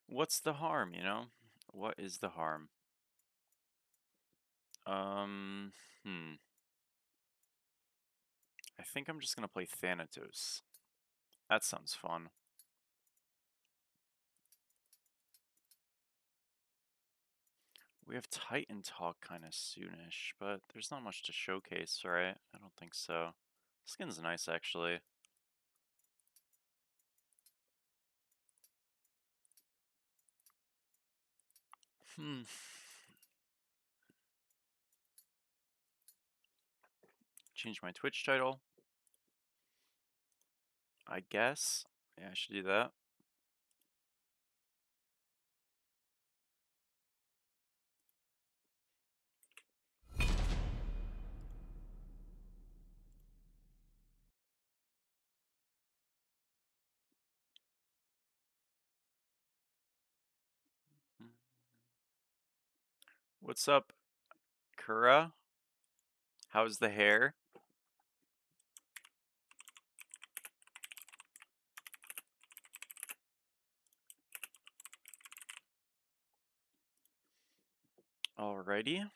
What's the harm, you know? What is the harm? Hmm. I think I'm just gonna play Thanatos. That sounds fun. We have Titan Talk kind of soonish, but there's not much to showcase, right? I don't think so. Skin's nice, actually. Change my Twitch title. I guess. Yeah, I should do that. What's up, Kura? How's the hair? Alrighty.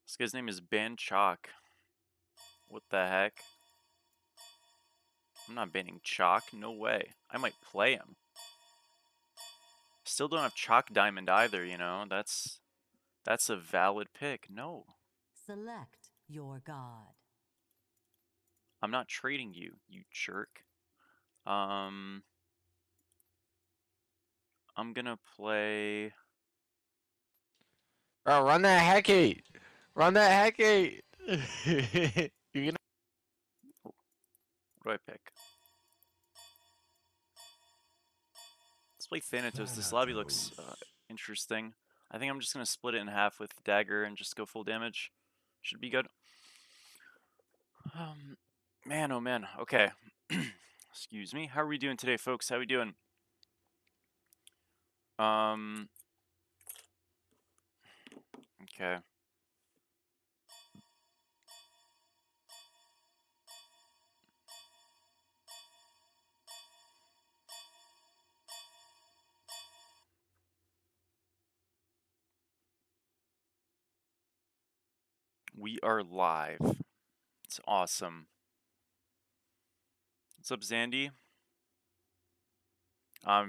This guy's name is Ban Chalk. What the heck? I'm not banning Chalk. No way. I might play him. Still don't have Chalk Diamond either, you know? That's a valid pick. No. Select your god. I'm not trading you, you jerk. I'm gonna play... Bro, run that Hecate! Run that Hecate! You're gonna... What do I pick? Let's play Thanatos. This lobby looks interesting. I think I'm just gonna split it in half with Dagger and just go full damage. Should be good. Man, oh man. Okay. Excuse me. How are we doing today, folks? How we doing? Okay. We are live. It's awesome. What's up, Zandy? I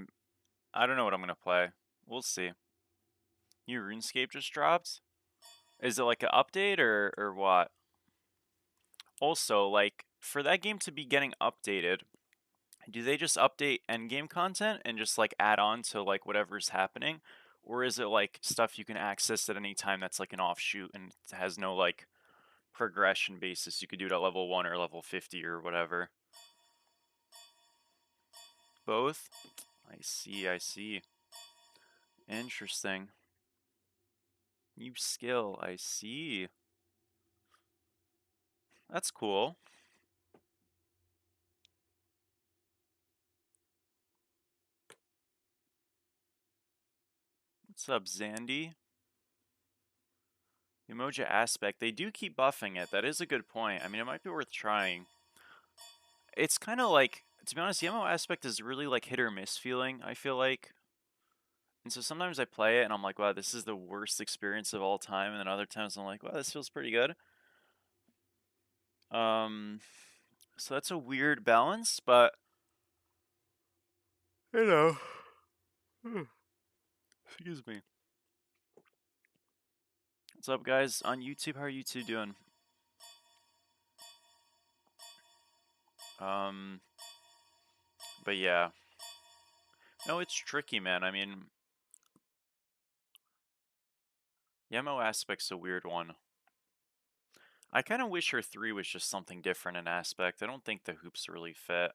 don't know what I'm gonna play. We'll see. New RuneScape just dropped? Is it like an update or what? Also, like, for that game to be getting updated, do they just update endgame content and just like add on to like whatever's happening? Or is it like stuff you can access at any time that's like an offshoot and it has no like progression basis? You could do it at level 1 or level 50 or whatever. Both? I see, I see. Interesting. New skill, I see. That's cool. What's up, Zandy? Emoji aspect, they do keep buffing it. That is a good point. I mean, it might be worth trying. It's kind of like, to be honest, the MO aspect is really like hit or miss feeling, I feel like. And so sometimes I play it and I'm like, wow, this is the worst experience of all time. And then other times I'm like, wow, this feels pretty good. So that's a weird balance, but you know. Excuse me. What's up, guys on YouTube? How are you two doing? But yeah. No, it's tricky, man. I mean, the MO aspect's a weird one. I kind of wish her 3 was just something different in aspect. I don't think the hoops really fit.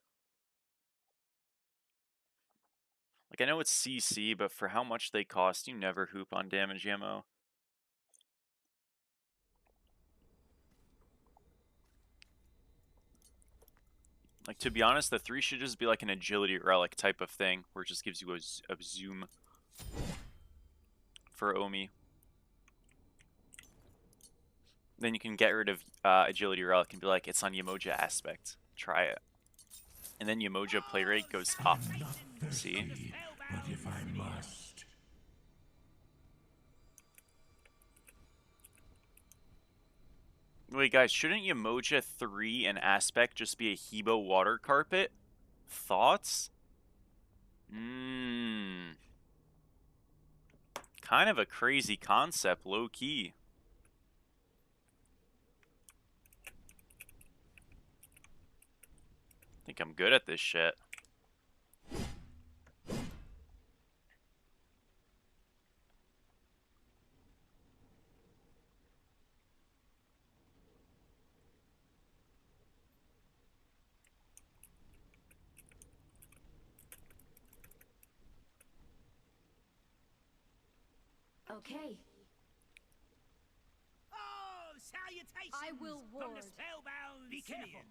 Like, I know it's CC, but for how much they cost, you never hoop on damage ammo. Like, to be honest, the 3 should just be like an agility relic type of thing, where it just gives you a zoom for Omi. Then you can get rid of agility relic and be like, it's on Yamoja aspect. Try it. And then Yamoja play rate goes up. See? But if I must. Wait, guys, shouldn't Yamoja 3 and Aspect just be a Hebo water carpet? Thoughts? Kind of a crazy concept, low-key. I think I'm good at this shit. Okay. Oh, salutations! I will From the ward. spellbound Be careful. Simeon.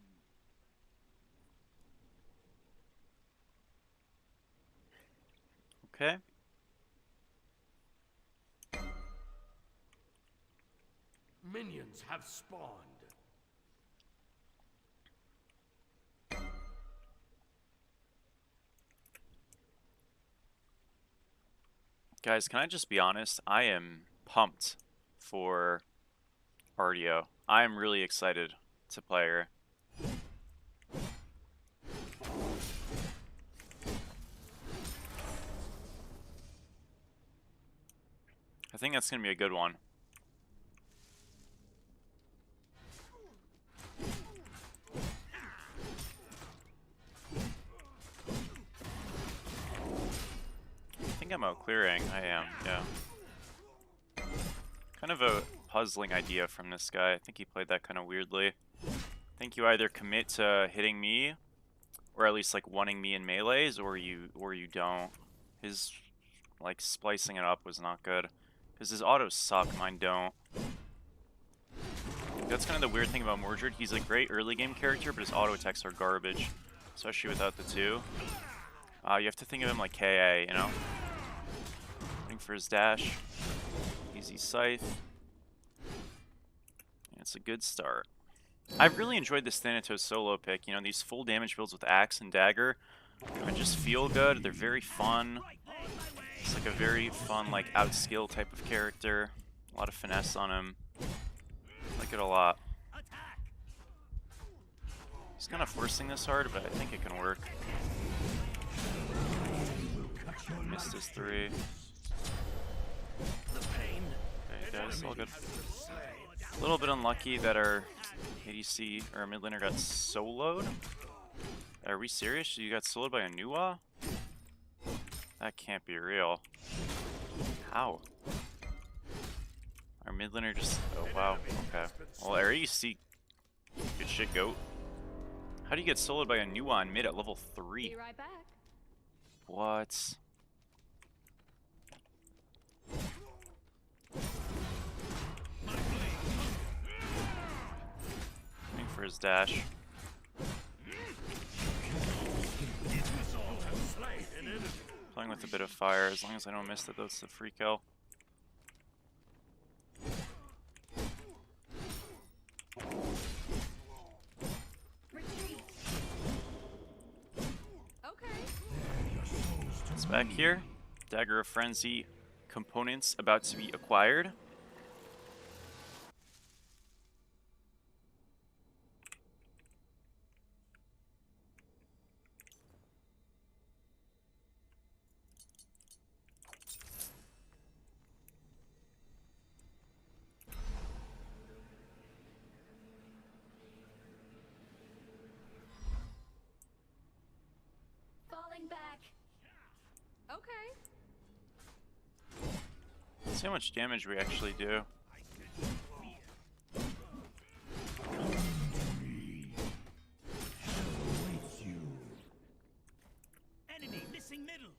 Okay. Minions have spawned. Guys, can I just be honest? I am pumped for RDO. I am really excited to play her. I think that's going to be a good one. I think I'm out clearing. I am, yeah. Kind of a puzzling idea from this guy. I think he played that kind of weirdly. I think you either commit to hitting me, or at least like wanting me in melees, or you don't. His like splicing it up was not good. Because his autos suck, mine don't. That's kind of the weird thing about Mordred. He's a great early game character, but his auto attacks are garbage. Especially without the 2. You have to think of him like KA, you know? Waiting for his dash. Easy scythe. And it's a good start. I've really enjoyed this Thanatos solo pick. You know, these full damage builds with Axe and Dagger I just feel good. They're very fun. It's like a very fun, like, outskill type of character. A lot of finesse on him. I like it a lot. He's kind of forcing this hard, but I think it can work. Missed his 3. Okay, guys, all good. A little bit unlucky that our ADC, or our mid laner, got soloed. Are we serious? You got soloed by a Nuwa? That can't be real. How? Our mid laner just... Oh, wow. Okay. Well, our ADC... Good shit, goat. How do you get soloed by a Nuwa in mid at level 3? Be right back. What? Waiting for his dash. Playing with a bit of fire, as long as I don't miss it, that's the free kill. Retreat. Okay. It's back here. Dagger of Frenzy components about to be acquired. Falling back. Okay. Let's see how much damage we actually do. Enemy missing middle.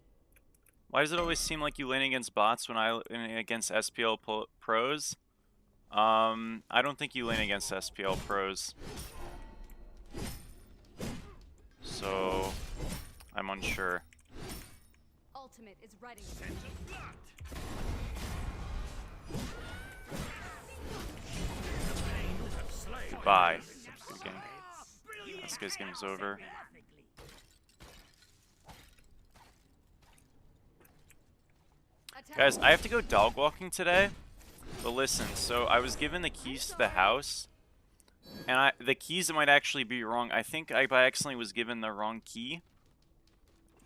Why does it always seem like you lane against bots when I lane against SPL pros? I don't think you lane against SPL pros. So, I'm unsure. Ultimate is ready. Goodbye. Good game. This guy's game is over. Guys, I have to go dog walking today. But listen, so I was given the keys to the house. And the keys might actually be wrong. I think I by accidentally was given the wrong key.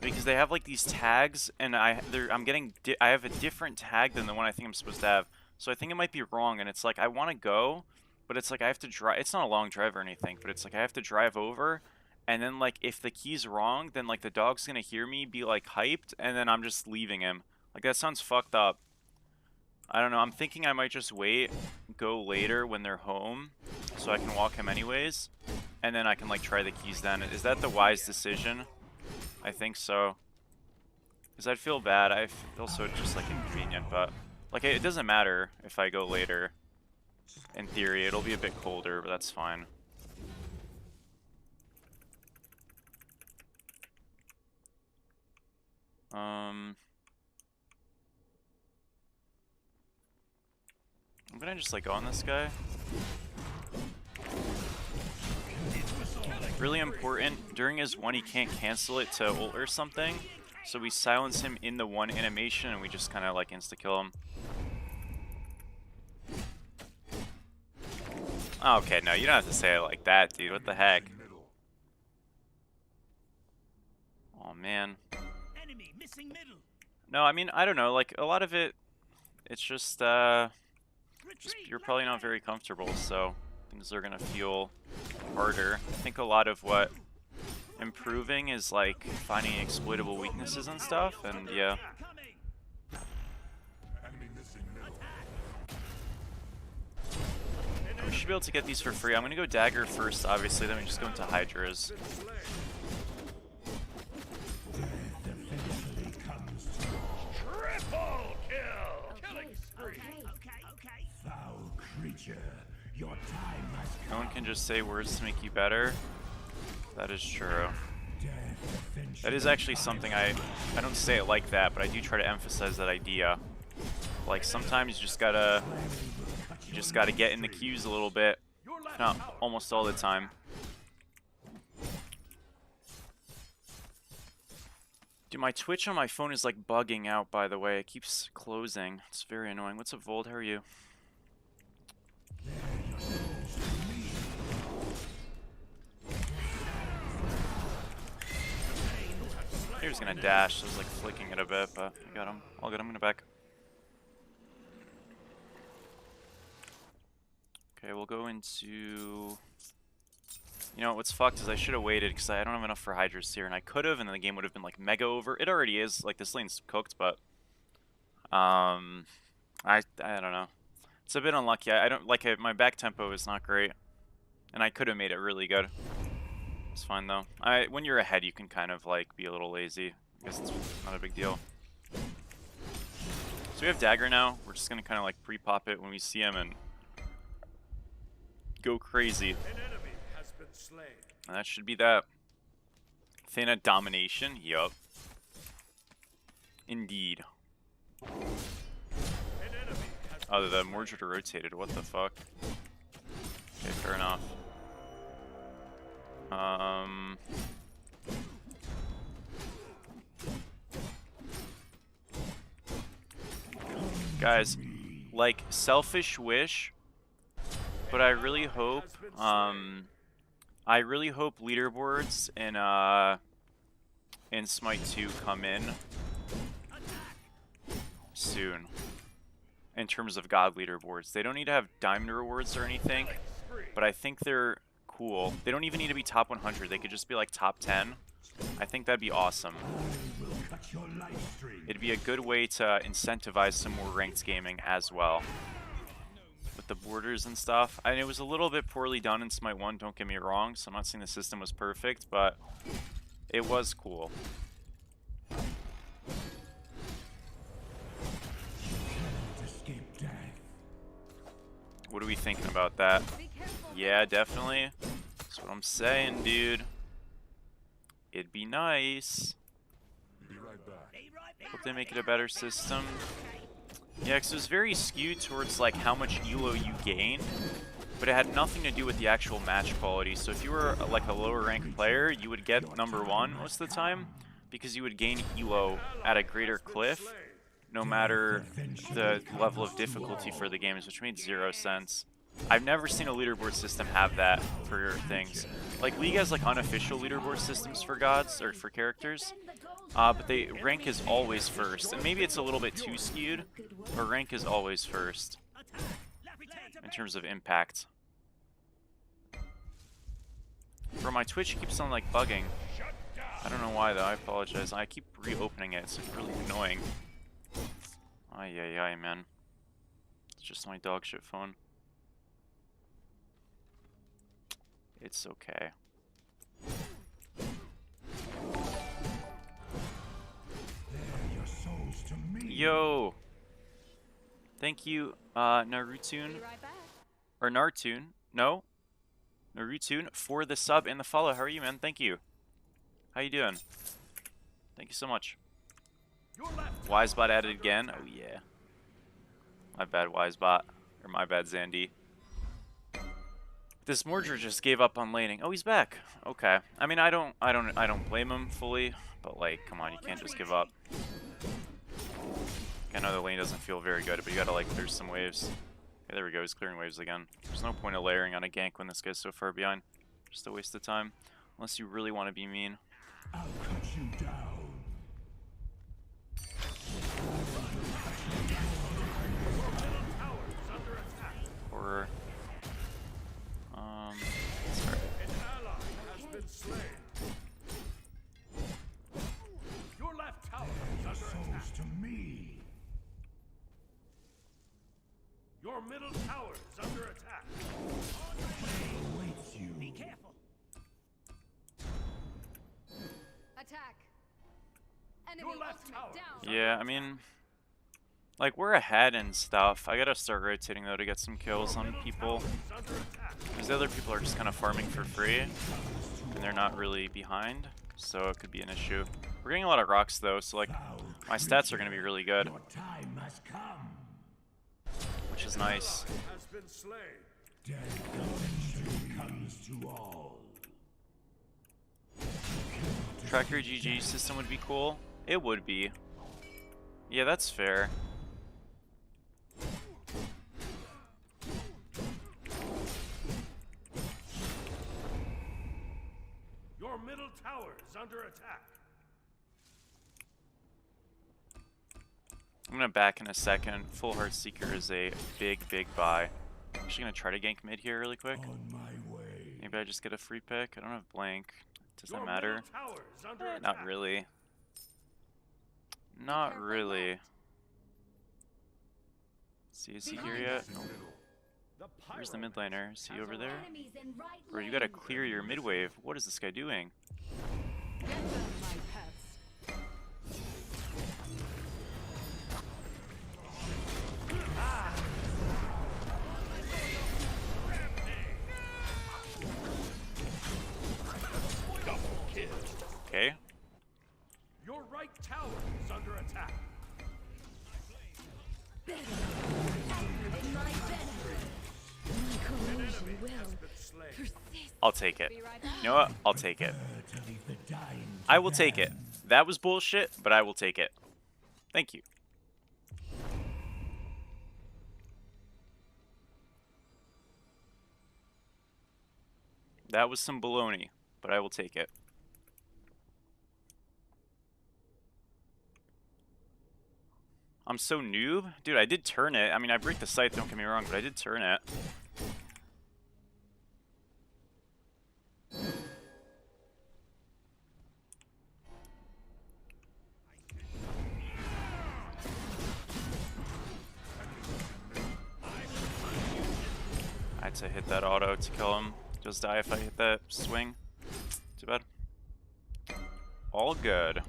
Because they have like these tags, and I have a different tag than the one I think I'm supposed to have. So I think it might be wrong, and it's like I want to go, but it's like I have to drive. It's not a long drive or anything, but it's like I have to drive over, and then like if the key's wrong, then like the dog's gonna hear me be like hyped, and then I'm just leaving him. Like that sounds fucked up. I don't know. I'm thinking I might just wait, go later when they're home, so I can walk him anyways, and then I can like try the keys then. Is that the wise decision? I think so. Because I'd feel bad. I feel so just like inconvenient, but like it doesn't matter if I go later. In theory, it'll be a bit colder, but that's fine. I'm gonna just like go on this guy. Really important, during his one he can't cancel it to ult or something, so we silence him in the one animation and we just kind of like insta-kill him. Oh, okay, no, you don't have to say it like that, dude. What the heck? Oh, man. Enemy missing middle. No, I mean, I don't know, like, a lot of it, it's just you're probably not very comfortable, so things are gonna feel harder. I think a lot of what improving is like finding exploitable weaknesses and stuff, and yeah. We should be able to get these for free. I'm gonna go dagger first, obviously, then we just go into hydras. Triple kill! Killing spree! Okay. Foul creature, your time has No come. one can just say words to make you better. That is true. That is actually something I don't say it like that, but I do try to emphasize that idea. Like sometimes you just gotta get in the queues a little bit. Not almost all the time. Dude, my Twitch on my phone is like bugging out, by the way. It keeps closing. It's very annoying. What's up, Vold? How are you? He was gonna dash, so I was like flicking it a bit, but I got him. I'll get him in the back. Okay, we'll go into... You know, what's fucked is I should have waited because I don't have enough for Hydras here, and I could have, and then the game would have been like mega over. It already is, like this lane's cooked, but I don't know. It's a bit unlucky. I don't like it. My back tempo is not great, and I could have made it really good. It's fine though. When you're ahead, you can kind of like be a little lazy. I guess it's not a big deal. So we have dagger now. We're just gonna kind of like pre-pop it when we see him and go crazy. An enemy has been slain. And that should be that. Thana domination. Yup. Indeed. An enemy has Oh, the Mordred rotated. What the fuck? Okay, fair enough. Guys, like, selfish wish, but I really hope, leaderboards in Smite 2 come in soon. In terms of God leaderboards. They don't need to have diamond rewards or anything, but I think they're cool. They don't even need to be top 100. They could just be like top 10. I think that'd be awesome. It'd be a good way to incentivize some more ranked gaming as well. With the borders and stuff. And it was a little bit poorly done in Smite 1, don't get me wrong, so I'm not saying the system was perfect, but it was cool. What are we thinking about that? Yeah, definitely. That's what I'm saying, dude. It'd be nice. Hope they make it a better system. Yeah, because it was very skewed towards like how much elo you gained, but it had nothing to do with the actual match quality. So if you were like a lower ranked player, you would get #1 most of the time because you would gain elo at a greater cliff, no matter the level of difficulty for the games, which made zero sense. I've never seen a leaderboard system have that for things. Like, League has like unofficial leaderboard systems for gods or for characters, but rank is always first, and maybe it's a little bit too skewed, but rank is always first in terms of impact. For my Twitch, it keeps on like bugging. I don't know why though. I apologize. I keep reopening it. It's really annoying. Ay ay ay, man. It's just my dog shit phone. It's okay. Yo! Thank you, Narutoon. Be right back. Or Nartoon. No? Narutoon for the sub and the follow. How are you, man? Thank you. How you doing? Thank you so much. Wisebot added again. Oh, yeah. My bad, Wisebot. Or my bad, Zandy. This Mordred just gave up on laning. Oh, he's back. Okay. I mean, I don't blame him fully, but like, come on, you can't just give up. I know the lane doesn't feel very good, but you gotta like clear some waves. Okay, there we go. He's clearing waves again. There's no point of layering on a gank when this guy's so far behind. Just a waste of time, unless you really want to be mean. I'll cut you down. Or sorry. An ally has been slain. Your left tower is under attack. To me. Your middle tower is under attack. Awaits you. Be careful. Attack. Enemy Your left ultimate tower down. Yeah, I mean, like, we're ahead and stuff. I gotta start rotating though to get some kills on people. Because the other people are just kind of farming for free, and they're not really behind, so it could be an issue. We're getting a lot of rocks though, so like, my stats are gonna be really good, Your time has come. which is nice. Has been slain. Death comes to all. Tracker GG system would be cool. It would be. Yeah, that's fair. Your middle tower is under attack. I'm gonna back in a second. Full Heart Seeker is a big buy. I'm actually gonna try to gank mid here really quick. On my way. Maybe I just get a free pick. I don't have blank. Does Your that matter? middle tower is under Not attack. really. Not really. See, is he here yet? No. The Where's the pirate mid laner? Is he over there? Enemies in right Bro, you lane. gotta clear your mid wave. What is this guy doing? Get them, my pets. Okay. Your right tower is under attack. In my benefit. My corrosion will Been slain. persist. I'll take it. Be right back. You know what? I'll take it. To leave the dying. I will take it. That was bullshit, but I will take it. Thank you. That was some baloney, but I will take it. I'm so noob. Dude, I did turn it. I mean, I break the scythe, don't get me wrong, but I did turn it. I had to hit that auto to kill him. Just die if I hit that swing. Too bad. All good.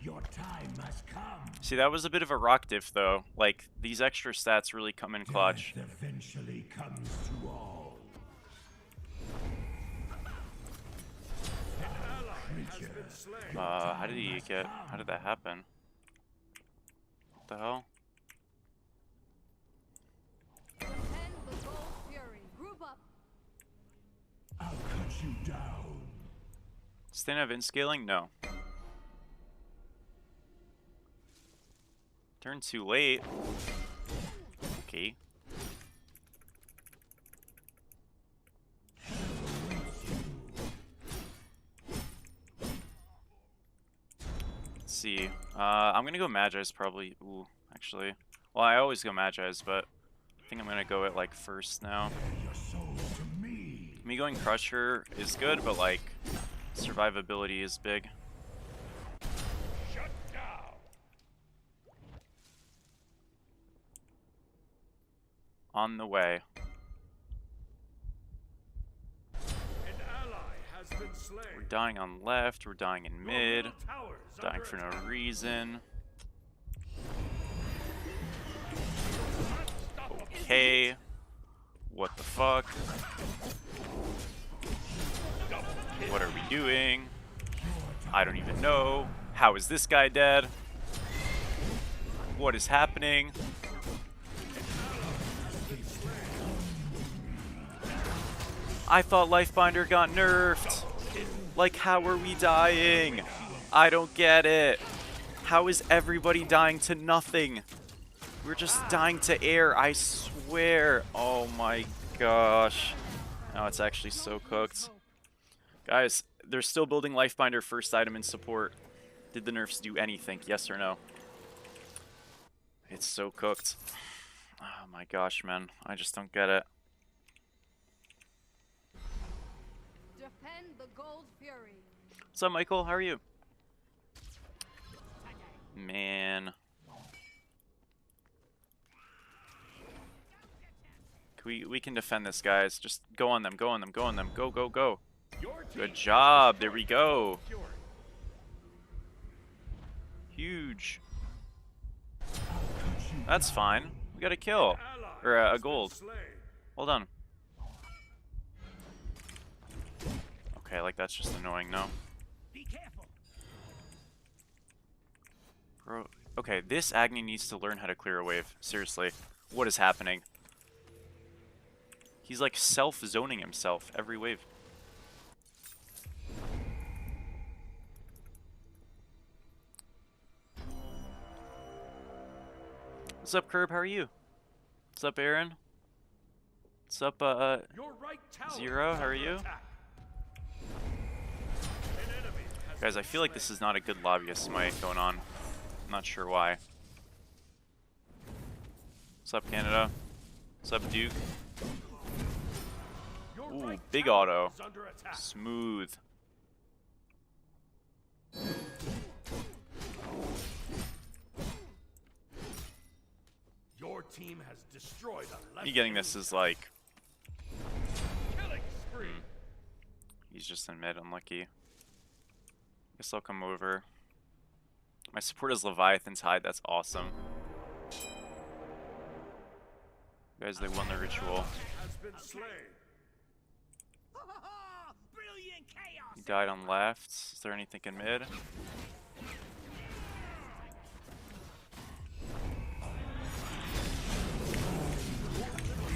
Your time has come. See, that was a bit of a rock diff, though. Like, these extra stats really come in clutch. Death eventually comes to all. An ally has been slain. How did he get... How did that happen? What the hell? End the Gold Fury. Group up. you down. Stand have in scaling? No. Turn too late. Okay. Let's see. I'm gonna go Magi's probably. Ooh, actually. Well, I always go Magi's, but I think I'm gonna go it like first now. Your soul to me. Me going Crusher is good, but like survivability is big. Shut down. On the way. An ally has been slain. We're dying on left, we're dying in Your mid, middle tower is dying under for no attack. reason. Okay. What the fuck? What are we doing? I don't even know. How is this guy dead? What is happening? I thought Lifebinder got nerfed. Like, how are we dying? I don't get it. How is everybody dying to nothing? We're just dying to air, I swear. Oh my gosh. Now it's actually so cooked. Guys, they're still building Lifebinder first item in support. Did the nerfs do anything? Yes or no? It's so cooked. Oh my gosh, man. I just don't get it. Defend the Gold Fury. What's up, Michael? How are you? Man. We can defend this, guys. Just go on them, go on them, go on them. Go, go, go. Your team Good job. There we go. Huge. That's fine. We got a kill. Or a gold. Hold on. Okay, like that's just annoying, no? Be careful. Bro, okay, this Agni needs to learn how to clear a wave. Seriously. What is happening? He's like self-zoning himself every wave. What's up, Curb? How are you? What's up, Aaron? What's up, Your right tower Zero? is How are under you? attack. An enemy has Guys, I been feel like this slain. is not a good lobbyist smite going on. I'm not sure why. What's up, Canada? What's up, Duke? Your Ooh, right big tower auto. is under attack. Smooth. Your team has destroyed a left Me getting this is like, killing spree. he's just in mid, unlucky. Guess I'll come over. My support is Leviathan's Hide, that's awesome. Guys, they won the ritual. Has been slain. Brilliant chaos. He died on left. Is there anything in mid?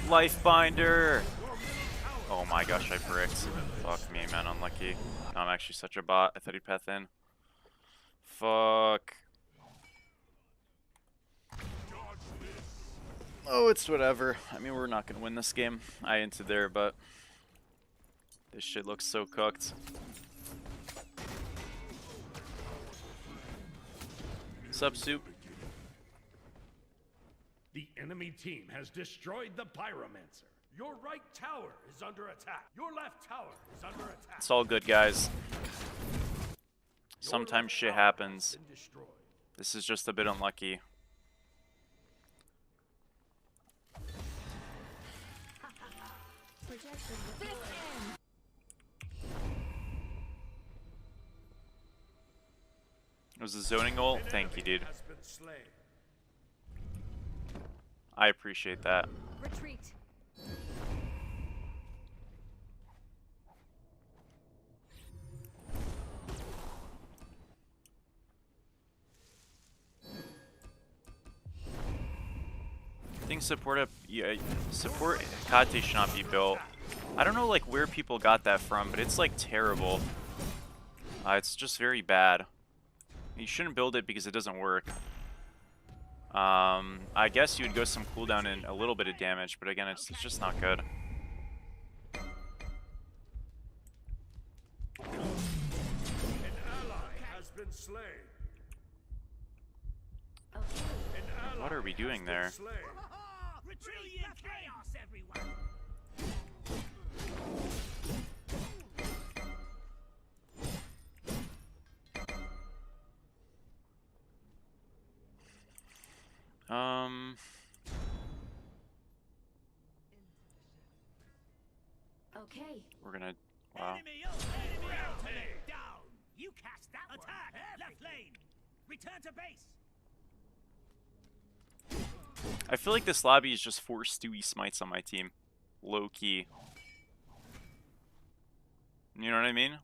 Lifebinder! Oh my gosh, I bricked. Fuck me, man, unlucky. No, I'm actually such a bot. I thought he'd path in. Fuck. Oh, it's whatever. I mean, we're not gonna win this game. I entered there, but this shit looks so cooked. Sup, Soup? The enemy team has destroyed the Pyromancer. Your right tower is under attack. Your left tower is under attack. It's all good, guys. Your Sometimes left shit tower happens. has been destroyed. This is just a bit unlucky. It was a zoning ult? An Thank you, enemy dude. has been slain. I appreciate that. Retreat. I think support up, yeah, support Kate should not be built I don't know like where people got that from, but it's like terrible. It's just very bad. You shouldn't build it because it doesn't work. I guess you would go some cooldown and a little bit of damage, but again, it's just not good. An ally has been slain. An ally What are we doing there? has been slain. Brilliant chaos, everyone. Okay. We're gonna, wow. Enemy ultimate down. You cast that attack. Left lane. Return to base. I feel like this lobby is just 4 Stewie smites on my team. Low key. You know what I mean?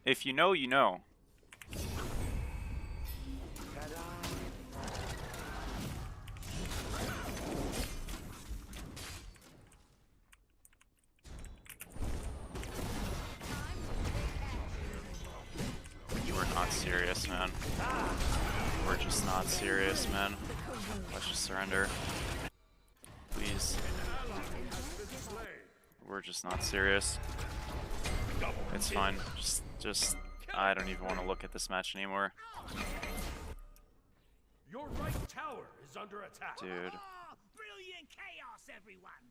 If you know, you know. You are not serious, man. We're just not serious, man. Let's just surrender. Please. We're just not serious. It's fine. Just, I don't even want to look at this match anymore. Your right tower is under attack. Dude. Brilliant chaos, everyone.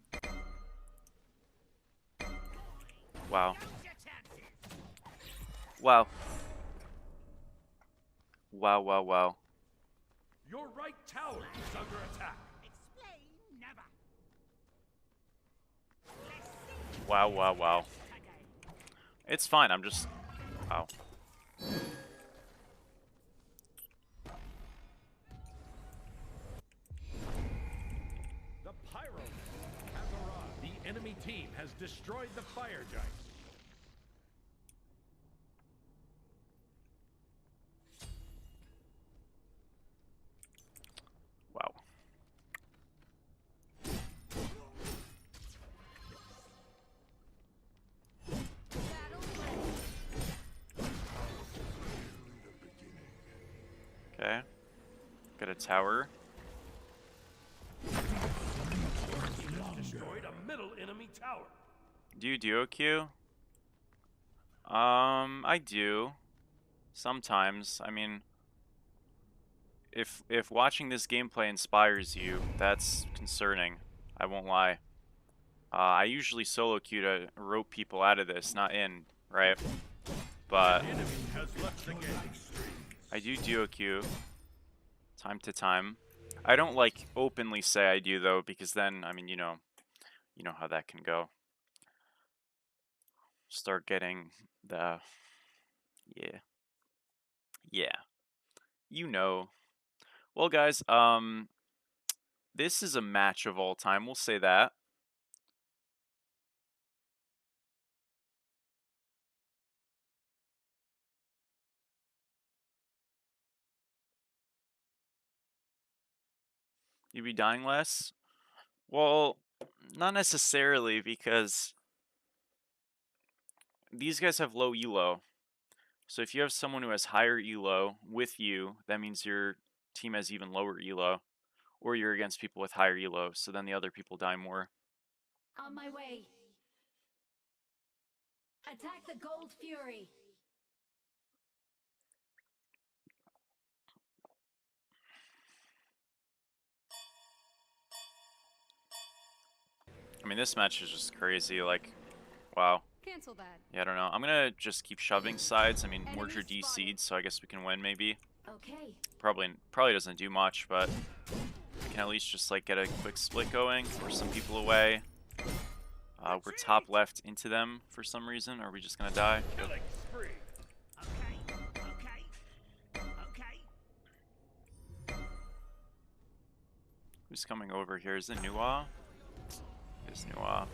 Wow. Now's your chances. Wow. Wow, wow, wow. Your right tower is under attack. Explain never. Wow, wow, wow. It's fine, I'm just... Wow. The Pyro has arrived. The enemy team has destroyed the fire giant. Wow. Okay. Got a tower. Destroyed a middle enemy tower. Do you duo queue? I do. Sometimes. I mean, if watching this gameplay inspires you, that's concerning. I won't lie. I usually solo queue to rope people out of this, not in, right? But Enemy has left the game. I do duo queue time to time. I don't like openly say I do though, because then, I mean, you know how that can go. Start getting the, yeah, you know. Well, guys, this is a match of all time. We'll say that. You be dying less? Well, not necessarily, because these guys have low elo. So if you have someone who has higher elo with you, that means your team has even lower elo. Or you're against people with higher elo, so then the other people die more. On my way. Attack the Gold Fury. I mean, this match is just crazy, like, wow. Cancel that. Yeah, I don't know. I'm gonna just keep shoving sides. I mean, Mordred DC'd, so I guess we can win, maybe. Okay. Probably doesn't do much, but we can at least just, like, get a quick split going, force some people away. We're top left into them for some reason. Are we just gonna die? Killing spree. Okay. Who's coming over here? Is it Nua? It's Nua.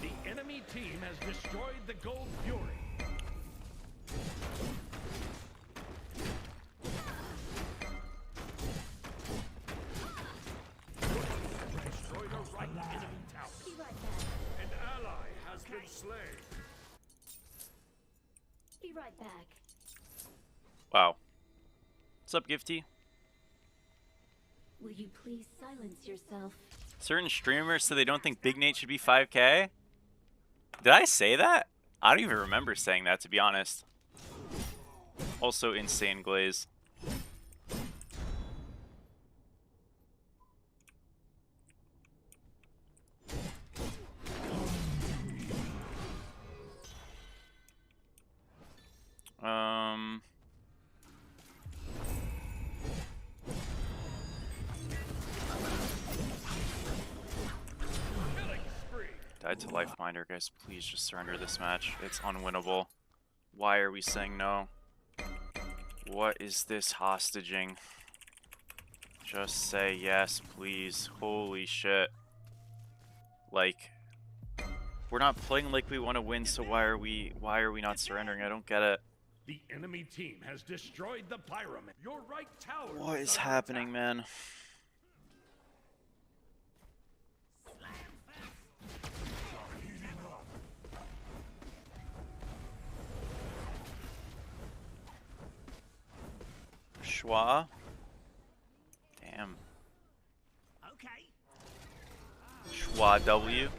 The enemy team has destroyed the Gold Fury. slain. Be right back. Wow. What's up, Gifty? Will you please silence yourself? Certain streamers say they don't think Big Nate should be 5K. Did I say that? I don't even remember saying that, to be honest. Also, insane glaze. Died to life binder, guys. Please just surrender this match. It's unwinnable. Why are we saying no? What is this hostaging? Just say yes, please. Holy shit. Like, we're not playing like we want to win, so why are we not surrendering? I don't get it. The enemy team has destroyed the pyramid. Your right tower. What is happening, man? Schwa? Damn. Okay. Schwa W. An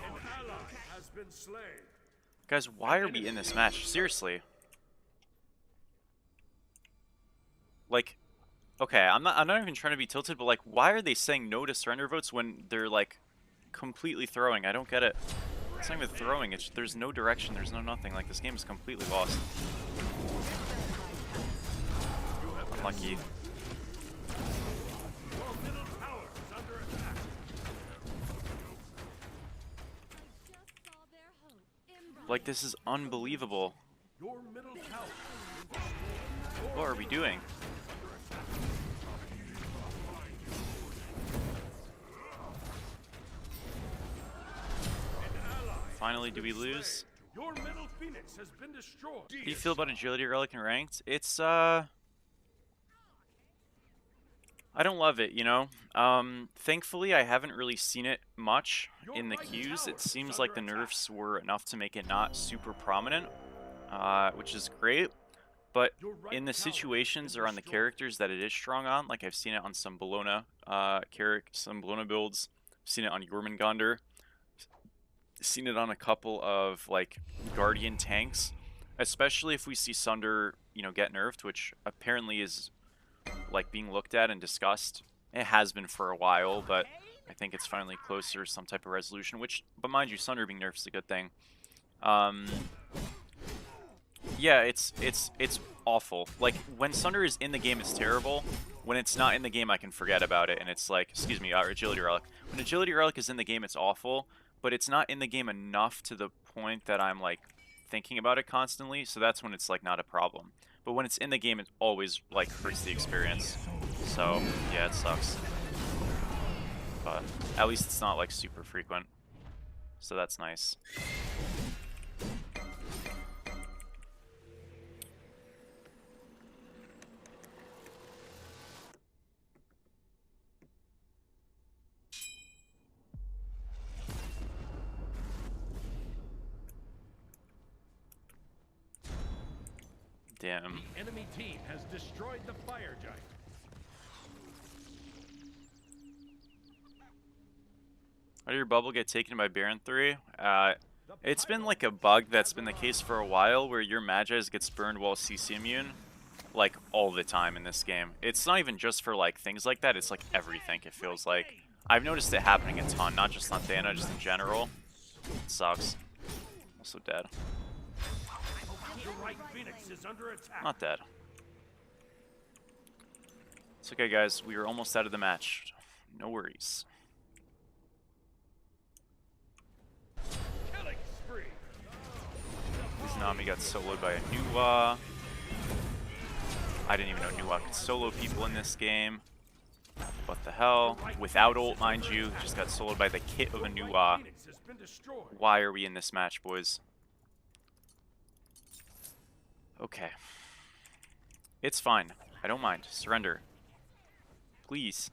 ally has been slain. Guys, why are we in this match? Seriously. Like, okay, I'm not even trying to be tilted, but like, why are they saying no to surrender votes when they're like completely throwing? I don't get it. It's not even throwing, it's there's no direction, there's no nothing. Like, this game is completely lost. Unlucky. Your middle tower is under attack. Like, this is unbelievable. Your middle tower. What are we doing? Finally, do we lose? Your middle phoenix has been destroyed. How do you feel about Agility Relic and Ranked? It's, I don't love it, you know? Thankfully, I haven't really seen it much in the queues. It seems like the nerfs were enough to make it not super prominent, which is great. But in the situations or on the characters that it is strong on, like I've seen it on some Bologna some Bologna builds, I've seen it on Jormungandr, seen it on a couple of like Guardian tanks, especially if we see Sunder, you know, get nerfed, which apparently is like being looked at and discussed. It has been for a while, but I think it's finally closer to some type of resolution, but mind you, Sunder being nerfed is a good thing. Yeah, it's awful. Like, when Sunder is in the game, it's terrible. When it's not in the game, I can forget about it, and it's like, excuse me, Agility Relic. When Agility Relic is in the game, it's awful, but it's not in the game enough to the point that I'm, like, thinking about it constantly, so that's when it's, like, not a problem. But when it's in the game, it always, like, hurts the experience. So, yeah, it sucks. But at least it's not, like, super frequent. So that's nice. Damn. The enemy team has destroyed the fire giant. How did your bubble get taken by Baron 3? It's been like a bug that's been the case for a while where your Magi's gets burned while CC immune, like all the time in this game. It's not even just for like things like that, it's like everything, it feels like. I've noticed it happening a ton, not just on Thana, just in general. It sucks. Also dead. Your right phoenix is under attack. Not dead. It's okay, guys. We are almost out of the match. No worries. Killing spree. Izanami got soloed by a Nuwa. I didn't even know Nuwa could solo people in this game. What the hell? Without ult, mind you. Just got soloed by the kit of a Nuwa. Phoenix has been destroyed. Why are we in this match, boys? Okay. It's fine. I don't mind. Surrender. Please.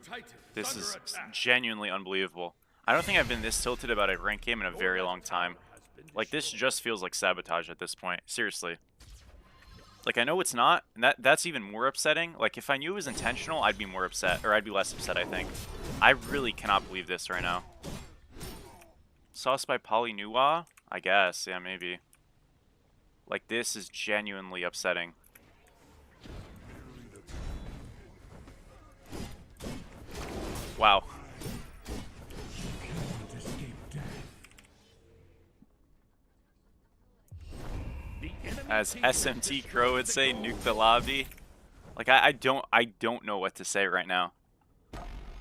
Titan This under is attack. genuinely unbelievable. I don't think I've been this tilted about a ranked game in a very long time. Like, this just feels like sabotage at this point. Seriously. Like, I know it's not, and that's even more upsetting. Like, if I knew it was intentional, I'd be more upset, or I'd be less upset, I think. I really cannot believe this right now. Sauce by Polynua? I guess, yeah, maybe. Like, this is genuinely upsetting. Wow. As SMT Crow would say, nuke the lobby. Like, I don't know what to say right now.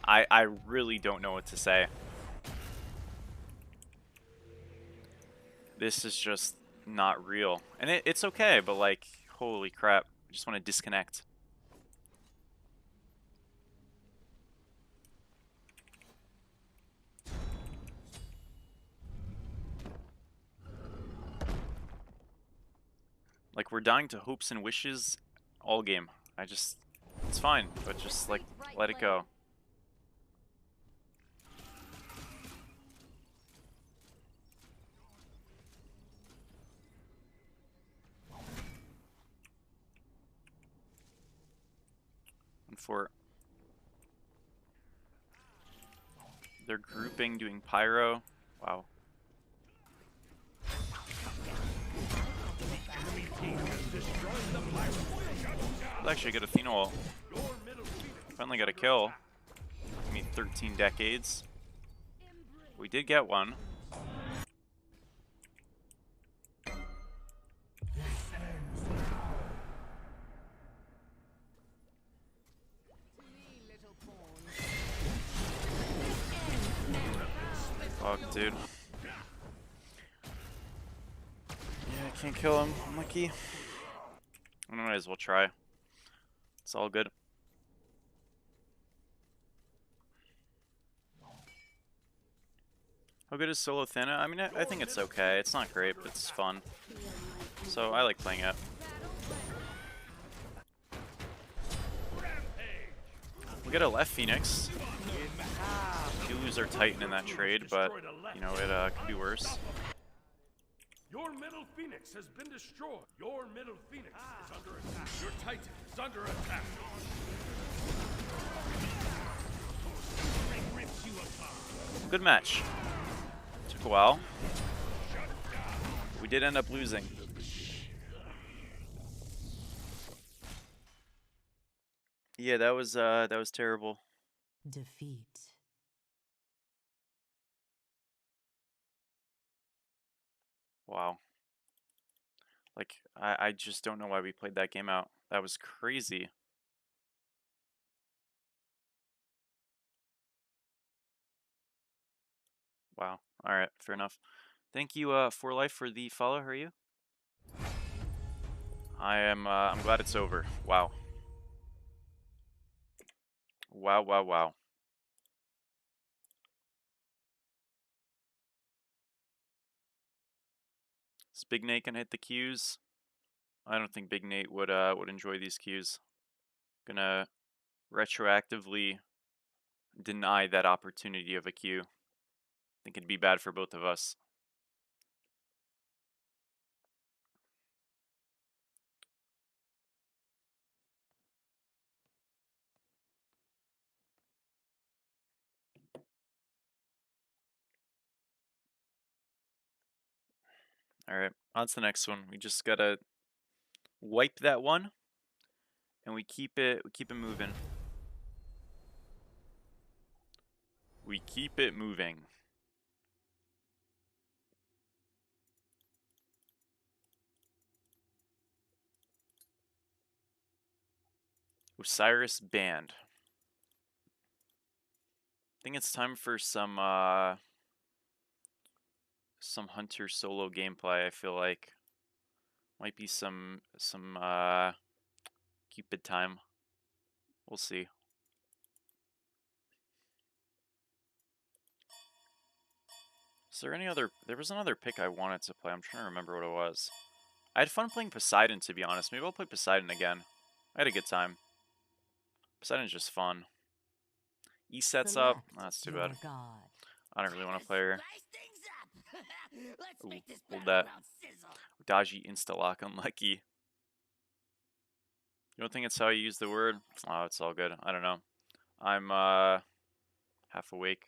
I really don't know what to say. This is just not real. And it's okay, but like, holy crap. I just want to disconnect. Like, we're dying to hopes and wishes all game. It's fine, but just like, let it go. And for they're grouping, doing pyro. Wow. Let's actually get a phenol. Finally got a kill. I mean, 13 decades. We did get one. Fuck, dude. Yeah, I can't kill him. Unlucky. I might as well try. It's all good. How good is Solo Thana? I mean, I think it's okay. It's not great, but it's fun. So I like playing it. We get a left Phoenix. We lose our Titan in that trade, but you know, it could be worse. Your middle Phoenix has been destroyed. Your middle Phoenix is under attack. Your Titan is under attack. Good match. Took a while. We did end up losing. Yeah, that was terrible. Defeat. Wow. Like, I just don't know why we played that game out. That was crazy. Wow. Alright, fair enough. Thank you, For Life, for the follow. How are you? I'm glad it's over. Wow. Wow, wow, wow. Is Big Nate gonna hit the Qs? I don't think Big Nate would enjoy these Qs. Gonna retroactively deny that opportunity of a Q. I think it'd be bad for both of us. Alright, on to the next one. We just gotta wipe that one, and we keep it moving. We keep it moving. Osiris banned. I think it's time for some Hunter solo gameplay. I feel like might be some Cupid time. We'll see. Is there any other? There was another pick I wanted to play. I'm trying to remember what it was. I had fun playing Poseidon, to be honest. Maybe I'll play Poseidon again. I had a good time. Poseidon's just fun. E sets up. Select That's too your bad. god. I don't really want to play her. Spice things up. Let's Ooh, make this hold that. battleground sizzle. Dodgy insta-lock unlucky. You don't think it's how you use the word? Oh, it's all good. I don't know. I'm half awake.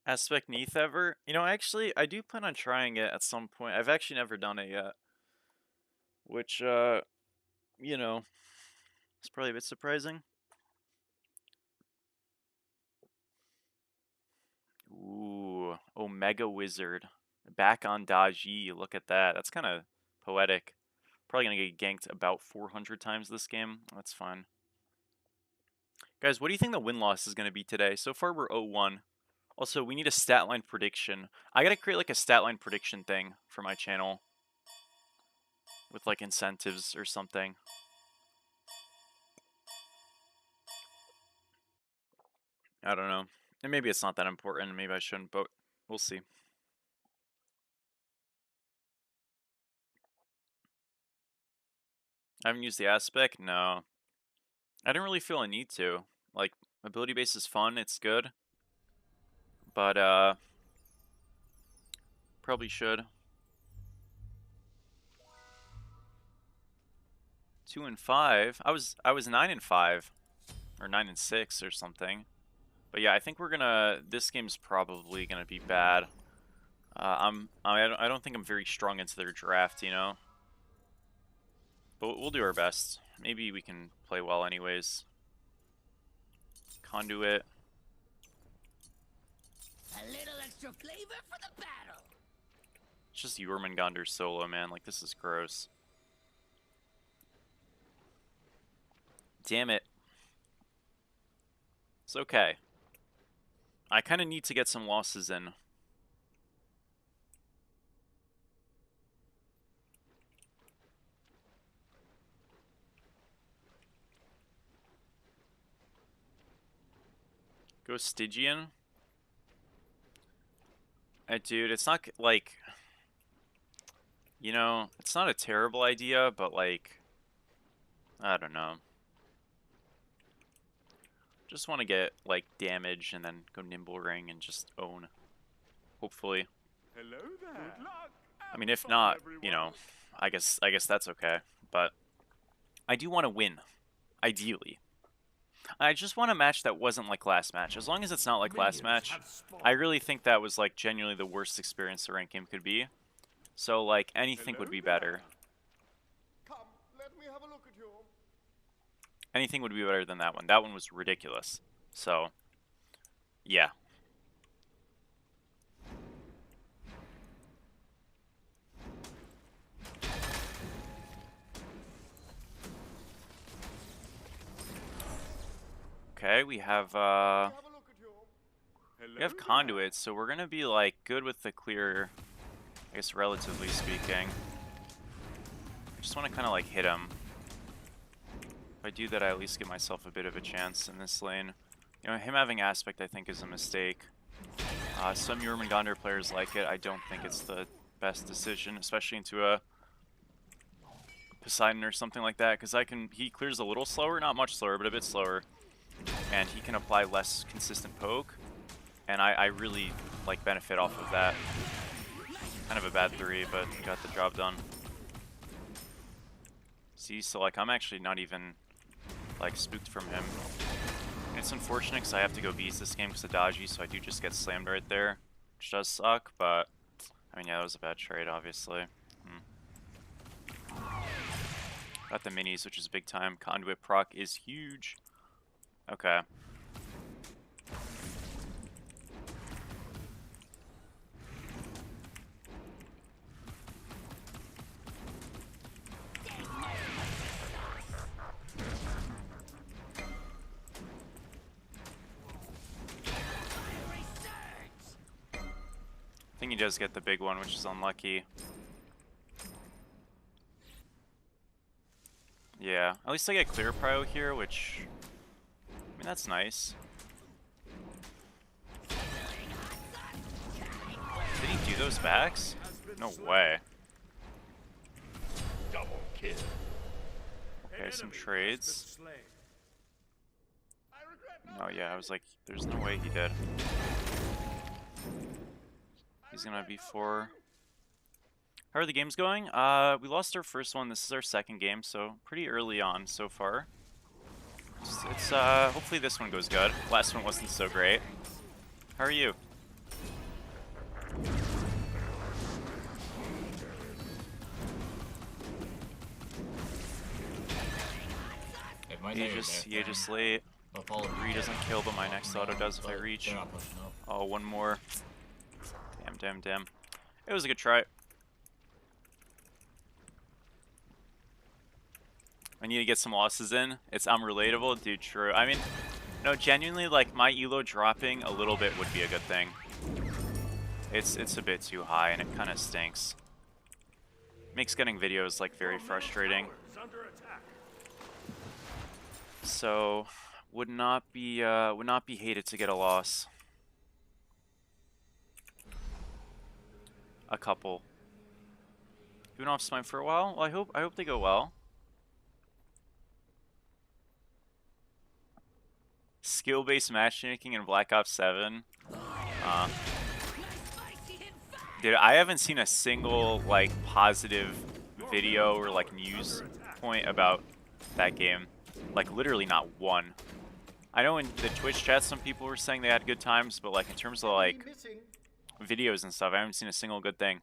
Aspect Neath ever? You know, actually, I do plan on trying it at some point. I've actually never done it yet. Which, you know, it's probably a bit surprising. Ooh, Omega Wizard. Back on Daji. Look at that. That's kind of poetic. Probably going to get ganked about 400 times this game. That's fine. Guys, what do you think the win-loss is going to be today? So far, we're 0-1. Also, we need a stat line prediction. I got to create like a stat line prediction thing for my channel. With like incentives or something. I don't know. And maybe it's not that important. Maybe I shouldn't, but we'll see. I haven't used the aspect? No. I didn't really feel a need to. Like, ability base is fun, it's good. But, probably should. 2 and 5. I was 9 and 5. Or 9 and 6 or something. But yeah, I think we're gonna... This game's probably gonna be bad. I don't think I'm very strong into their draft, you know? But we'll do our best. Maybe we can play well anyways. Conduit. A little extra flavor for the battle. It's just Jormungandr solo, man. Like, this is gross. Damn it. It's okay. I kind of need to get some losses in. Go Stygian. Dude, it's not, like... You know, it's not a terrible idea, but, like... I don't know. Just want to get, like, damage and then go Nimble Ring and just own. Hopefully. Hello there. Good luck. I mean, if not, you know, I guess that's okay. But I do want to win, ideally. I just want a match that wasn't like last match. As long as it's not like last match, I really think that was like genuinely the worst experience the ranked game could be. So like anything would be better. Come, let me have a look at you. Anything would be better than that one. That one was ridiculous. So, yeah. Okay, we have conduits, so we're gonna be like good with the clear, I guess relatively speaking. Just want to kind of like hit him. If I do that, I at least give myself a bit of a chance in this lane. You know, him having aspect I think is a mistake. Some Jormungandr players like it. I don't think it's the best decision, especially into a Poseidon or something like that, because he clears a little slower, not much slower, but a bit slower. And he can apply less consistent poke, and I really like benefit off of that. Kind of a bad 3, but got the job done. See, so like I'm actually not even like spooked from him. And it's unfortunate because I have to go beast this game because of Dodgy, so I do just get slammed right there. which does suck, but I mean, yeah, that was a bad trade, obviously. Got the minis, which is big time. Conduit proc is huge. Okay. I think he does get the big one, which is unlucky. Yeah, at least I get clear prio here, which, I mean, that's nice. Did he do those backs? No way. Double kill. Okay, some trades. Oh yeah, I was like, there's no way he did. He's gonna be 4. How are the games going? We lost our first one. This is our second game, so pretty early on so far. It's hopefully this one goes good. Last one wasn't so great. How are you? You just late. 3 doesn't kill, but my next auto does if I reach. Oh, one more. Damn. It was a good try. I need to get some losses in. It's unrelatable, dude. True. I mean, no, genuinely, like my elo dropping a little bit would be a good thing. It's a bit too high, and it kind of stinks. Makes getting videos like very frustrating. So, would not be hated to get a loss. A couple. Doing off smite for a while. Well, I hope they go well. Skill-based matchmaking in Black Ops 7. Dude, I haven't seen a single like positive video or like news point about that game. Like literally not one. I know in the Twitch chat some people were saying they had good times, but like in terms of like videos and stuff, I haven't seen a single good thing.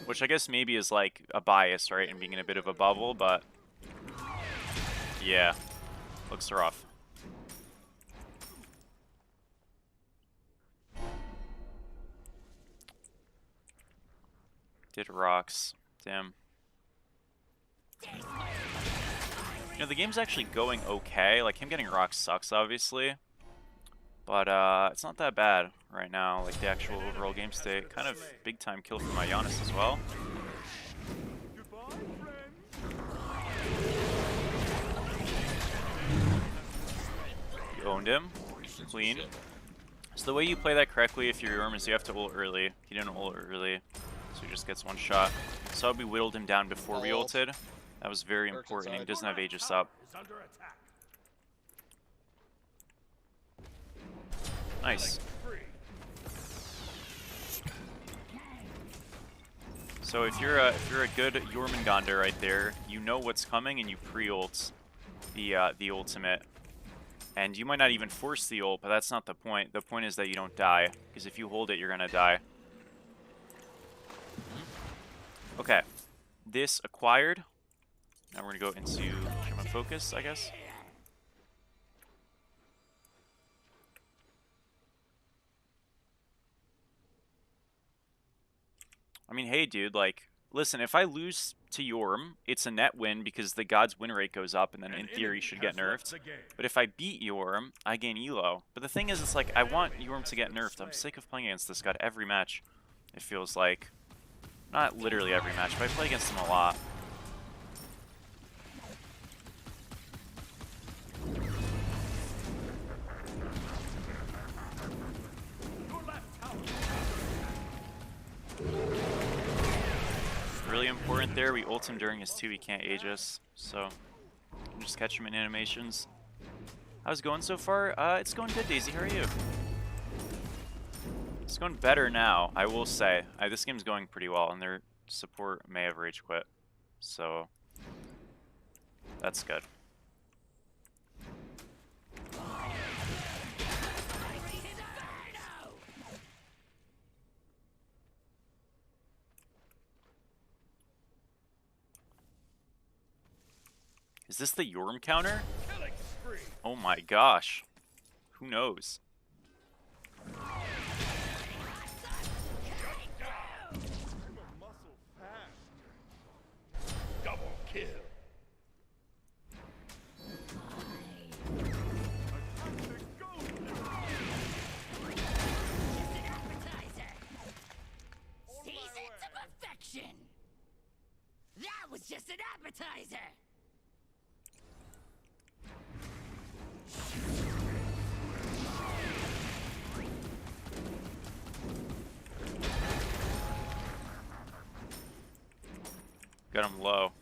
Which I guess maybe is like a bias, right, and being in a bit of a bubble, but yeah, looks rough. Did rocks. Damn. You know, the game's actually going okay. Like, him getting rocks sucks, obviously. But, it's not that bad right now. Like, the actual overall game state. Kind of big-time kill for my Giannis as well. You owned him. Clean. So the way you play that correctly, if you're Yorm, is you have to ult early. He didn't ult early, so he just gets one shot. So we whittled him down before we ulted. That was very important. He doesn't have Aegis up. Nice. So if you're a good Jormungandr right there, you know what's coming and you pre-ult the ultimate. And you might not even force the ult, but that's not the point. The point is that you don't die, because if you hold it, you're gonna die. Okay, this acquired. Now we're gonna go into German focus, I guess. I mean, hey, dude, like, listen, if I lose to Yorm, it's a net win because the God's win rate goes up and then in theory should get nerfed. But if I beat Yorm, I gain elo. But the thing is, it's like, I want Yorm to get nerfed. I'm sick of playing against this god every match. It feels like, not literally every match, but I play against him a lot. Really important there. We ult him during his 2, he can't Aegis, so just catch him in animations. How's it going so far? It's going good, Daisy. How are you? It's going better now, I will say. This game's going pretty well, and their support may have rage quit, so that's good. Is this the Yorm counter? Killing spree. Oh my gosh. Who knows? I'm a muscle fast. Double kill. Seasoned to perfection. That was just an appetizer. Got him low.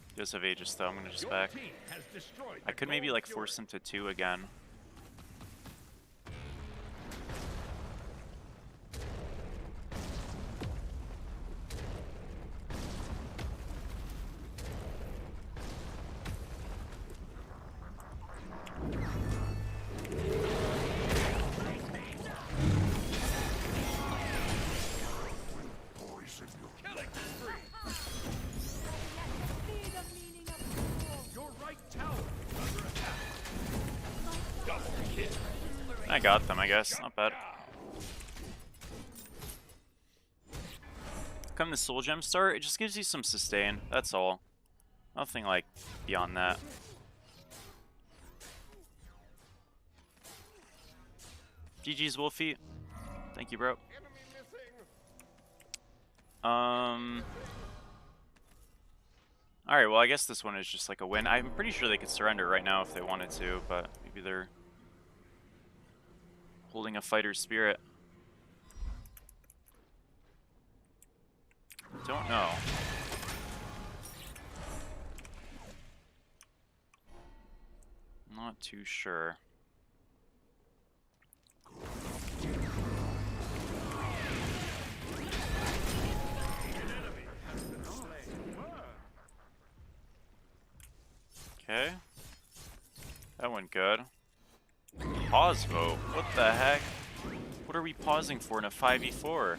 He does have Aegis though, I'm gonna just Your back. team has destroyed I the could maybe gold like fury. force him to 2 again. Killing spree. Your right tower is under attack. Double kill. I got them, I guess. Not bad. Come the soul gem start, it just gives you some sustain. That's all. Nothing like beyond that. GG's Wolfie. Thank you, bro. Enemy missing. Alright, well, I guess this one is just like a win. I'm pretty sure they could surrender right now if they wanted to, but maybe they're holding a fighter spirit. Don't know. Not too sure. Okay. That went good. Pause vote? What the heck? What are we pausing for in a 5v4?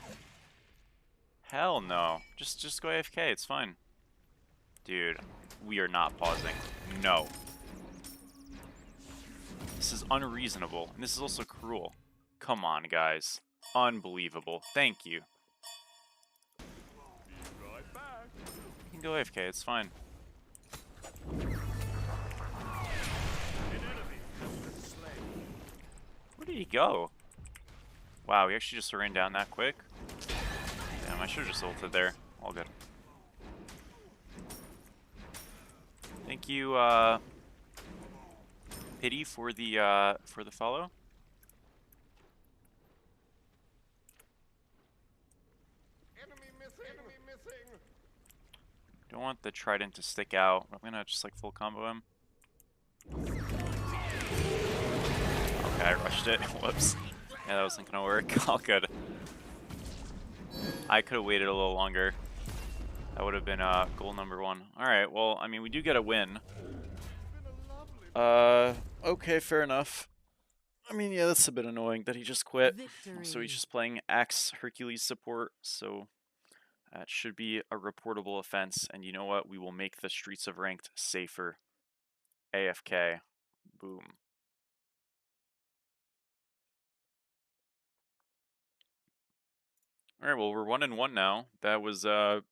Hell no. Just go AFK, it's fine. Dude, we are not pausing. No. This is unreasonable, and this is also cruel. Come on, guys. Unbelievable. Thank you. Right back. You can go AFK, it's fine. Where did he go? Wow, he actually just ran down that quick. Damn, I should have just ulted there. All good. Thank you, Pity for the follow. Enemy missing. Enemy missing. Don't want the trident to stick out. I'm gonna just like full combo him. Okay, I rushed it. Whoops. Yeah, that wasn't gonna work. All good. I could have waited a little longer. That would have been goal number 1. Alright, well, I mean, we do get a win. Okay, fair enough. I mean, yeah, that's a bit annoying that he just quit. Victory. So he's just playing Axe Hercules support, so that should be a reportable offense. And you know what? We will make the Streets of Ranked safer. AFK. Boom. Alright, well, we're 1-1 now. That was a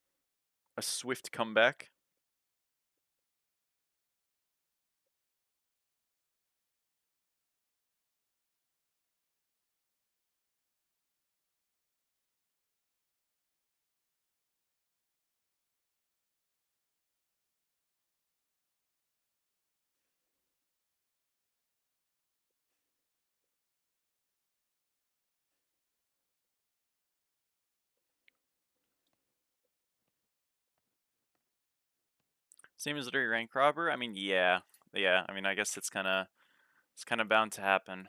swift comeback. Same as Deity Ranked robber? I mean, yeah. Yeah, I mean, I guess it's kind of bound to happen.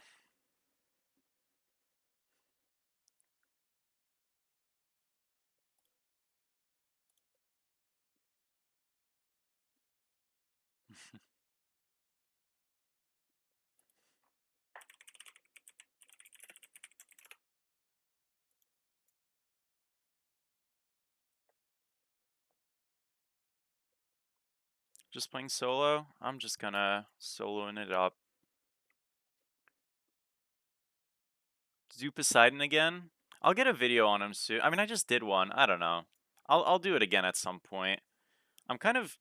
Just playing solo? I'm just gonna soloing it up. Do Poseidon again? I'll get a video on him soon. I mean, I just did one. I don't know. I'll do it again at some point. I'm kind of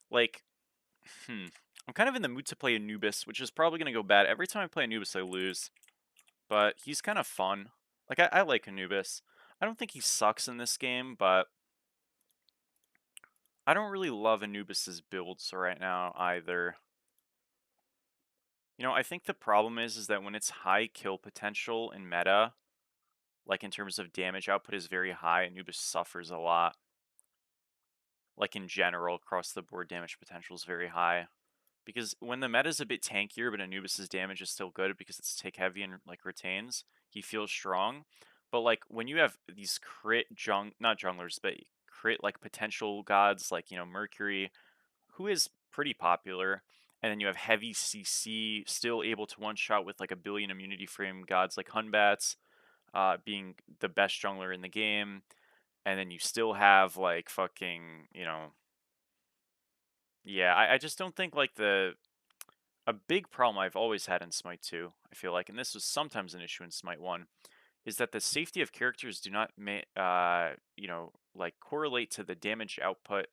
like, I'm kind of in the mood to play Anubis, which is probably gonna go bad. Every time I play Anubis, I lose. But he's kind of fun. Like, I like Anubis. I don't think he sucks in this game, but I don't really love Anubis's builds right now either. You know, I think the problem is that when it's high kill potential in meta, like in terms of damage output is very high, Anubis suffers a lot. Like in general, across the board damage potential is very high. Because when the meta is a bit tankier, but Anubis's damage is still good because it's take heavy and like retains, he feels strong. But like when you have these crit not junglers, but crit like potential gods like, you know, Mercury, who is pretty popular, and then you have heavy CC still able to one shot with like a billion immunity frame gods like Hunbats, being the best jungler in the game, and then you still have like fucking, you know, yeah, I just don't think like a big problem I've always had in Smite 2, I feel like, and this was sometimes an issue in Smite 1, is that the safety of characters do not, you know, like correlate to the damage output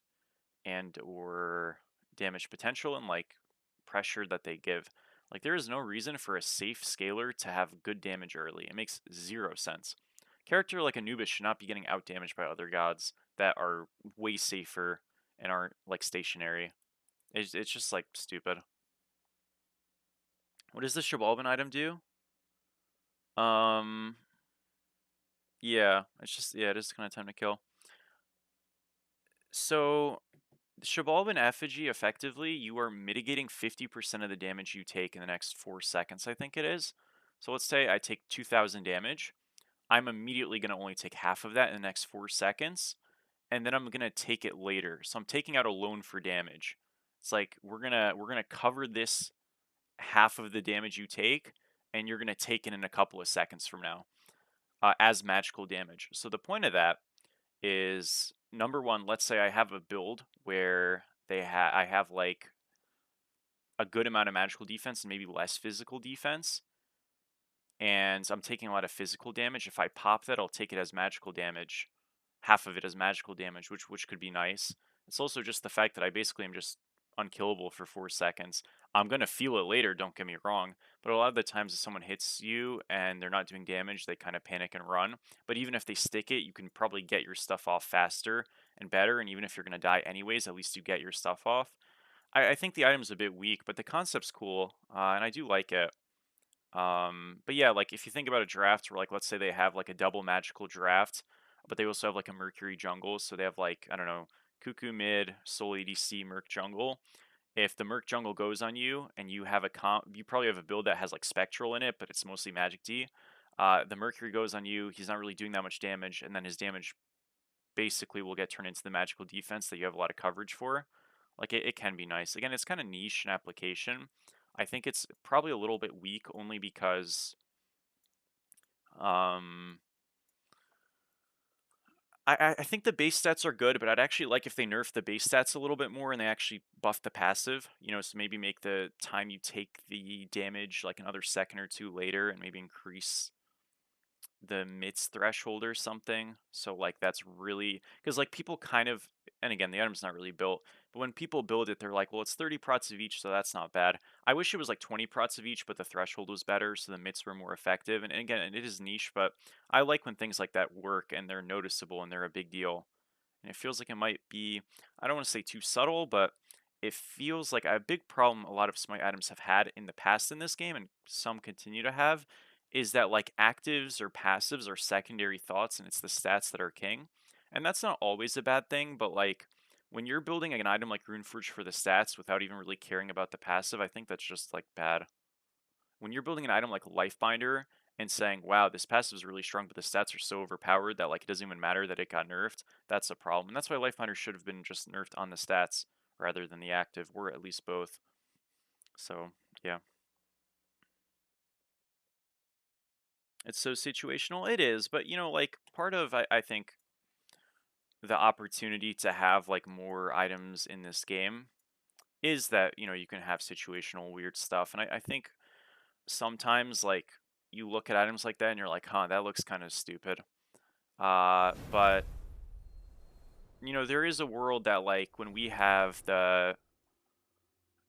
and or damage potential and like pressure that they give. Like there is no reason for a safe scaler to have good damage early. It makes zero sense. Character like Anubis should not be getting out damaged by other gods that are way safer and aren't like stationary. It's just like stupid. What does the Shabalban item do? Um, yeah, it's just, yeah, it is kind of time to kill. So, the Shabalban Effigy, effectively, you are mitigating 50% of the damage you take in the next 4 seconds, I think it is. So let's say I take 2,000 damage. I'm immediately going to only take half of that in the next 4 seconds, and then I'm going to take it later. So I'm taking out a loan for damage. It's like we're gonna cover this half of the damage you take, and you're gonna take it in a couple of seconds from now, as magical damage. So the point of that is number one. Let's say I have a build where I have like a good amount of magical defense and maybe less physical defense, and I'm taking a lot of physical damage. If I pop that, I'll take it as magical damage, half of it as magical damage, which could be nice. It's also just the fact that I basically am just unkillable for 4 seconds. I'm gonna feel it later, don't get me wrong, but a lot of the times if someone hits you and they're not doing damage, they kind of panic and run. But even if they stick it, you can probably get your stuff off faster and better, and even if you're gonna die anyways, at least you get your stuff off. I think the item's a bit weak, but the concept's cool, and I do like it. But yeah, like if you think about a draft where like let's say they have like a double magical draft, but they also have like a Mercury jungle, so they have like I don't know, Cuckoo mid, Soul ADC, Merc jungle. If the Merc jungle goes on you and you have you probably have a build that has like Spectral in it, but it's mostly Magic D. The Mercury goes on you, he's not really doing that much damage, and then his damage basically will get turned into the magical defense that you have a lot of coverage for. Like it can be nice. Again, it's kind of niche in application. I think it's probably a little bit weak only because um I think the base stats are good, but I'd actually like if they nerf the base stats a little bit more and they actually buff the passive, you know, so maybe make the time you take the damage like another second or two later and maybe increase the mids threshold or something. So like that's really because like people kind of, and again the item's not really built, but when people build it they're like, well, it's 30 prots of each, so that's not bad. I wish it was like 20 prots of each, but the threshold was better, so the mids were more effective. And again, it is niche, but I like when things like that work and they're noticeable and they're a big deal. And it feels like it might be, I don't want to say too subtle, but it feels like a big problem a lot of Smite items have had in the past in this game, and some continue to have, is that like actives or passives are secondary thoughts and it's the stats that are king. And that's not always a bad thing, but like when you're building an item like Runeforge for the stats without even really caring about the passive, I think that's just like bad. When you're building an item like Lifebinder and saying, wow, this passive is really strong, but the stats are so overpowered that like it doesn't even matter that it got nerfed, that's a problem. And that's why Lifebinder should have been just nerfed on the stats rather than the active, or at least both. So, yeah. It's so situational. It is, but you know, like part of I think the opportunity to have like more items in this game is that, you know, you can have situational weird stuff. And I think sometimes, like, you look at items like that and you're like, huh, that looks kind of stupid. But, you know, there is a world that, like, when we have the,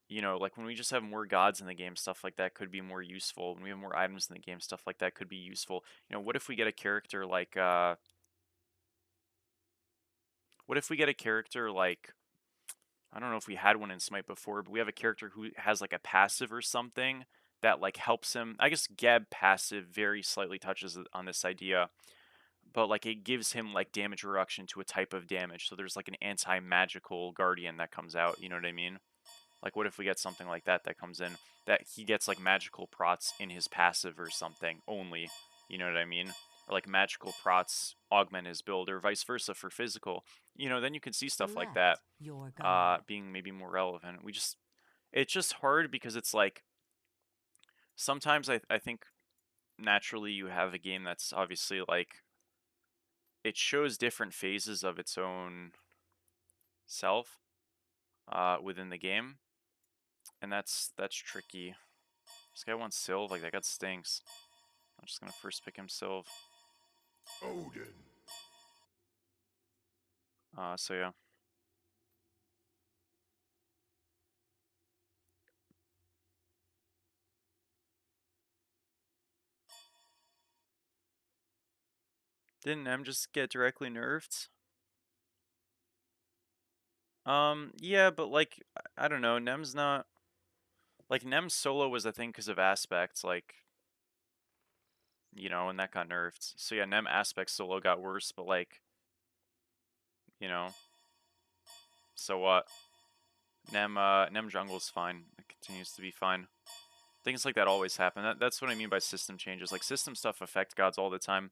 you know, like when we just have more gods in the game, stuff like that could be more useful. When we have more items in the game, stuff like that could be useful. You know, what if we get a character like, what if we get a character like, I don't know if we had one in Smite before, but we have a character who has like a passive or something that like helps him. I guess Geb passive very slightly touches on this idea, but like it gives him like damage reduction to a type of damage. So there's like an anti-magical guardian that comes out, you know what I mean? Like what if we get something like that that comes in that he gets like magical prots in his passive or something only, you know what I mean? Or like magical prots augment his build or vice versa for physical. You know, then you can see stuff like that Select your god. being maybe more relevant. It's just hard because it's like sometimes I think naturally you have a game that's obviously like it shows different phases of its own self within the game, and that's tricky. This guy wants Sylve, like that guy stinks. I'm just gonna first pick him Sylve. Odin. So yeah. Didn't M just get directly nerfed? Yeah, but like, I don't know, Nem's not... Like, Nem's solo was a thing because of aspects, like, you know, and that got nerfed. So yeah, Nem aspect solo got worse, but like, you know, so what? Nem jungle's fine. It continues to be fine. Things like that always happen. That's what I mean by system changes. Like, system stuff affect gods all the time.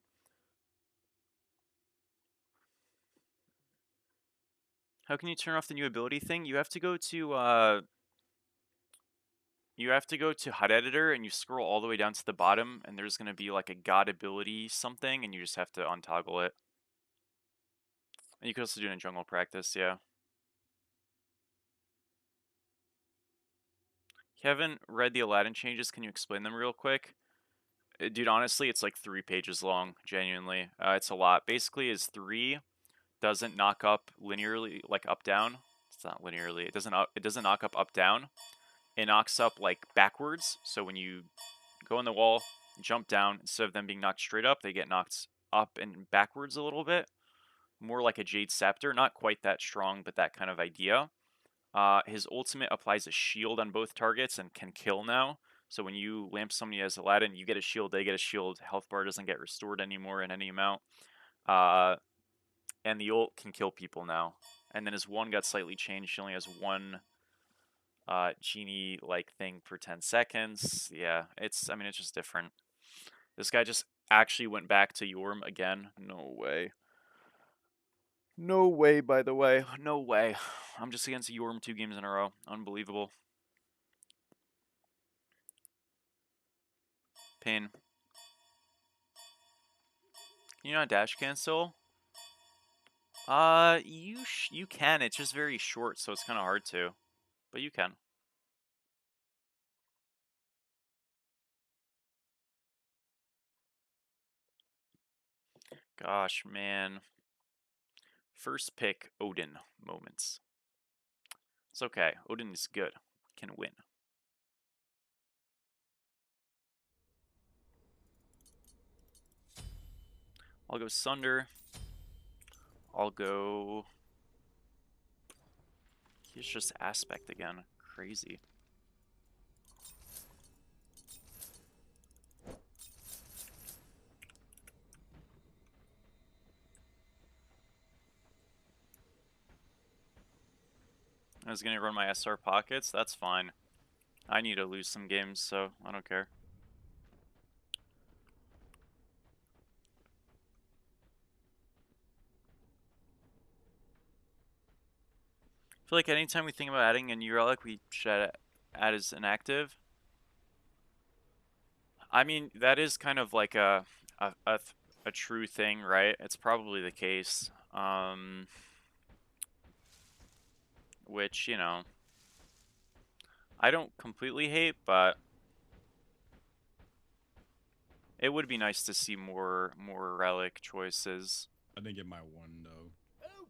How can you turn off the new ability thing? You have to go to, HUD editor and you scroll all the way down to the bottom and there's going to be like a god ability something and you just have to untoggle it. And you can also do it in jungle practice, yeah. Kevin read the Aladdin changes. Can you explain them real quick? Dude, honestly, it's like 3 pages long, genuinely. It's a lot. Basically, is 3 doesn't knock up linearly, like up down. It's not linearly. It doesn't knock up down. It knocks up like backwards. So when you go in the wall, jump down, instead of them being knocked straight up, they get knocked up and backwards a little bit. More like a Jade Scepter, not quite that strong, but that kind of idea. His ultimate applies a shield on both targets and can kill now. So when you lamp somebody as Aladdin, you get a shield, they get a shield. Health bar doesn't get restored anymore in any amount. And the ult can kill people now. And then his 1 got slightly changed. She only has 1 genie-like thing per 10 seconds. Yeah, it's just different. This guy just actually went back to Yorm again. No way. No way, by the way. No way. I'm just against Yorm 2 games in a row. Unbelievable. Pain. Can you not dash cancel? You can. It's just very short, so it's kind of hard to. But you can. Gosh, man. First pick, Odin moments. It's okay. Odin is good. Can win. I'll go Sunder. I'll go... He's just Aspect again. Crazy. I was gonna run my SR pockets. That's fine. I need to lose some games, so I don't care. I feel like anytime we think about adding a new relic, we should add as an active. I mean, that is kind of like a true thing, right? It's probably the case. Which, you know, I don't completely hate, but it would be nice to see more relic choices. I didn't get my one though.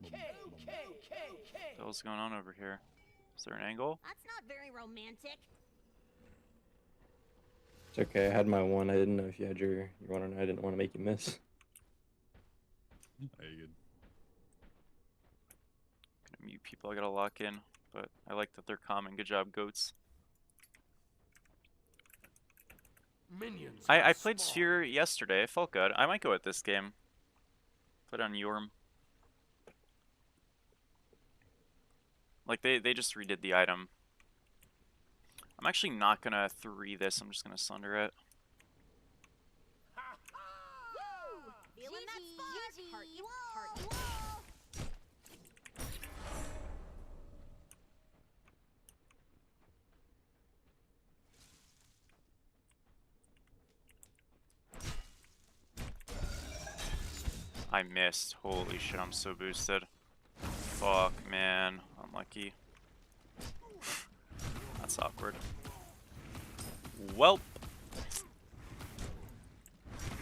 Okay, okay, okay, What okay. the hell's going on over here? Is there an angle? That's not very romantic. It's okay. I had my one. I didn't know if you had your one, and I didn't want to make you miss. Hey, good. Gonna mute people. I gotta lock in, but I like that they're common. Good job, goats. Minions. I have played spawned. Sphere yesterday. It felt good. I might go with this game. Put on Yorm. Like they just redid the item. I'm actually not gonna 3 this. I'm just gonna Sunder it. Woo! Feeling that spark? Heart you all. I missed. Holy shit, I'm so boosted. Fuck, man. Unlucky. That's awkward. Welp.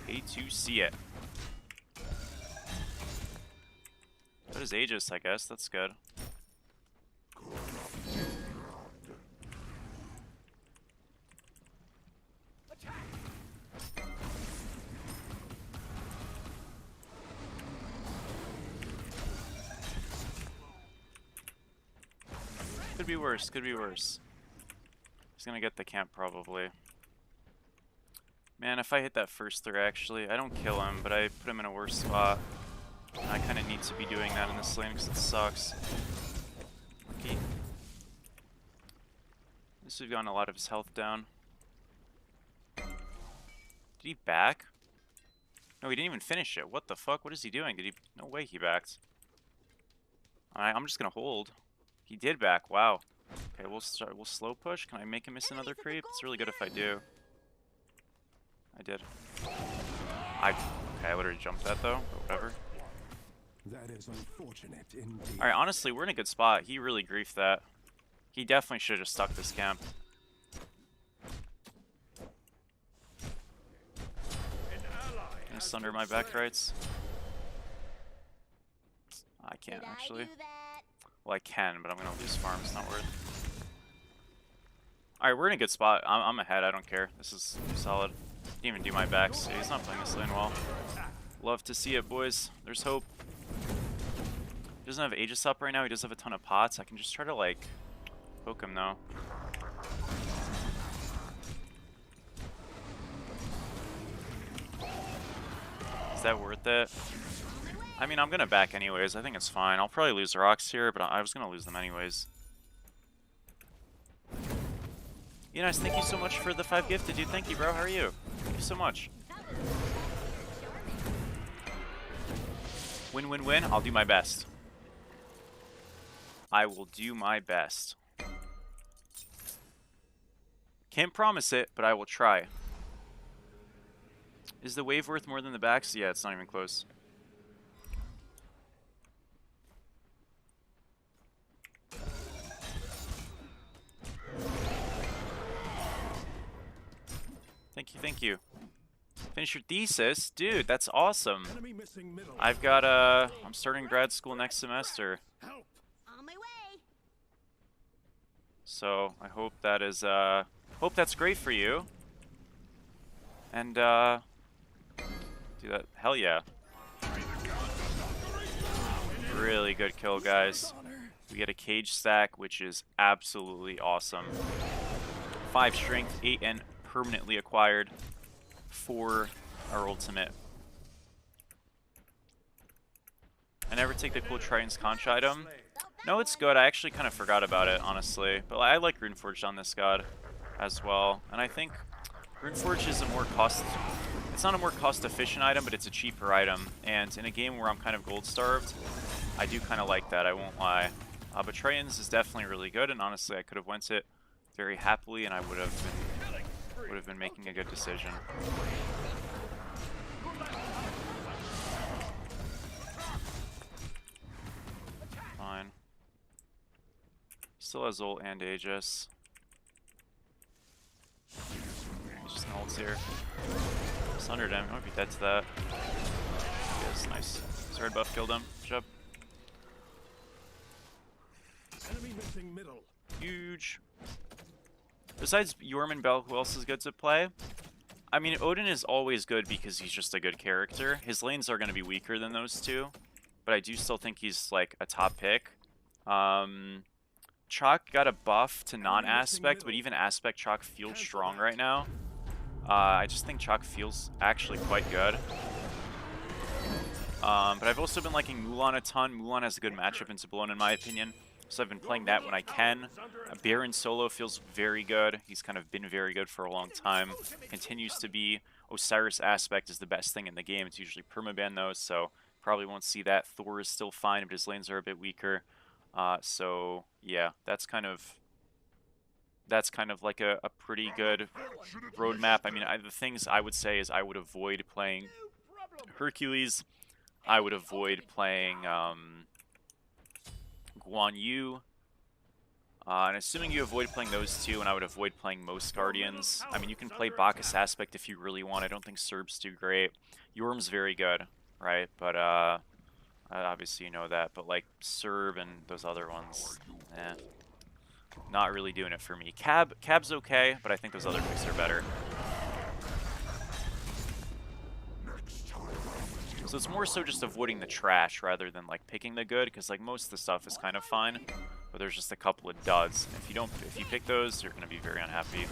Hate to see it. That is Aegis, I guess. That's good. Could be worse, could be worse. He's gonna get the camp probably. Man, if I hit that first 3 actually, I don't kill him, but I put him in a worse spot. And I kinda need to be doing that in this lane because it sucks. Okay. At least we've gotten a lot of his health down. Did he back? No, he didn't even finish it. What the fuck? What is he doing? Did he? No way he backed. Alright, I'm just gonna hold. He did back. Wow. Okay, we'll start. We'll slow push. Can I make him miss another creep? It's really good if I do. I did. Okay, I literally jumped that though. But whatever. That is unfortunate indeed. Alright, honestly, we're in a good spot. He really griefed that. He definitely should have just stuck this camp. Gonna Sunder my back rights. I can't actually. Well, I can, but I'm gonna lose farm. It's not worth. Alright, we're in a good spot. I'm ahead. I don't care. This is solid. Didn't even do my back, so he's not playing this lane well. Love to see it, boys. There's hope. He doesn't have Aegis up right now. He does have a ton of pots. I can just try to, like, poke him, though. Is that worth it? I mean, I'm gonna back anyways. I think it's fine. I'll probably lose the rocks here, but I was gonna lose them anyways. Enos, thank you so much for the 5 gifted, dude. Thank you, bro. How are you? Thank you so much. Win, win, win. I'll do my best. I will do my best. Can't promise it, but I will try. Is the wave worth more than the backs? Yeah, it's not even close. Thank you, thank you. Finish your thesis? Dude, that's awesome. Enemy missing middle. I've got, I'm starting grad school next semester. Help. On my way. So, I hope that is, hope that's great for you. And, do that. Hell yeah. Really good kill, guys. We get a cage stack, which is absolutely awesome. 5 strength, 8 and permanently acquired for our ultimate. I never take the cool Triton's Conch item. No, it's good. I actually kind of forgot about it, honestly. But I like Runeforged on this god as well. And I think Runeforged is a more it's not a more cost-efficient item, but it's a cheaper item. And in a game where I'm kind of gold-starved, I do kind of like that, I won't lie. But Triton's is definitely really good, and honestly, I could have went it very happily, and I would have been making a good decision. Fine. Still has ult and Aegis. some ults here. Just under him. I might be dead to that. Yes, nice. His red buff killed him. Good job. Enemy missing middle. Huge. Besides Yorm and Bell, who else is good to play? I mean, Odin is always good because he's just a good character. His lanes are going to be weaker than those two, but I do still think he's like a top pick. Chalk got a buff to non-aspect, but even aspect Chalk feels strong right now. I just think Chalk feels actually quite good. But I've also been liking Mulan a ton. Mulan has a good matchup in Zablon in my opinion, so I've been playing that when I can. Baron solo feels very good. He's kind of been very good for a long time. Continues to be. Osiris aspect is the best thing in the game. It's usually permaban though, so probably won't see that. Thor is still fine, but his lanes are a bit weaker. So yeah, that's kind of like a pretty good roadmap. I mean, the things I would say is I would avoid playing Hercules. I would avoid playing Guan Yu. And assuming you avoid playing those two, and I would avoid playing most Guardians. I mean, you can play Bacchus Aspect if you really want. I don't think Serb's too great. Yorm's very good, right? But obviously you know that. But like Serb and those other ones, not really doing it for me. Cab's okay, but I think those other picks are better. So it's more so just avoiding the trash rather than like picking the good, because like most of the stuff is kind of fine, but there's just a couple of duds. If you pick those, you're gonna be very unhappy.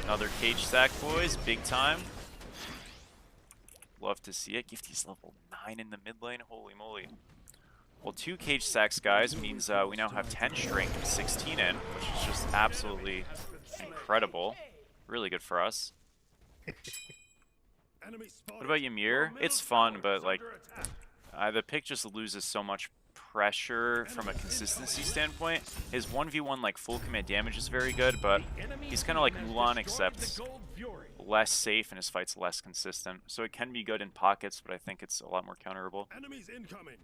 Another cage stack, boys, big time. Love to see it. Gifty's level 9 in the mid lane. Holy moly. Well, 2 cage stacks, guys, means we now have 10 strength and 16 in, which is just absolutely incredible. Really good for us. What about Ymir? It's fun, but like the pick just loses so much pressure from a consistency standpoint. His 1v1 like full commit damage is very good, but he's kind of like Mulan except less safe and his fight's less consistent. So it can be good in pockets, but I think it's a lot more counterable. Enemies incoming.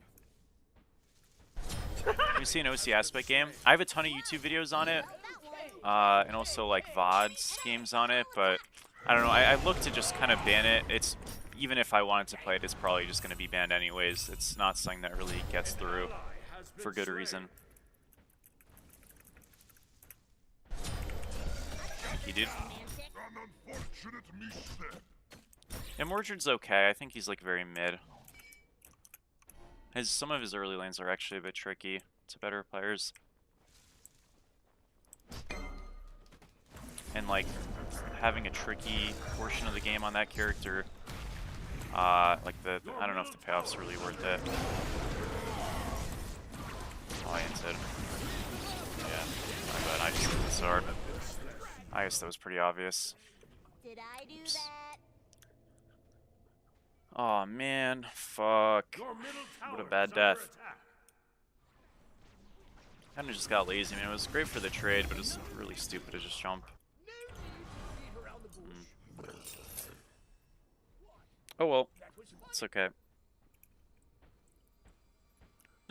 You see an OC aspect game? I have a ton of YouTube videos on it, and also like VODs games on it, but I don't know, I look to just kind of ban it. It's, even if I wanted to play it, it's probably just going to be banned anyways. It's not something that really gets through for good reason. Thank you, dude. And Mordred's okay. I think he's like very mid. Some of his early lanes are actually a bit tricky to better players. And like having a tricky portion of the game on that character, like I don't know if the payoff's really worth it. Oh, I inted. Yeah, my bad. I just hit this hard. I guess that was pretty obvious. Did I do that? Oh man, fuck. What a bad death. Kinda just got lazy. I mean, it was great for the trade, but it's really stupid to just jump. Oh well, it's okay.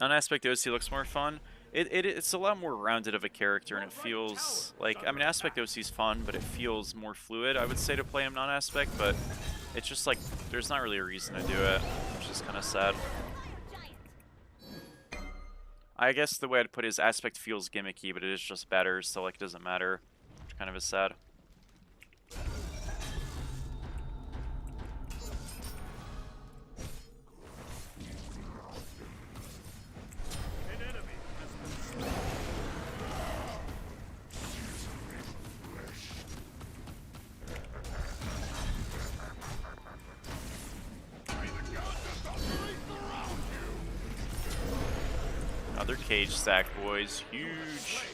Non-aspect OC looks more fun. It's a lot more rounded of a character, and it feels like, I mean, aspect OC is fun, but it feels more fluid, I would say, to play him non-aspect, but it's just like, there's not really a reason to do it, which is kind of sad. I guess the way I'd put it is aspect feels gimmicky, but it is just better, so like it doesn't matter, which kind of is sad. Another cage stack, boys. Huge.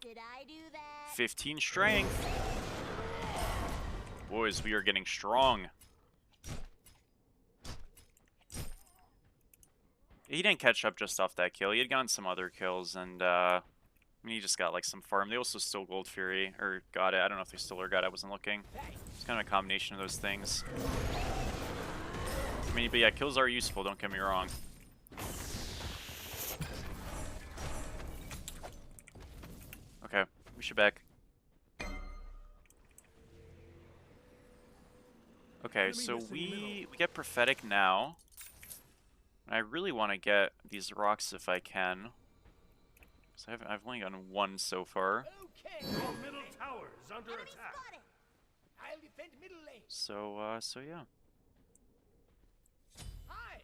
Did I do that? 15 strength. Boys, we are getting strong. He didn't catch up just off that kill. He had gotten some other kills, and I mean, he just got like some farm. They also stole Gold Fury, or got it. I don't know if they stole or got it. I wasn't looking. It's kind of a combination of those things. I mean, but yeah, kills are useful, don't get me wrong. Okay, we should back. Okay, so we get prophetic now. I really want to get these rocks if I can. So I've only gotten one so far. Okay. Your middle tower is under Enemy attack. spotted. I'll defend middle lane. So yeah. Hi.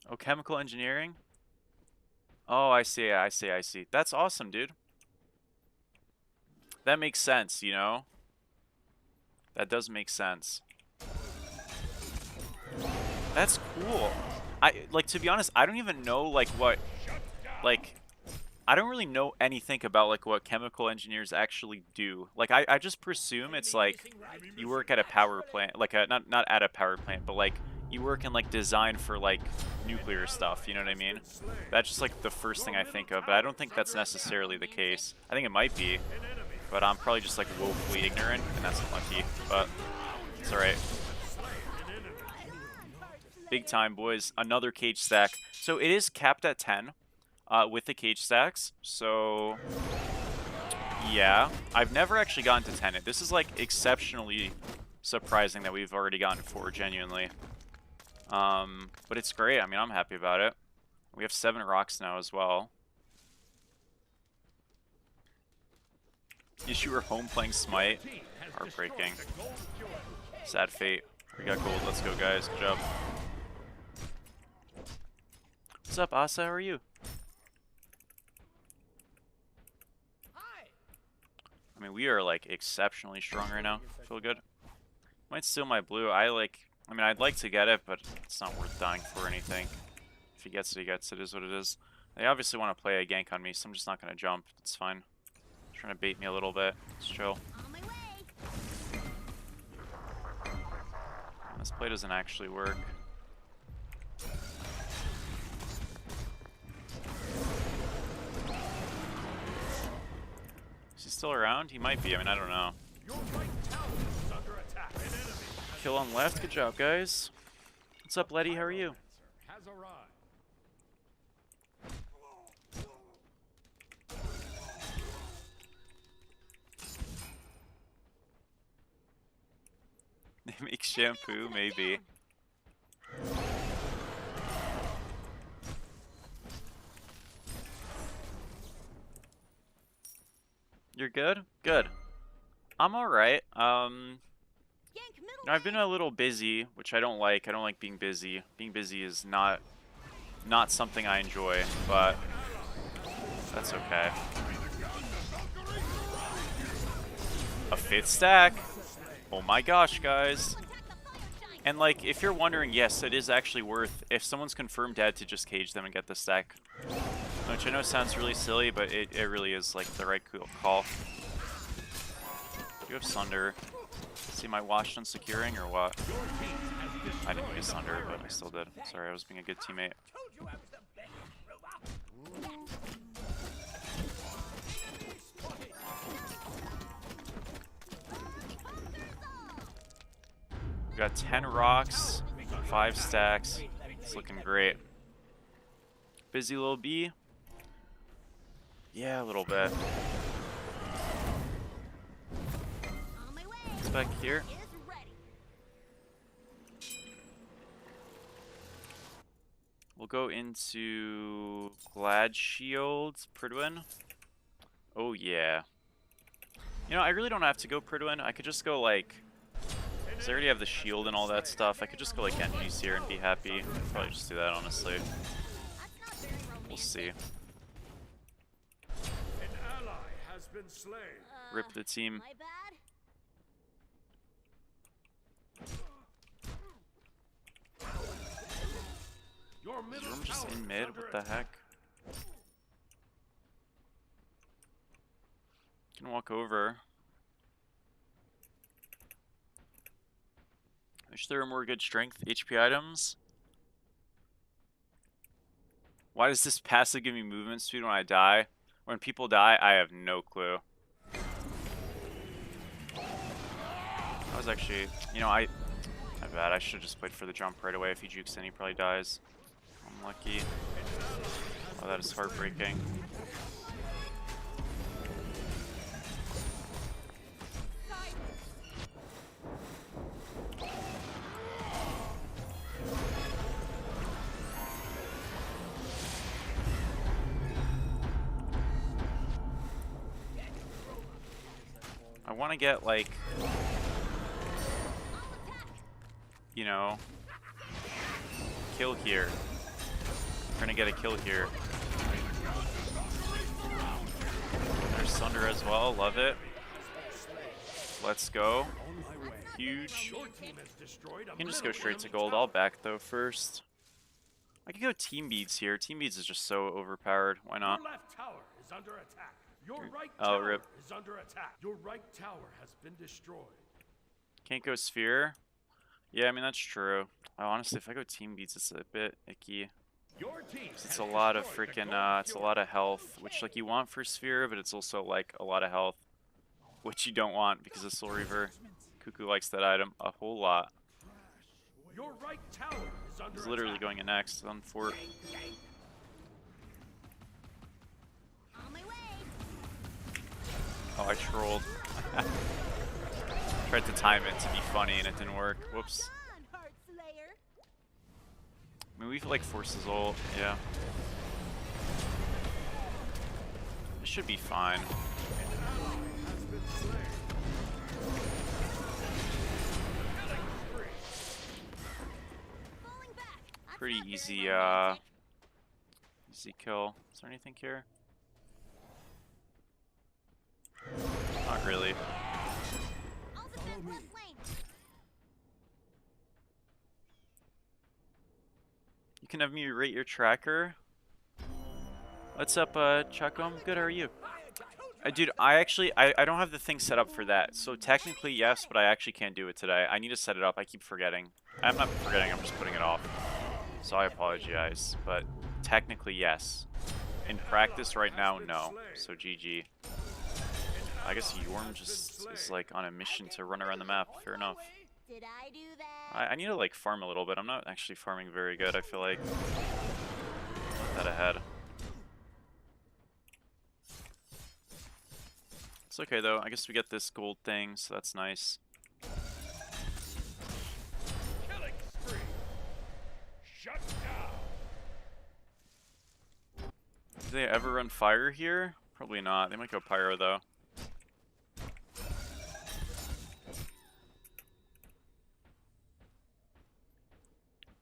Oh, chemical engineering? Oh, I see, I see, I see. That's awesome, dude. That makes sense, you know? That does make sense. That's cool. Like, to be honest, I don't even know, like, what, like, I don't really know anything about, like, what chemical engineers actually do. Like, I just presume it's, like, you work at a power plant, like, not at a power plant, but, like, you work in, like, design for, like, nuclear stuff, you know what I mean? That's just, like, the first thing I think of, but I don't think that's necessarily the case. I think it might be, but I'm probably just, like, woefully ignorant, and that's unlucky, but it's alright. Big time, boys. Another cage stack. So it is capped at 10 with the cage stacks. So, yeah. I've never actually gotten to 10. This is, like, exceptionally surprising that we've already gotten 4, genuinely. But it's great. I mean, I'm happy about it. We have 7 rocks now as well. Issue we're home playing Smite. Heartbreaking. Sad fate. We got gold. Let's go, guys. Good job. What's up, Asa? How are you? Hi. I mean, we are, like, exceptionally strong right now. Feel good. Might steal my blue. I mean, I'd like to get it, but it's not worth dying for anything. If he gets it, he gets it. It is what it is. They obviously want to play a gank on me, so I'm just not going to jump. It's fine. Trying to bait me a little bit. It's chill. On my way. This play doesn't actually work. Is he still around? He might be. I mean, I don't know. Your right tower is under attack. An enemy Kill on left. Good job, guys. What's up, Letty? How are you? has arrived. They make shampoo, maybe. You're good? Good. I'm alright. Yank middle I've been a little busy, which I don't like. I don't like being busy. Being busy is not something I enjoy, but that's okay. A 5th stack. Oh my gosh, guys. And, like, if you're wondering, yes, it is actually worth, if someone's confirmed dead, to just cage them and get the stack. Which I know sounds really silly, but it really is, like, the right call. Do you have Sunder? See my Washington securing or what? I didn't use Sunder, but I still did. Sorry, I was being a good teammate. Told you I was the best, robot. We got 10 rocks, 5 stacks. It's looking great. Busy little B? Yeah, a little bit. on my way. It's back here. Is ready. We'll go into Glad Shield, Pridwin. Oh yeah. You know, I really don't have to go Pridwin. I could just go like, because I already have the shield and all that stuff. I could just go like Genji's here and be happy. Probably just do that, honestly. That's not very romantic. We'll see. An ally has been slain. Rip the team. My bad. Your Is middle Room just tower in is mid? under What the attack. heck? Can walk over. Wish there were more good strength HP items. Why does this passive give me movement speed when I die? When people die, I have no clue. I was actually, you know, bad. I should have just played for the jump right away. If he jukes in, he probably dies. Unlucky. Oh, that is heartbreaking. I want to get, like, you know, kill here. I'm trying to get a kill here. There's Sunder as well. Love it. Let's go. Huge. You can just go straight to gold. I'll back, though, first. I could go Team Beads here. Team Beads is just so overpowered. Why not? Your left tower is under attack. Your right Oh, tower rip. is under attack. Your right tower has been destroyed. Can't go Sphere. Yeah, I mean, that's true. Honestly, if I go Team Beats, it's a bit icky. Your team It's a lot of freaking, it's a lot of health, which, like, you want for Sphere, but it's also, like, a lot of health, which you don't want because of Soul Reaver. Cuckoo likes that item a whole lot. Your right tower is under He's literally attack. going in next on Fort. On my way. Oh, I trolled. Tried to time it to be funny and it didn't work. Whoops. Gone, Heart Slayer. I mean, we've, like, forced his ult. Yeah. This should be fine. Falling back. That's Pretty not very easy, romantic. easy kill. Is there anything here? Not really. I'll defend left lane. You can have me rate your tracker. What's up, Chuckum? Good, how are you? Dude, I don't have the thing set up for that. So technically, yes, but I actually can't do it today. I need to set it up. I keep forgetting. I'm not forgetting, I'm just putting it off. So I apologize, but technically, yes. In practice right now, no. So GG. I guess Yorm just is, like, on a mission to run around the map. Fair enough. Did I do that? I need to, like, farm a little bit. I'm not actually farming very good, I feel like. Not that ahead. It's okay, though. I guess we get this gold thing, so that's nice. Killing spree. Shut down. Do they ever run fire here? Probably not. They might go pyro, though.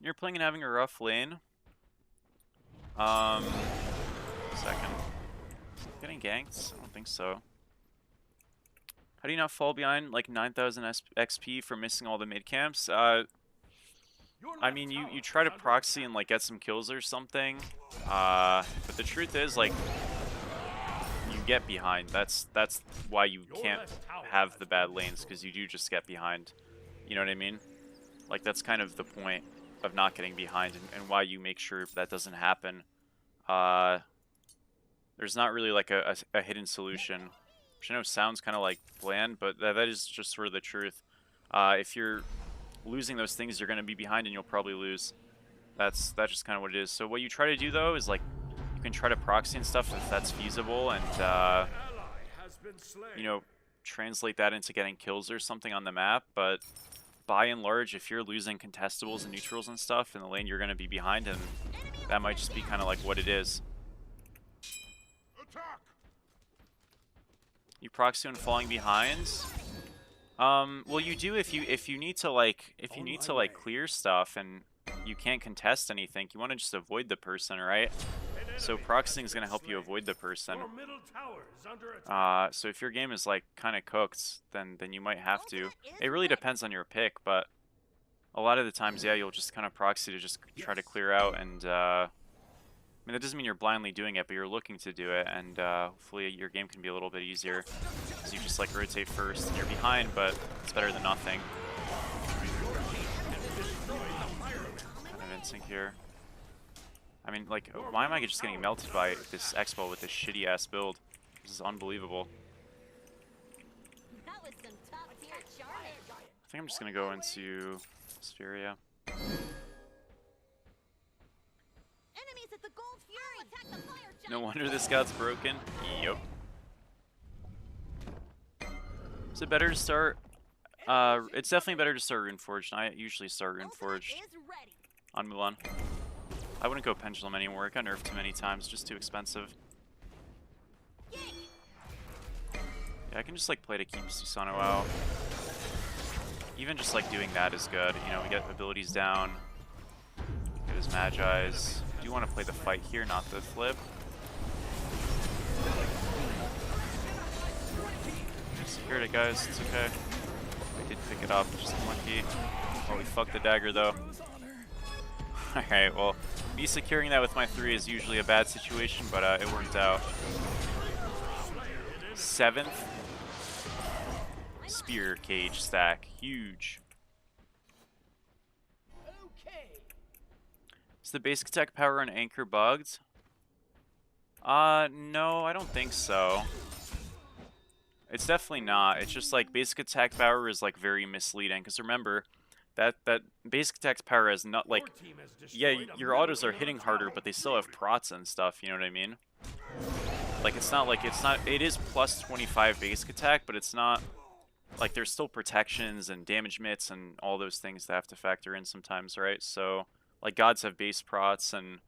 You're playing and having a rough lane. Second. Getting ganked? I don't think so. How do you not fall behind like 9,000 XP for missing all the mid camps? I mean, you try to proxy and like get some kills or something. But the truth is, like, you get behind. That's why you can't have the bad lanes, because you do just get behind. You know what I mean? Like, that's kind of the point of not getting behind, and why you make sure that doesn't happen. There's not really like a hidden solution, which I know sounds kind of like bland, but that is just sort of the truth. If you're losing those things, you're going to be behind and you'll probably lose. That's just kind of what it is. So what you try to do, though, is like you can try to proxy and stuff if that's feasible, and you know, translate that into getting kills or something on the map. But by and large, if you're losing contestables and neutrals and stuff in the lane, you're going to be behind, and that might just be kind of like what it is. You proxy when falling behind. Well, you do if you need to like clear stuff and you can't contest anything. You want to just avoid the person, right? So proxying is gonna help you avoid the person. So if your game is like kind of cooked, then you might have to. It really depends on your pick, but a lot of the times, yeah, you'll just kind of proxy to just try to clear out, and I mean, that doesn't mean you're blindly doing it, but you're looking to do it, and hopefully your game can be a little bit easier, because you just like rotate first, and you're behind, but it's better than nothing. Kind of in sync here. I mean, like, why am I just getting melted by this Expo with this shitty ass build? This is unbelievable. That was some top tier charming. I think I'm just gonna go into Sphere, yeah. Enemies at the Gold Fury. Attack the fire giant. No wonder this god's broken. Yup. Is it better to start? It's definitely better to start Runeforged. I usually start Runeforged Is ready. on Mulan. I wouldn't go Pendulum anymore. It got nerfed too many times. Just too expensive. Yay. Yeah, I can just like play to keep Susanoo out. Even just like doing that is good. You know, we get abilities down. Get his Magi's. Do you want to play the fight here, not the flip? Secured it, guys. It's okay. I did pick it up. Just unlucky. Oh, we fucked the dagger though. Alright, well, me securing that with my 3 is usually a bad situation, but it worked out. 7th spear cage stack. Huge. Is the basic attack power on Anchor bugged? No, I don't think so. It's definitely not. It's just like basic attack power is like very misleading, because remember, that basic attack power is not like, yeah, your autos are hitting harder, but they still have prots and stuff, you know what I mean? Like, it's not, it is plus 25 basic attack, but it's not, like, there's still protections and damage mits and all those things that have to factor in sometimes, right? So, like, gods have base prots and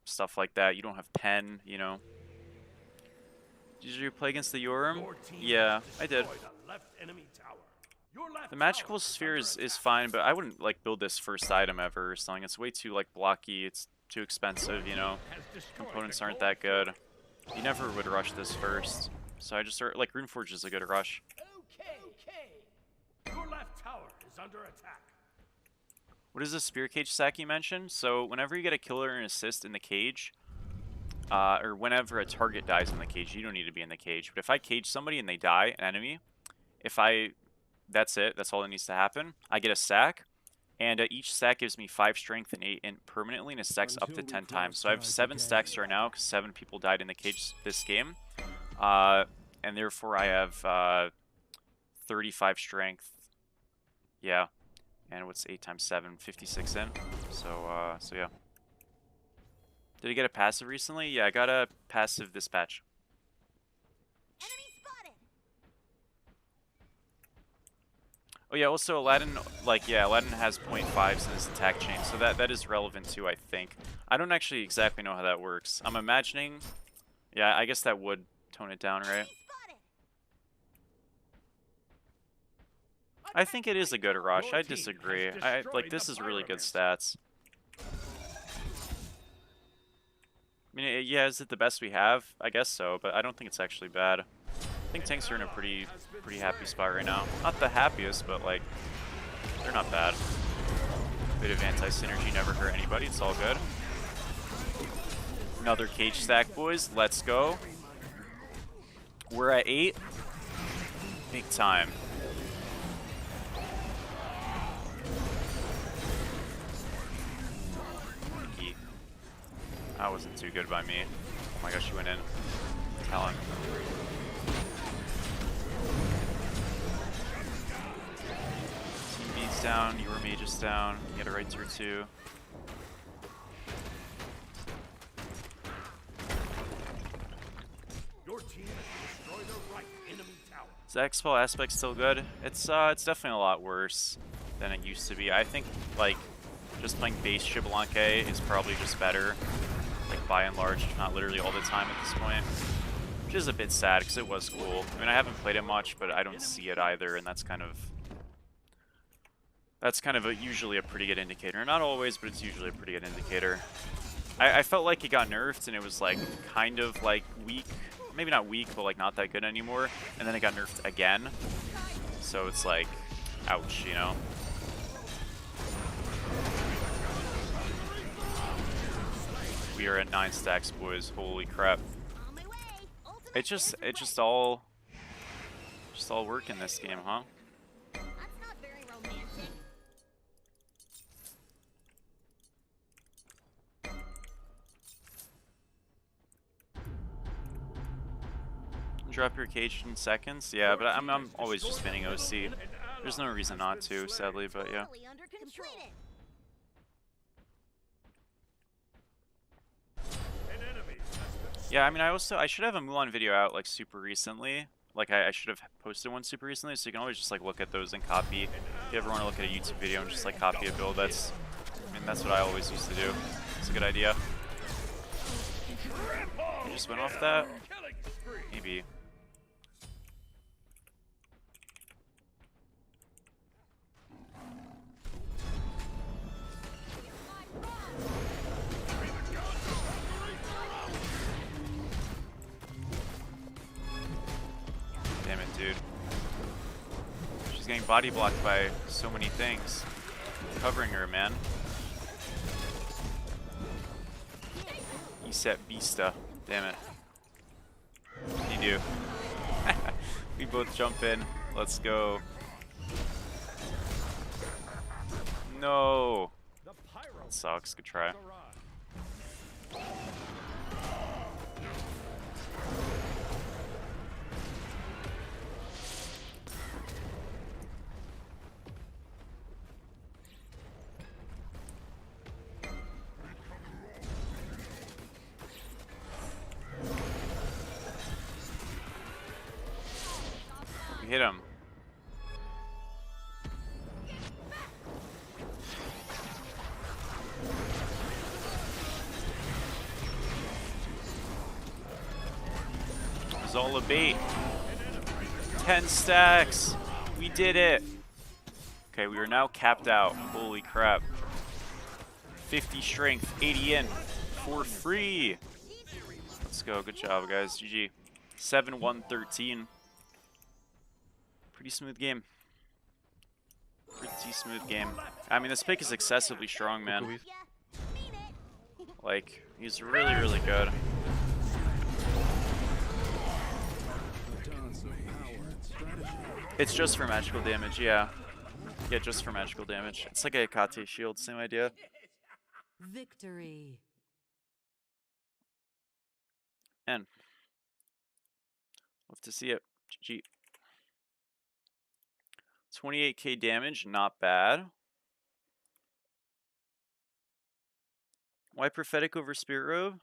stuff like that. You don't have pen, you know? Did you play against the Yoram? Yeah, I did. The magical sphere is fine, but I wouldn't like build this first item ever or something. It's way too like blocky. It's too expensive, you know. Components aren't that good. You never would rush this first. So I just start like Runeforge is a good rush. Your left tower is under attack. What is the spear cage stack you mentioned? So whenever you get a killer and assist in the cage, or whenever a target dies in the cage, you don't need to be in the cage. But if I cage somebody and they die, an enemy, that's it. That's all that needs to happen. I get a stack, and each stack gives me 5 strength and 8 int permanently, and it stacks up to 10 times. So I have 7 stacks right now because 7 people died in the cage this game, and therefore I have 35 strength. Yeah, and what's 8 times 7? 56 in. So yeah. Did you get a passive recently? Yeah, I got a passive this patch. Enemy spotted. Oh yeah, also Aladdin, like, yeah, Aladdin has 0.5s in his attack chain, so that is relevant too, I think. I don't actually exactly know how that works. I'm imagining, yeah, I guess that would tone it down, right? I think it is a good rush. I disagree. Like, this is really good stats. I mean, yeah, is it the best we have? I guess so, but I don't think it's actually bad. I think tanks are in a pretty happy spot right now. Not the happiest, but like, they're not bad. Bit of anti-synergy never hurt anybody. It's all good. Another cage stack, boys. Let's go. We're at 8. Big time. That wasn't too good by me. Oh my gosh, she went in. Talon. Team B's down, your mage is down. You get a right tier 2. Your team has destroyed a right enemy tower. Is the X-Spell aspect still good? It's definitely a lot worse than it used to be. I think, like, just playing base Xbalanque is probably just better. Like, by and large, not literally all the time at this point. Which is a bit sad, because it was cool. I mean, I haven't played it much, but I don't see it either, and that's kind of usually a pretty good indicator. Not always, but it's usually a pretty good indicator. I felt like it got nerfed, and it was, like, kind of, like, weak. Maybe not weak, but, like, not that good anymore. And then it got nerfed again. So it's like, ouch, you know? We are at 9 stacks, boys. Holy crap! On my way. Ultimate It's just is all work in this game, huh? ready. That's not very romantic. Drop your cage in seconds. Yeah, but I'm always just spinning OC. There's no reason not to, sadly, but yeah. Totally under control. An enemy has been Yeah, I mean, I should have a Mulan video out, like, super recently. Like, I should have posted one super recently, so you can always just, like, look at those and copy. If you ever want to look at a YouTube video and just, like, copy a build, that's what I always used to do. It's a good idea. You just went off that? killing spree. Maybe. Damn it, dude. She's getting body blocked by so many things. Covering her, man. Set Vista. Damn it. You do. We both jump in. Let's go. No. The pyro That sucks. Good try. arrived. We hit him. It was all a bait. 10 stacks. We did it. Okay, we are now capped out. Holy crap. 50 strength, 80 in for free. Let's go. Good job, guys. GG. 7-1-13. Pretty smooth game. Pretty smooth game. I mean, this pick is excessively strong, man. Yeah, mean it. Like, he's really, really good. It's just for magical damage, yeah. Yeah, just for magical damage. It's like a Kate shield, same idea. Victory. And love to see it. GG. 28k damage, not bad. Why prophetic over spirit robe?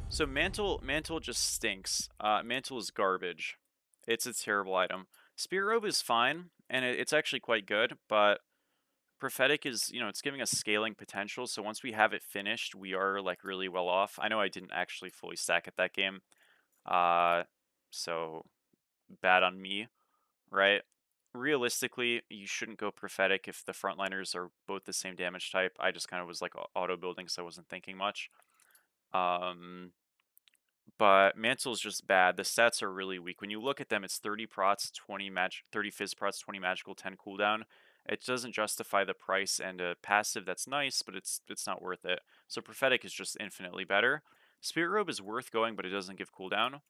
So mantle just stinks. Mantle is garbage. It's a terrible item. Spirit robe is fine, and it's actually quite good, but prophetic is, you know, it's giving us scaling potential, so once we have it finished, we are, like, really well off. I know I didn't actually fully stack at that game, so bad on me, right? Realistically, you shouldn't go prophetic if the frontliners are both the same damage type. I just kind of was, like, auto-building, so I wasn't thinking much. But Mantle's just bad. The stats are really weak. When you look at them, it's 30 prots, 30 fizz prots, 20 magical, 10 cooldown. It doesn't justify the price, and a passive that's nice, but it's not worth it. So prophetic is just infinitely better. Spirit robe is worth going, but it doesn't give cooldown.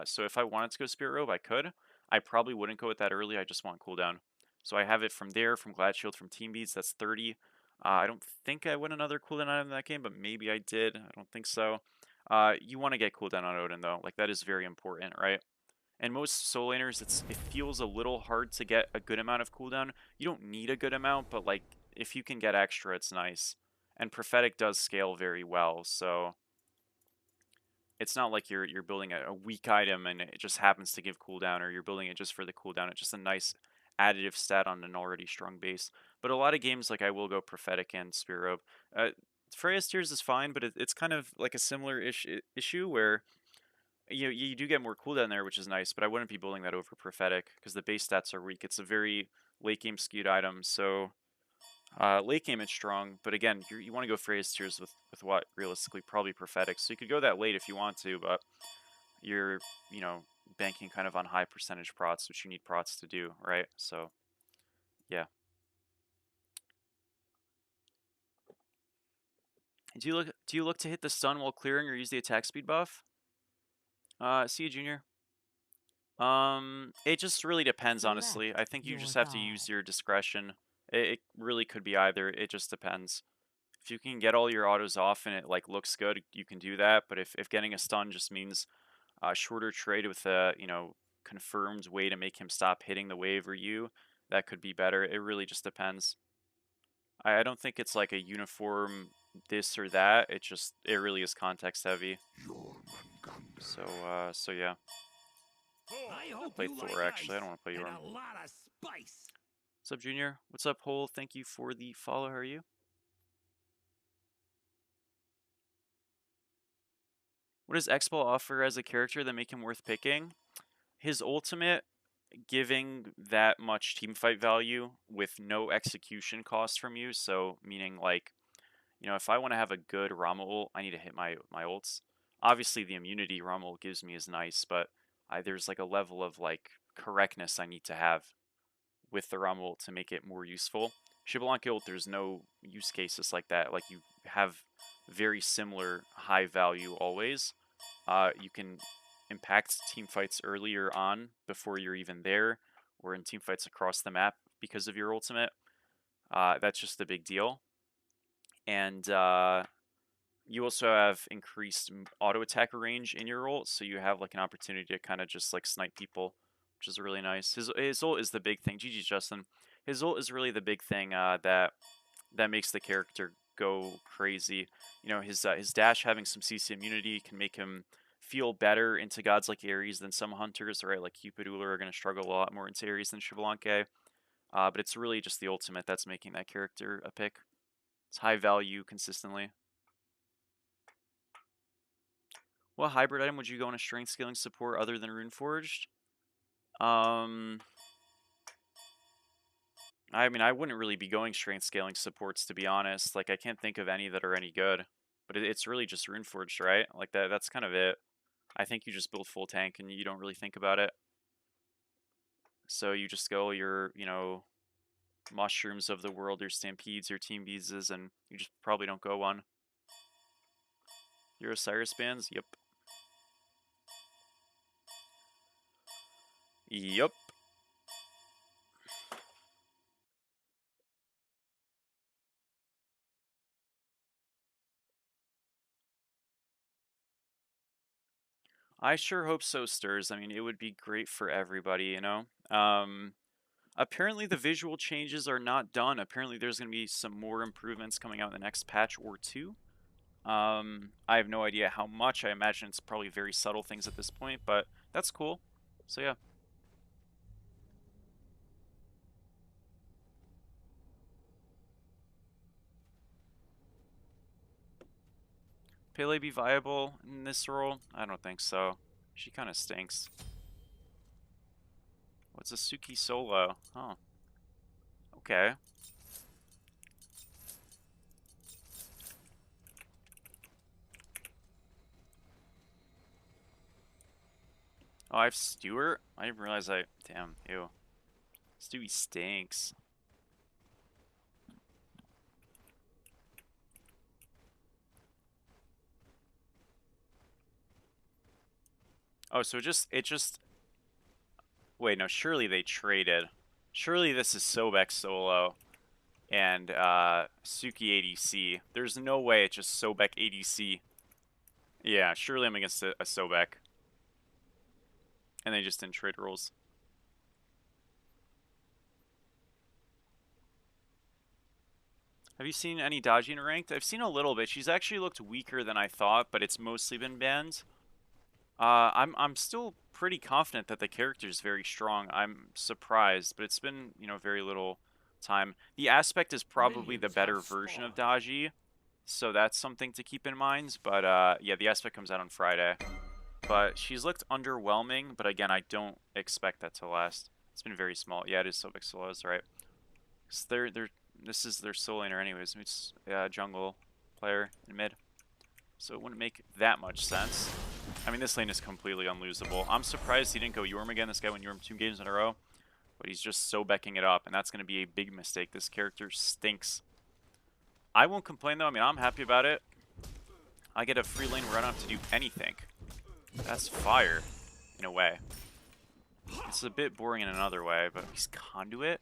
So if I wanted to go spirit robe, I could. I probably wouldn't go with that early. I just want cooldown. So I have it from there, from Glad Shield, from Team Beads. That's 30. I don't think I win another cooldown item in that game, but maybe I did. I don't think so. You want to get cooldown on Odin, though. Like, that is very important, right? And most soul laners, it feels a little hard to get a good amount of cooldown. You don't need a good amount, but, like, if you can get extra, it's nice. And prophetic does scale very well, so it's not like you're building a weak item and it just happens to give cooldown, or you're building it just for the cooldown. It's just a nice additive stat on an already strong base. But a lot of games, like, I will go prophetic and spirit robe. Freya's Tears is fine, but it's kind of like a similar issue where you do get more cooldown there, which is nice, but I wouldn't be building that over prophetic because the base stats are weak. It's a very late game skewed item, so late game it's strong, but again, you want to go Freya's Tears with what realistically probably prophetic. So you could go that late if you want to, but you're banking kind of on high percentage prots, which you need prots to do, right? So yeah. Do you look to hit the stun while clearing or use the attack speed buff? See you, Junior. It just really depends, honestly. I think you just have to use your discretion. It really could be either. It just depends. If you can get all your autos off and it, like, looks good, you can do that. But if getting a stun just means a shorter trade with a confirmed way to make him stop hitting the wave or you, that could be better. It really just depends. I don't think it's like a uniform this or that. It really is context heavy. So yeah. I I'll hope play you Thor like actually. I don't want to play ice Yorm. and a lot of spice. What's up, Junior? What's up, Hole? Thank you for the follow. How are you? What does X-Ball offer as a character that make him worth picking? His ultimate, giving that much team fight value with no execution cost from you. So meaning like, you know, if I want to have a good Rama ult, I need to hit my ults. Obviously, the immunity Rama ult gives me is nice, but there's like a level of like correctness I need to have with the Rama ult to make it more useful. Xbalanque ult, there's no use cases like that. Like you have very similar high value always. You can impact team fights earlier on before you're even there, or in team fights across the map because of your ultimate. That's just a big deal. And you also have increased auto attacker range in your ult, so you have like an opportunity to kind of just like snipe people, which is really nice. His ult is the big thing. GG Justin. His ult is really the big thing that makes the character go crazy. You know, his dash having some CC immunity can make him feel better into gods like Ares than some hunters, right? Like Cupid, Uller are going to struggle a lot more into Ares than Xbalanque. But it's really just the ultimate that's making that character a pick. It's high value consistently. What hybrid item would you go on a strength scaling support other than Runeforged? I mean, I wouldn't really be going strength scaling supports, to be honest. Like, I can't think of any that are any good. But it's really just Runeforged, right? Like, that's kind of it. I think you just build full tank and you don't really think about it. So you just go your, you know, mushrooms of the world, your stampedes, your team beezes, and you just probably don't go one. Your Osiris bands? Yep. Yep. I sure hope so, Stirs. I mean, it would be great for everybody, you know? Apparently the visual changes are not done. Apparently there's going to be some more improvements coming out in the next patch or two. I have no idea how much. I imagine it's probably very subtle things at this point, but that's cool. So yeah. Pele be viable in this role? I don't think so. She kind of stinks. What's a Suki solo? Oh. Okay. Oh, I have Stewart? I didn't realize I... Damn, ew. Stewie stinks. Oh, so it just... Wait, no, surely they traded. Surely this is Sobek solo and Suki ADC. There's no way it's just Sobek ADC. Yeah, surely I'm against a Sobek. And they just didn't trade roles. Have you seen any Dodgy in ranked? I've seen a little bit. She's actually looked weaker than I thought, but it's mostly been banned. I'm still pretty confident that the character is very strong. I'm surprised, but it's been, you know, very little time. The aspect is probably the better version of Dodgy, so that's something to keep in mind. But yeah, the aspect comes out on Friday. But she's looked underwhelming, but again, I don't expect that to last. It's been very small. Yeah, it is Sobek solos, right? This is their solo laner anyways. It's jungle player in mid. So it wouldn't make that much sense. I mean, this lane is completely unlosable. I'm surprised he didn't go Yorm again. This guy went Yorm 2 games in a row. But he's just Sobecking it up, and that's going to be a big mistake. This character stinks. I won't complain, though. I mean, I'm happy about it. I get a free lane where I don't have to do anything. That's fire, in a way. It's a bit boring in another way, but he's Conduit?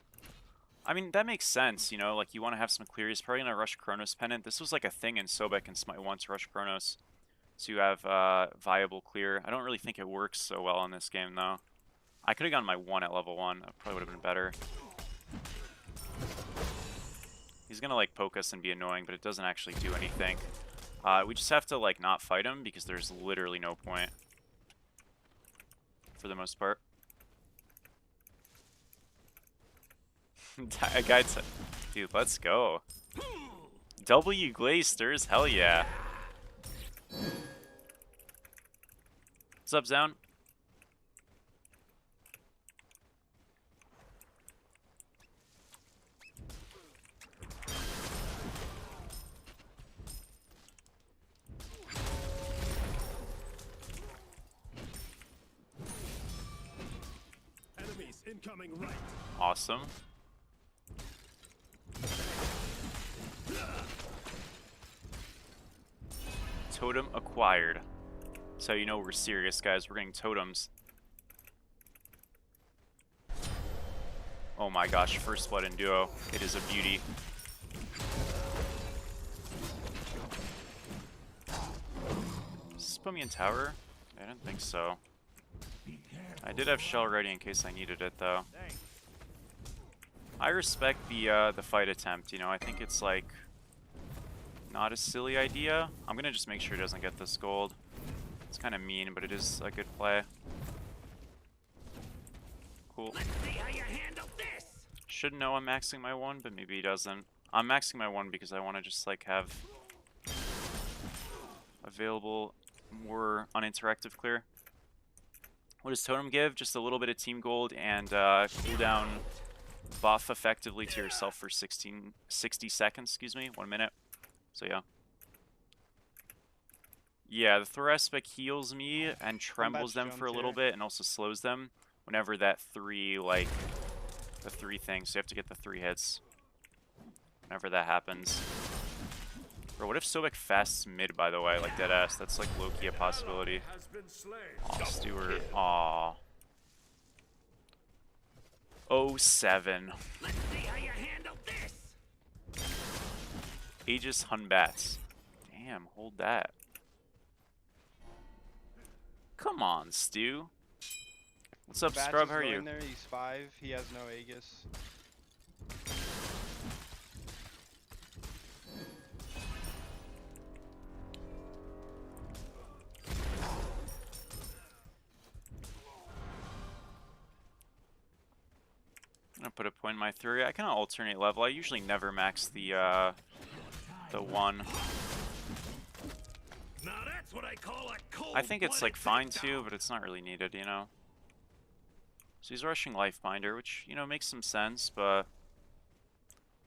I mean, that makes sense, you know? Like, you want to have some clear. He's probably going to rush Chronos Pennant. This was like a thing in Sobek and Smite 1 to rush Chronos. So you have viable clear. I don't really think it works so well in this game, though. I could have gotten my 1 at level 1. That probably would have been better. He's gonna like poke us and be annoying, but it doesn't actually do anything. We just have to like not fight him because there's literally no point for the most part. A guy, dude, let's go. W Glazers, hell yeah. What's up, Zone? Enemies incoming right. Awesome. Totem acquired. So you know we're serious, guys. We're getting totems. Oh my gosh, first blood in duo. It is a beauty. Does this put me in tower? I didn't think so. I did have shell ready in case I needed it though. I respect the fight attempt, you know, I think it's like not a silly idea. I'm gonna just make sure he doesn't get this gold. It's kind of mean, but it is a good play. Cool. Let's see how you handle this. Should know I'm maxing my one, but maybe he doesn't. I'm maxing my one because I want to just like have available more uninteractive clear. What does Totem give? Just a little bit of team gold and cooldown buff effectively to yourself for 60 seconds, excuse me, 1 minute. So yeah. Yeah, the Thoraspec heals me and trembles them for a little bit and also slows them whenever that the three things. So you have to get the 3 hits whenever that happens. Bro, what if Sobek fasts mid, by the way, like deadass? That's like low-key a possibility. Aw, Stewart. Aw. 07. Let's see how you handle this. Aegis Hunbats. Damn, hold that. Come on, Stu. What's up, Bats Scrub? is How are going you? There. He's 5. He has no Aegis. I'm gonna put a point in my theory. I kind of alternate level. I usually never max the 1. Now that's what I call a cold. I think it's like fine too, but it's not really needed, you know. So he's rushing Lifebinder, which, you know, makes some sense, but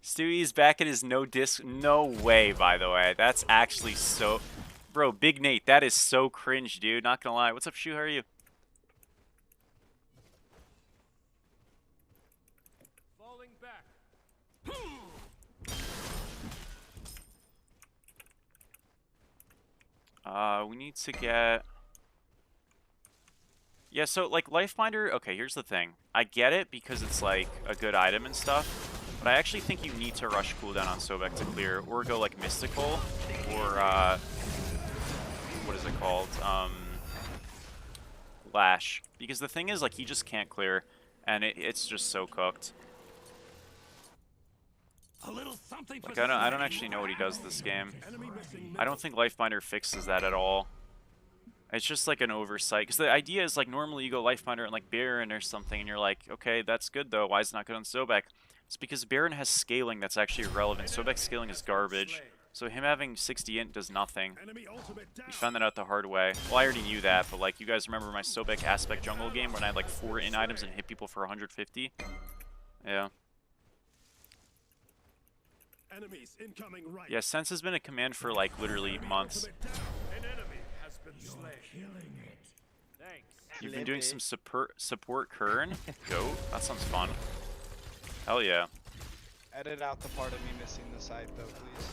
Stewie's back at his no disc. No way, by the way. That's actually so... Bro, Big Nate, that is so cringe, dude. Not gonna lie. What's up, Shu? How are you? Falling back. We need to get... Yeah, so, like, Lifebinder... Okay, here's the thing. I get it because it's, like, a good item and stuff, but I actually think you need to rush cooldown on Sobek to clear, or go, like, Mystical, or, what is it called? Lash. Because the thing is, like, he just can't clear, and it's just so cooked. A little something Like, for I don't actually know what he does this game. Enemy missing. I don't think Lifebinder fixes that at all. It's just like an oversight. Because the idea is, like, normally you go Lifebinder and, like, Baron or something, and you're like, okay, that's good, though. Why is it not good on Sobek? It's because Baron has scaling that's actually irrelevant. Sobek's scaling is garbage. So him having 60 int does nothing. Enemy ultimate down. We found that out the hard way. Well, I already knew that, but, like, you guys remember my Sobek Aspect Jungle game when I had, like, 4 int items and hit people for 150? Yeah. Enemies incoming right. Yeah, Sense has been a command for, like, literally months. An enemy has been slain. Thanks. You've been doing some support Kern? Goat? That sounds fun. Hell yeah. Edit out the part of me missing the side, though, please.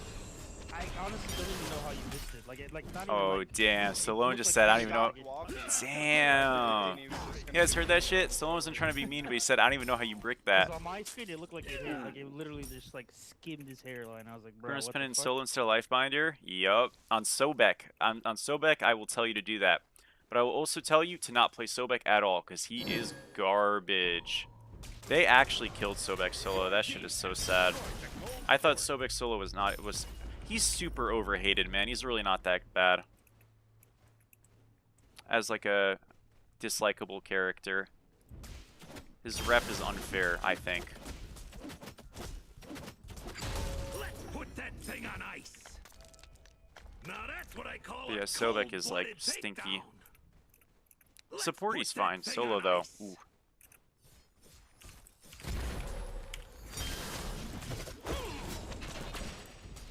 I honestly don't even know how you missed it. Like not even Oh, like, damn. Stallone looked just like said, I he don't even know. Walking. Damn. You guys heard that shit? Stallone wasn't trying to be mean, but he said, I don't even know how you brick that. on my screen, it looked like it hit, like it literally just like skimmed his hairline. I was like, bro, Chronos what Pin the and fuck? Solo instead of Lifebinder? Yup. On Sobek. On Sobek, I will tell you to do that. But I will also tell you to not play Sobek at all, because he is garbage. They actually killed Sobek solo. That shit is so sad. I thought Sobek solo was not. He's super overhated, man. He's really not that bad as like a dislikable character. His rep is unfair, I think. Let's put that thing on ice. Now that's what I call Yeah, a Sobek is like cold-blooded stinky. takedown. Let's Support put he's that fine. thing Solo on though. ice. Ooh.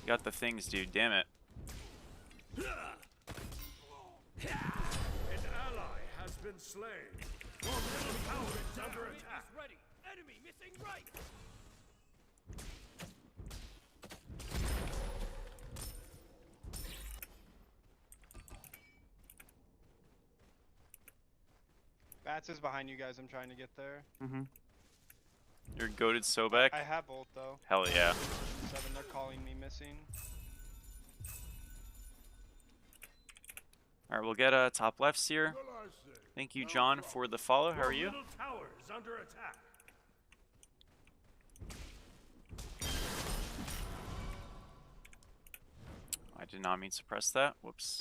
Got the things, dude. Damn it. An ally has been slain. Your middle tower is under attack. Ready. Enemy missing right. Bats is behind you guys. I'm trying to get there. You're goated Sobek. I have ult though. Hell yeah. 7. They're calling me missing. All right, we'll get top lefts here. Thank you, John, for the follow. How are you? Your middle tower is under attack. I did not mean to press that. Whoops.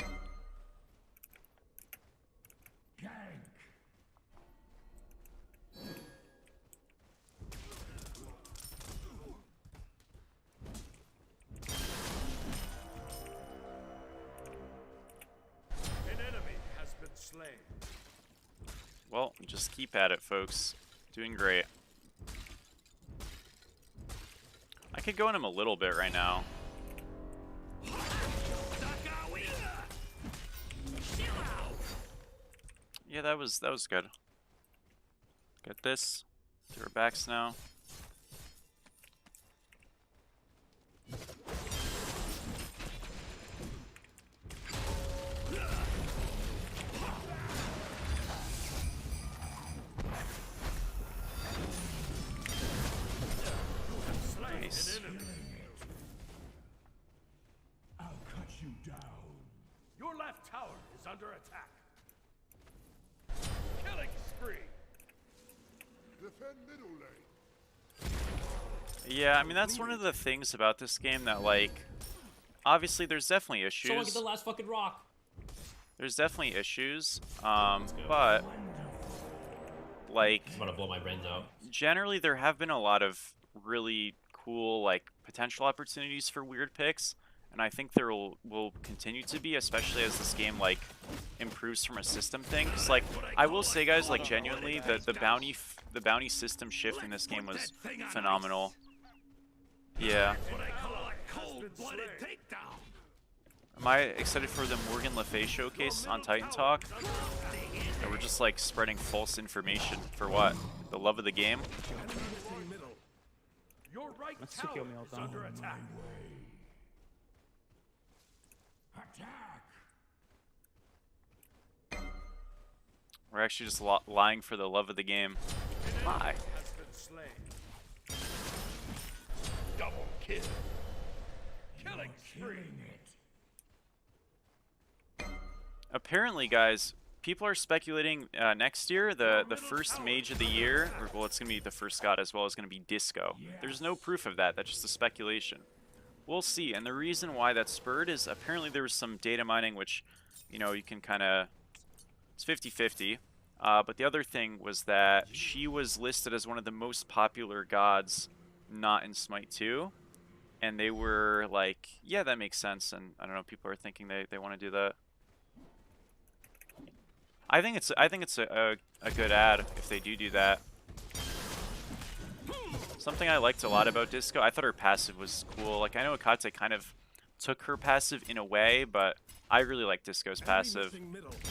An enemy has been slain. Well, just keep at it, folks. Doing great. I could go on him a little bit right now. Yeah, that was good. Get this. Do our backs now. Nice. I'll cut you down. Your left tower is under attack. Killing spree. Defend middle lane. Yeah, I mean, that's one of the things about this game that, like, obviously there's definitely issues. Someone get the last fucking rock. There's definitely issues, but, like, I'm gonna blow my brains out. generally there have been a lot of really cool, like, potential opportunities for weird picks, and I think there will continue to be, especially as this game, like, improves from a system thing. 'Cause, like, I will say, guys, like, genuinely, the bounty system shift in this game was phenomenal. Yeah. What I call a cold-blooded takedown. Am I excited for the Morgan Le Fay showcase on Titan Talk? And we're just, like, spreading false information for what? The love of the game? Your right That's tower kill me all is the time. under attack. We're actually just lying for the love of the game. Lie. Has been slain. Double kill. Killing spree. Apparently, guys, people are speculating next year the first mage of the year, or well, it's gonna be the first god as well, is gonna be Disco. There's no proof of that. That's just a speculation. We'll see. And the reason why that's spurred is apparently there was some data mining, which, you know, you can kind of, it's 50-50. But the other thing was that she was listed as one of the most popular gods not in Smite 2. And they were like, yeah, that makes sense. And I don't know, people are thinking they want to do that. I think it's a good ad if they do that. Something I liked a lot about Disco, I thought her passive was cool. Like, I know Akate kind of took her passive in a way, but I really like Disco's passive.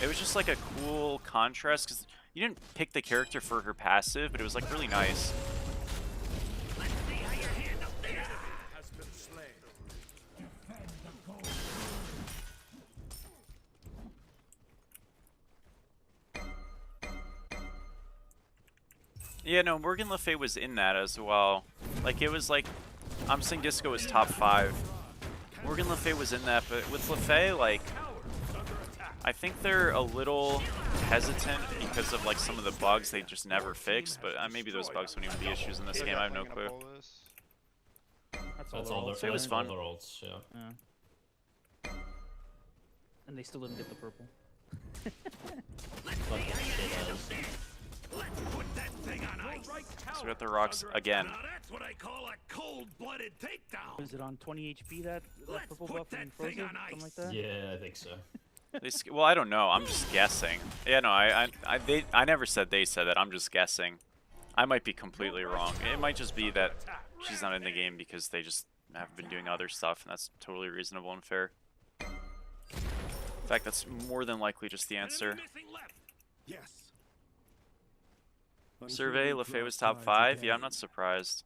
It was just like a cool contrast, because you didn't pick the character for her passive, but it was like really nice. Let's see how you handle this. Has been slain. Yeah, no, Morgan Le Fay was in that as well. Like, it was like, I'm saying Disco was top 5. Morgan Le Fay was in that, but with Le Fay, like, I think they're a little hesitant because of, like, some of the bugs they just never fixed, but maybe those bugs wouldn't even be issues in this game, I have no clue. That's all ults, their, it was that's fun. all their ults, yeah. Yeah. And they still didn't get the purple. Fucking shit ass. Let's put that thing on ice. Right So we tower got the rocks is under again. Now that's what I call a cold-blooded takedown. Is it on 20 HP that Let's purple put buff that and thing frozen? on Something like ice. that? Yeah, I think so. Well, I don't know. I'm just guessing. Yeah, no, I never said they said that. I'm just guessing. I might be completely wrong. It might just be that she's not in the game because they just have been doing other stuff, and that's totally reasonable and fair. In fact, that's more than likely just the answer. Enemy missing left. Yes. Survey, Lefebvre was top 5. Yeah, I'm not surprised.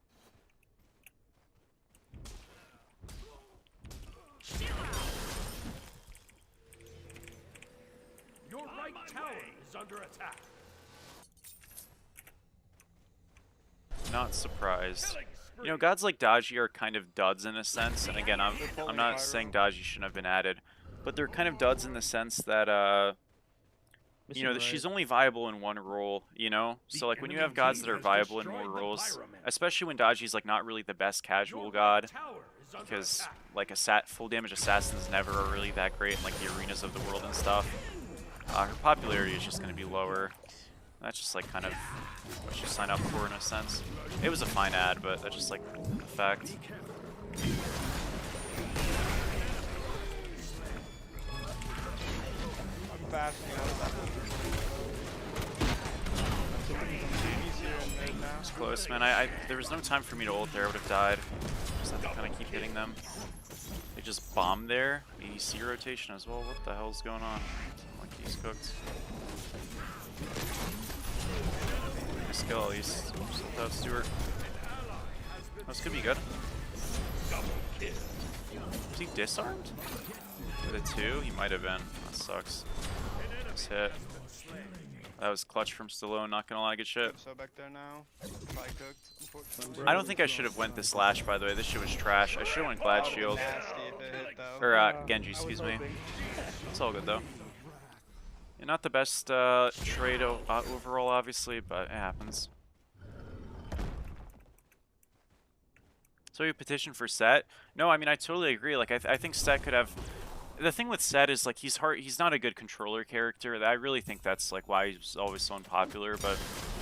Your right tower is under attack. Not surprised. You know, gods like Daji are kind of duds in a sense, and again, I'm not saying Daji shouldn't have been added, but they're kind of duds in the sense that you know, that she's only viable in one role, you know? So like when you have gods that are viable in more roles, especially when Daji's like not really the best casual god, because like full damage assassins never are really that great in like the arenas of the world and stuff. Her popularity is just going to be lower. That's just like kind of what you sign up for in a sense. It was a fine ad, but that's just like a fact. I'm fasting out of that. He's here and mid now. It's close, man. There was no time for me to ult there. I would have died. Just have to kind of keep hitting them. They just bombed there. ADC rotation as well. What the hell's going on? Like he's cooked. Nice kill at least. Just ult out Stewart. This could be good. Was he disarmed? With a 2? He might have been. That sucks. Nice hit. That was clutch from Stallone, not gonna lie, good shit. So back there now. Probably cooked, unfortunately. I don't think I should have went this Slash, by the way. This shit was trash. I should have went Glad Shield. Nasty if it hit though. Or Genji, excuse me. It's all good though. Yeah, not the best trade overall, obviously, but it happens. So you petition for Set? No, I mean I totally agree. Like I think Set could have. The thing with Set is like he's not a good controller character. I really think that's like why he's always so unpopular. But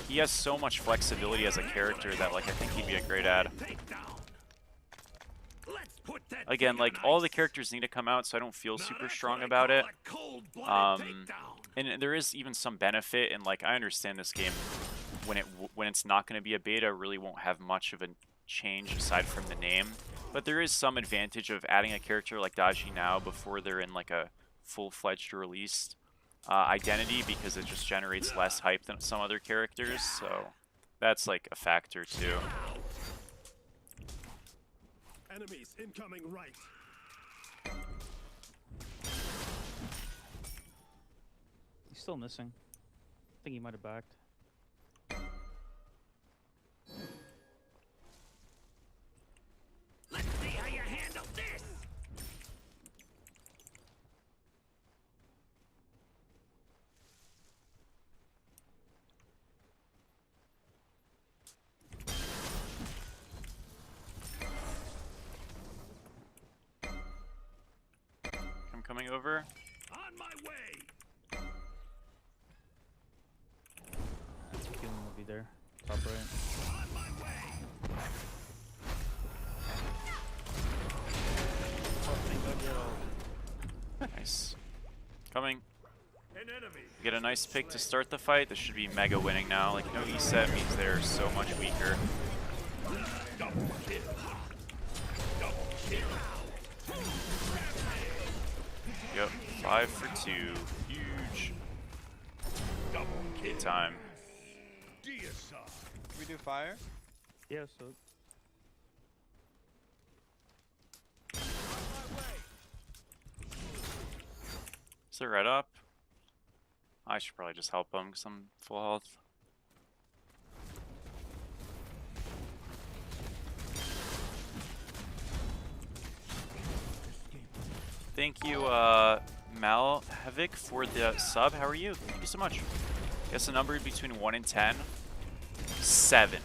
he has so much flexibility as a character that like I think he'd be a great ad. Again, like all the characters need to come out, so I don't feel super strong about it. And there is even some benefit, and like I understand this game when it's not going to be a beta, really won't have much of a change aside from the name. But there is some advantage of adding a character like Daji now before they're in like a full-fledged released identity, because it just generates less hype than some other characters. So that's like a factor too. Enemies incoming right. He's still missing. I think he might have backed. Let's see how you handle this. I'm coming over. On my way. Killing will be there. Top right. On my way. Nice. Coming. An enemy. Get a nice pick to start the fight. This should be mega winning now. Like no E-set means they're so much weaker. Double kill. Double kill. Yep, 5 for 2. Huge. Double kill. Big time. Can we do fire? Yeah, so Is it red up? I should probably just help him because I'm full health. Thank you, Malhevic, for the sub. How are you? Thank you so much. Guess a number between 1 and 10. 7.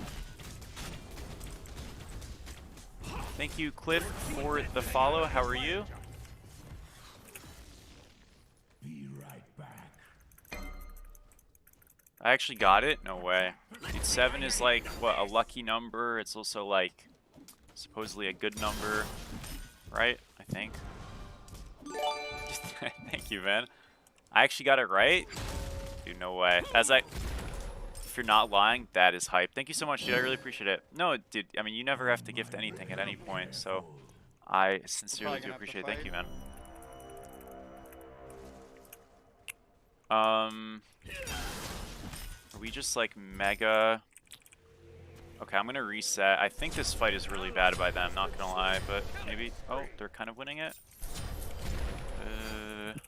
Thank you, Cliff, for the follow. How are you? Be right back. I actually got it? No way. Dude, 7 is like, what, a lucky number? It's also like, supposedly a good number, right? I think. Thank you, man. I actually got it right? Dude, no way. If you're not lying, that is hype. Thank you so much, dude. I really appreciate it. No, dude, I mean, you never have to gift anything at any point, so I sincerely do appreciate it. Thank you, man. Are we just like mega? Okay, I'm gonna reset. I think this fight is really bad by them, not gonna lie, but maybe. Oh, they're kind of winning it.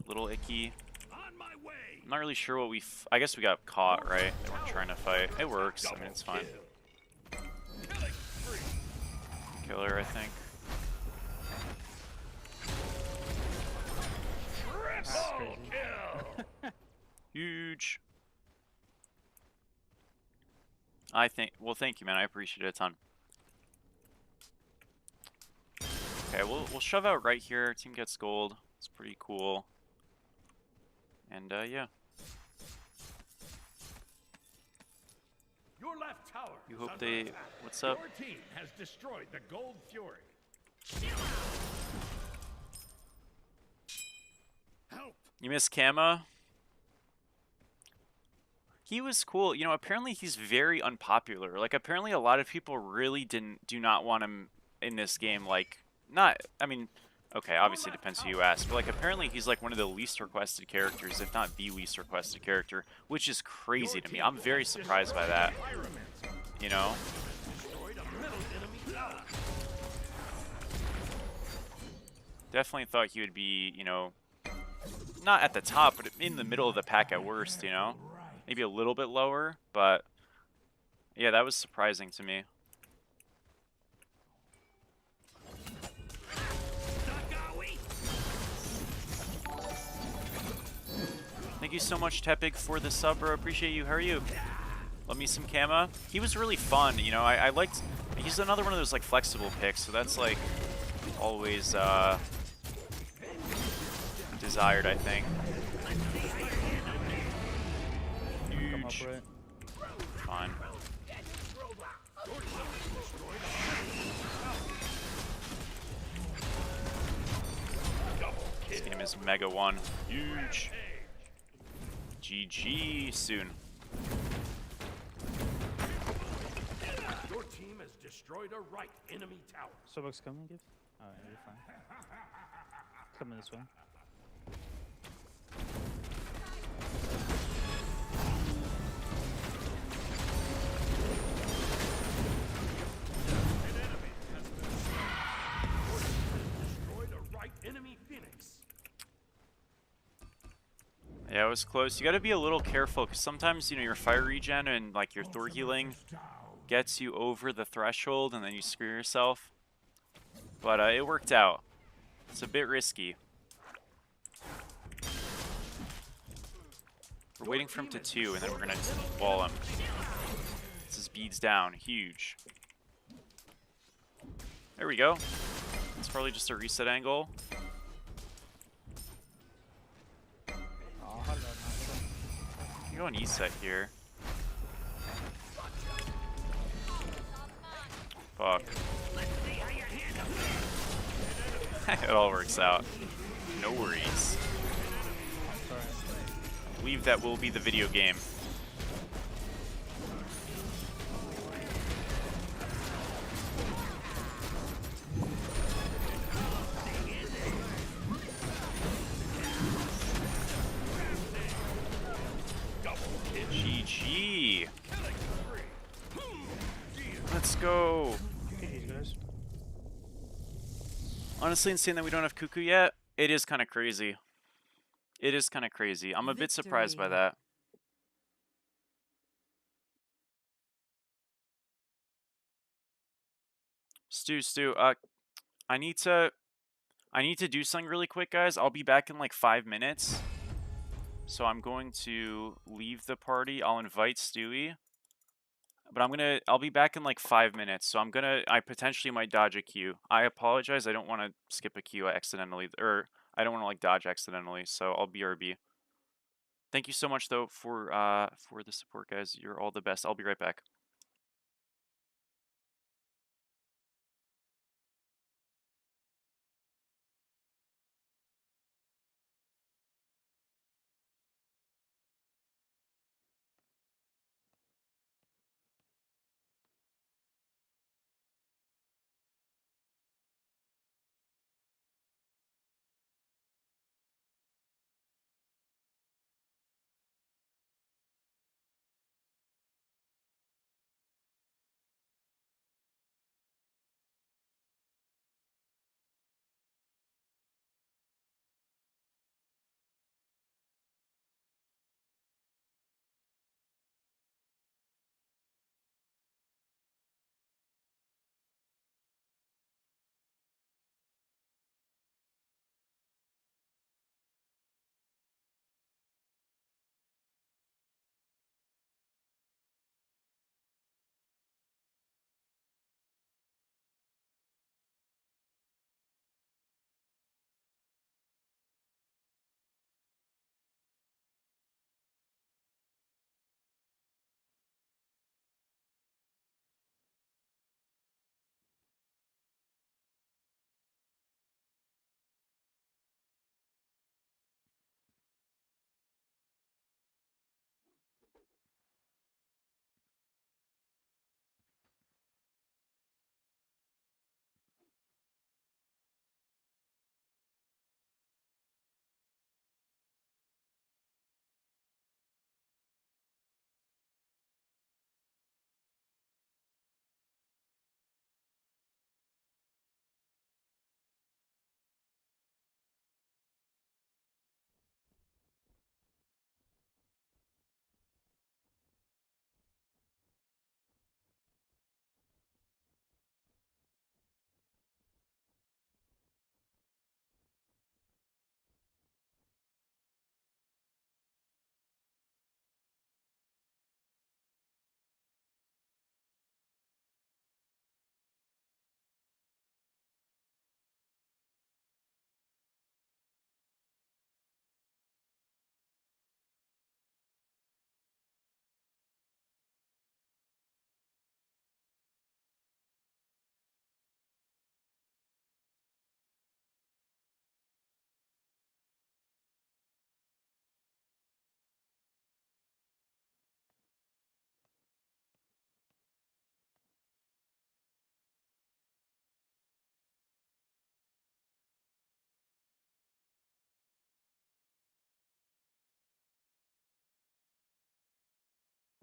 Little icky. I'm not really sure what I guess we got caught, right? They weren't trying to fight. It works. I mean, it's fine. Killer, I think. Huge. Well, thank you, man. I appreciate it a ton. Okay, we'll shove out right here. Team gets gold. It's pretty cool. And yeah. Your left tower. You hope they. What's up? Your team has destroyed the Gold Fury. You miss Kama? He was cool. You know, apparently he's very unpopular. Like, apparently a lot of people really do not want him in this game. Like, I mean, okay, obviously it depends who you ask, but like, apparently he's like one of the least requested characters, if not the least requested character, which is crazy to me. I'm very surprised by that. You know? Definitely thought he would be, you know, not at the top, but in the middle of the pack at worst, you know? Maybe a little bit lower, but yeah, that was surprising to me. Thank you so much, Tepig, for the sub, bro. Appreciate you. How are you? Love me some Kama. He was really fun, you know. I liked. He's another one of those like flexible picks, so that's like always desired, I think. Huge. Fine. This game is Mega 1. Huge. GG soon. Your team has destroyed a right enemy tower. Starbucks coming, give? Alright, you're fine. Coming this way. Yeah, it was close. You gotta be a little careful, because sometimes, you know, your fire regen and, like, your Thor healing gets you over the threshold, and then you screw yourself. But it worked out. It's a bit risky. We're waiting for him to 2, and then we're gonna wall him. This is beads down. Huge. There we go. It's probably just a reset angle. You go on E-set here. Fuck. It all works out. No worries. I believe that will be the video game. GG. Let's go. Honestly, insane that we don't have Cuckoo yet. It is kind of crazy. It is kind of crazy. I'm a bit surprised by that. Stu, I need to do something really quick, guys. I'll be back in like 5 minutes. So I'm going to leave the party. I'll invite Stewie. but I'll be back in like 5 minutes, so I potentially might dodge a queue. I apologize, I don't want to skip a queue accidentally, or I don't want to like dodge accidentally, so I'll BRB. Thank you so much though for the support, guys. You're all the best. I'll be right back.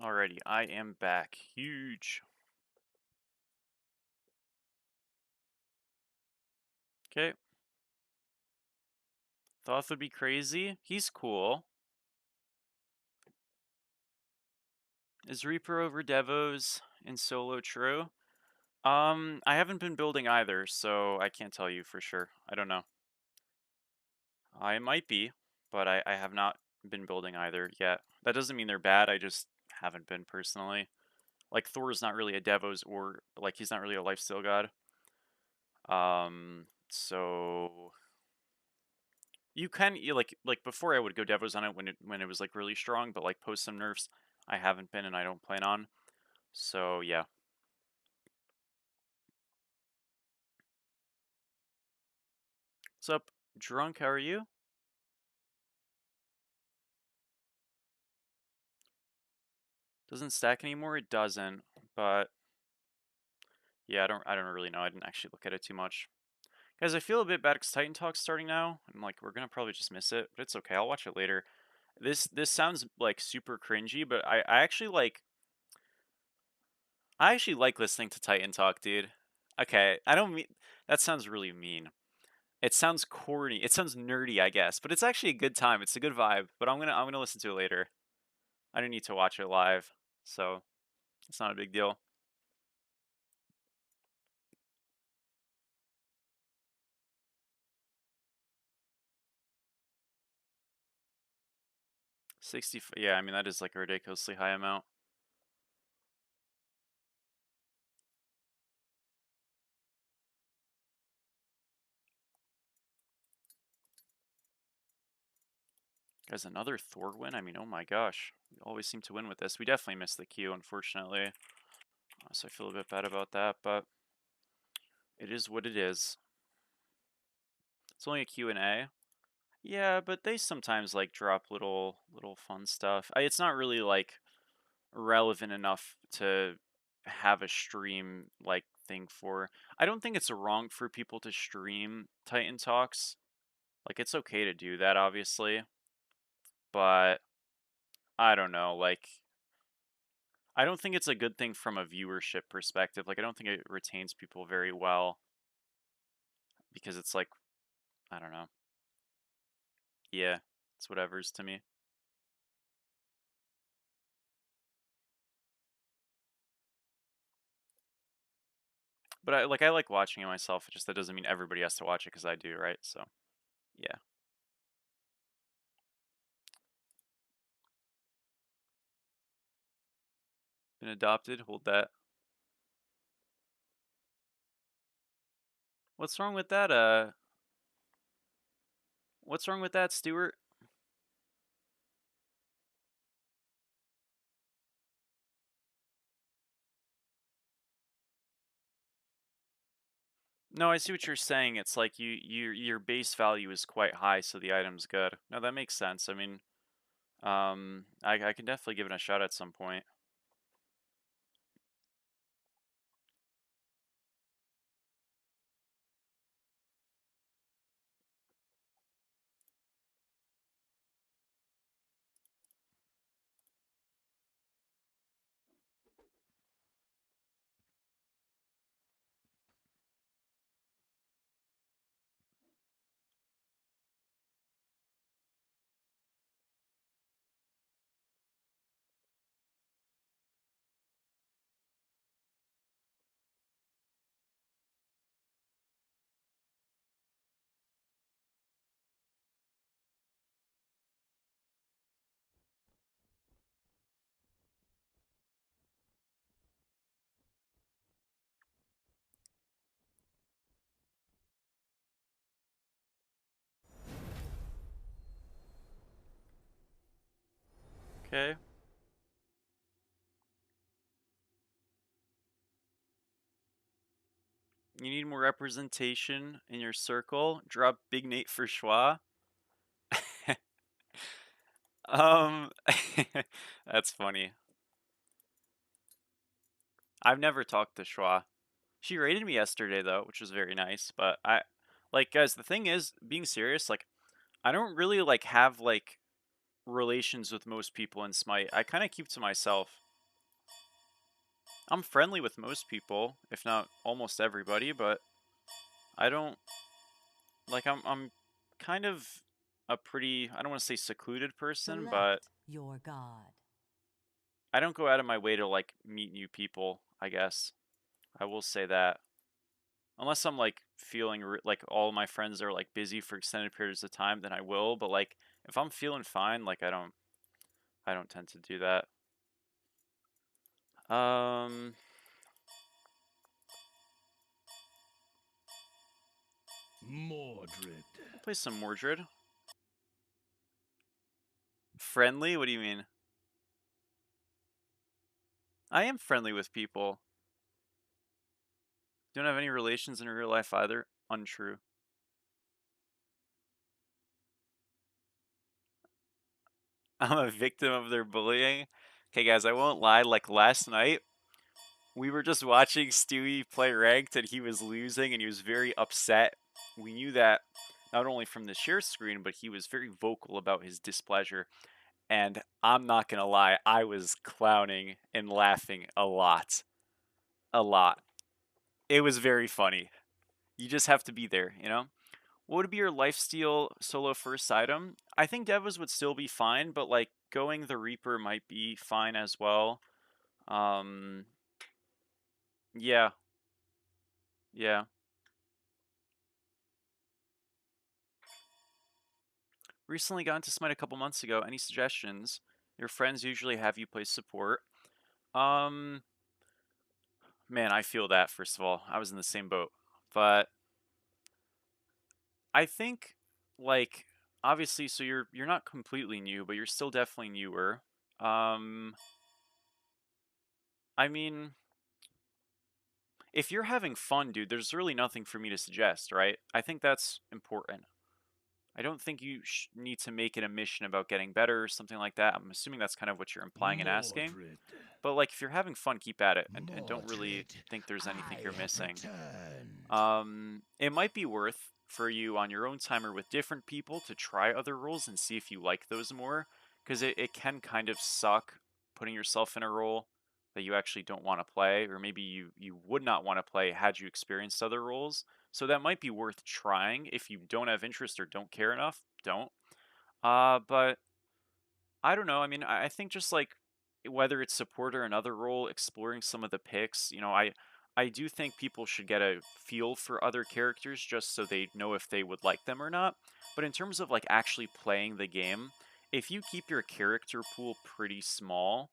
Alrighty, I am back. Huge. Okay. Thoth would be crazy. He's cool. Is Reaper over Devos in solo true? I haven't been building either, so I can't tell you for sure. I don't know. I might be, but I have not been building either yet. That doesn't mean they're bad, I just haven't been personally. Like, Thor is not really a Devos, or, like, he's not really a lifesteal god. So... like, before I would go Devos on it when it was, like, really strong, but, like, post some nerfs, I haven't been and I don't plan on. So, yeah. What's up, Drunk? How are you? Doesn't stack anymore? It doesn't, but yeah, I don't really know. I didn't actually look at it too much. Guys, I feel a bit bad because Titan Talk's starting now. I'm like, we're gonna probably just miss it, but it's okay. I'll watch it later. This sounds like super cringy, but I actually like listening to Titan Talk, dude. Okay, I don't mean that sounds really mean. It sounds corny. It sounds nerdy, I guess, but it's actually a good time. It's a good vibe. But I'm gonna listen to it later. I don't need to watch it live, so it's not a big deal. 60. Yeah, I mean that is like a ridiculously high amount. Guys, another Thor win? I mean, oh my gosh. We always seem to win with this. We definitely missed the Q, unfortunately. So I feel a bit bad about that, but it is what it is. It's only a Q&A. Yeah, but they sometimes like drop little fun stuff. It's not really like relevant enough to have a stream like thing for. I don't think it's wrong for people to stream Titan Talks. Like it's okay to do that, obviously. But I don't know, like I don't think it's a good thing from a viewership perspective. Like I don't think it retains people very well because it's like I don't know. Yeah, it's whatever's to me. But I like watching it myself. Just that doesn't mean everybody has to watch it because I do, right? So, yeah. Been adopted. Hold that. What's wrong with that? What's wrong with that, Stuart? No, I see what you're saying. It's like your base value is quite high, so the item's good. No, that makes sense. I mean, I can definitely give it a shot at some point. Okay. You need more representation in your circle. Drop Big Nate for Schwa. That's funny. I've never talked to Schwa. She rated me yesterday though, which was very nice. But like, guys, the thing is, being serious, like, I don't really like have like relations with most people in Smite. I kind of keep to myself. I'm friendly with most people, if not almost everybody, but I don't like I'm kind of a pretty, I don't want to say secluded person, but Select your god. I don't go out of my way to like meet new people, I guess. I will say that. Unless I'm like feeling like all my friends are like busy for extended periods of time, then I will, but like if I'm feeling fine, like I don't tend to do that. Mordred. I'll play some Mordred. Friendly? What do you mean? I am friendly with people. Don't have any relations in real life either. Untrue. I'm a victim of their bullying. Okay, guys, I won't lie. Like last night, we were just watching Stewie play ranked and he was losing and he was very upset. We knew that not only from the share screen, but he was very vocal about his displeasure. And I'm not gonna lie, I was clowning and laughing a lot. A lot. It was very funny. You just have to be there, you know? What would be your lifesteal solo first item? I think Devas would still be fine, but like going the Reaper might be fine as well. Yeah. Yeah. Recently got into Smite a couple months ago. Any suggestions? Your friends usually have you play support. Man, I feel that, first of all. I was in the same boat. But I think, like, obviously, so you're not completely new, but you're still definitely newer. I mean, if you're having fun, dude, there's really nothing for me to suggest, right? I think that's important. I don't think you need to make it a mission about getting better or something like that. I'm assuming that's kind of what you're implying and asking. Mordred. But like, if you're having fun, keep at it, and don't really Mordred, think there's anything I you're have missing. returned. It might be worth for you on your own time or with different people to try other roles and see if you like those more, because it can kind of suck putting yourself in a role that you actually don't want to play, or maybe you would not want to play had you experienced other roles. So that might be worth trying. If you don't have interest or don't care enough, don't. But I don't know. I mean, I think just like whether it's support or another role, exploring some of the picks, I do think people should get a feel for other characters just so they know if they would like them or not. But in terms of like actually playing the game, if you keep your character pool pretty small,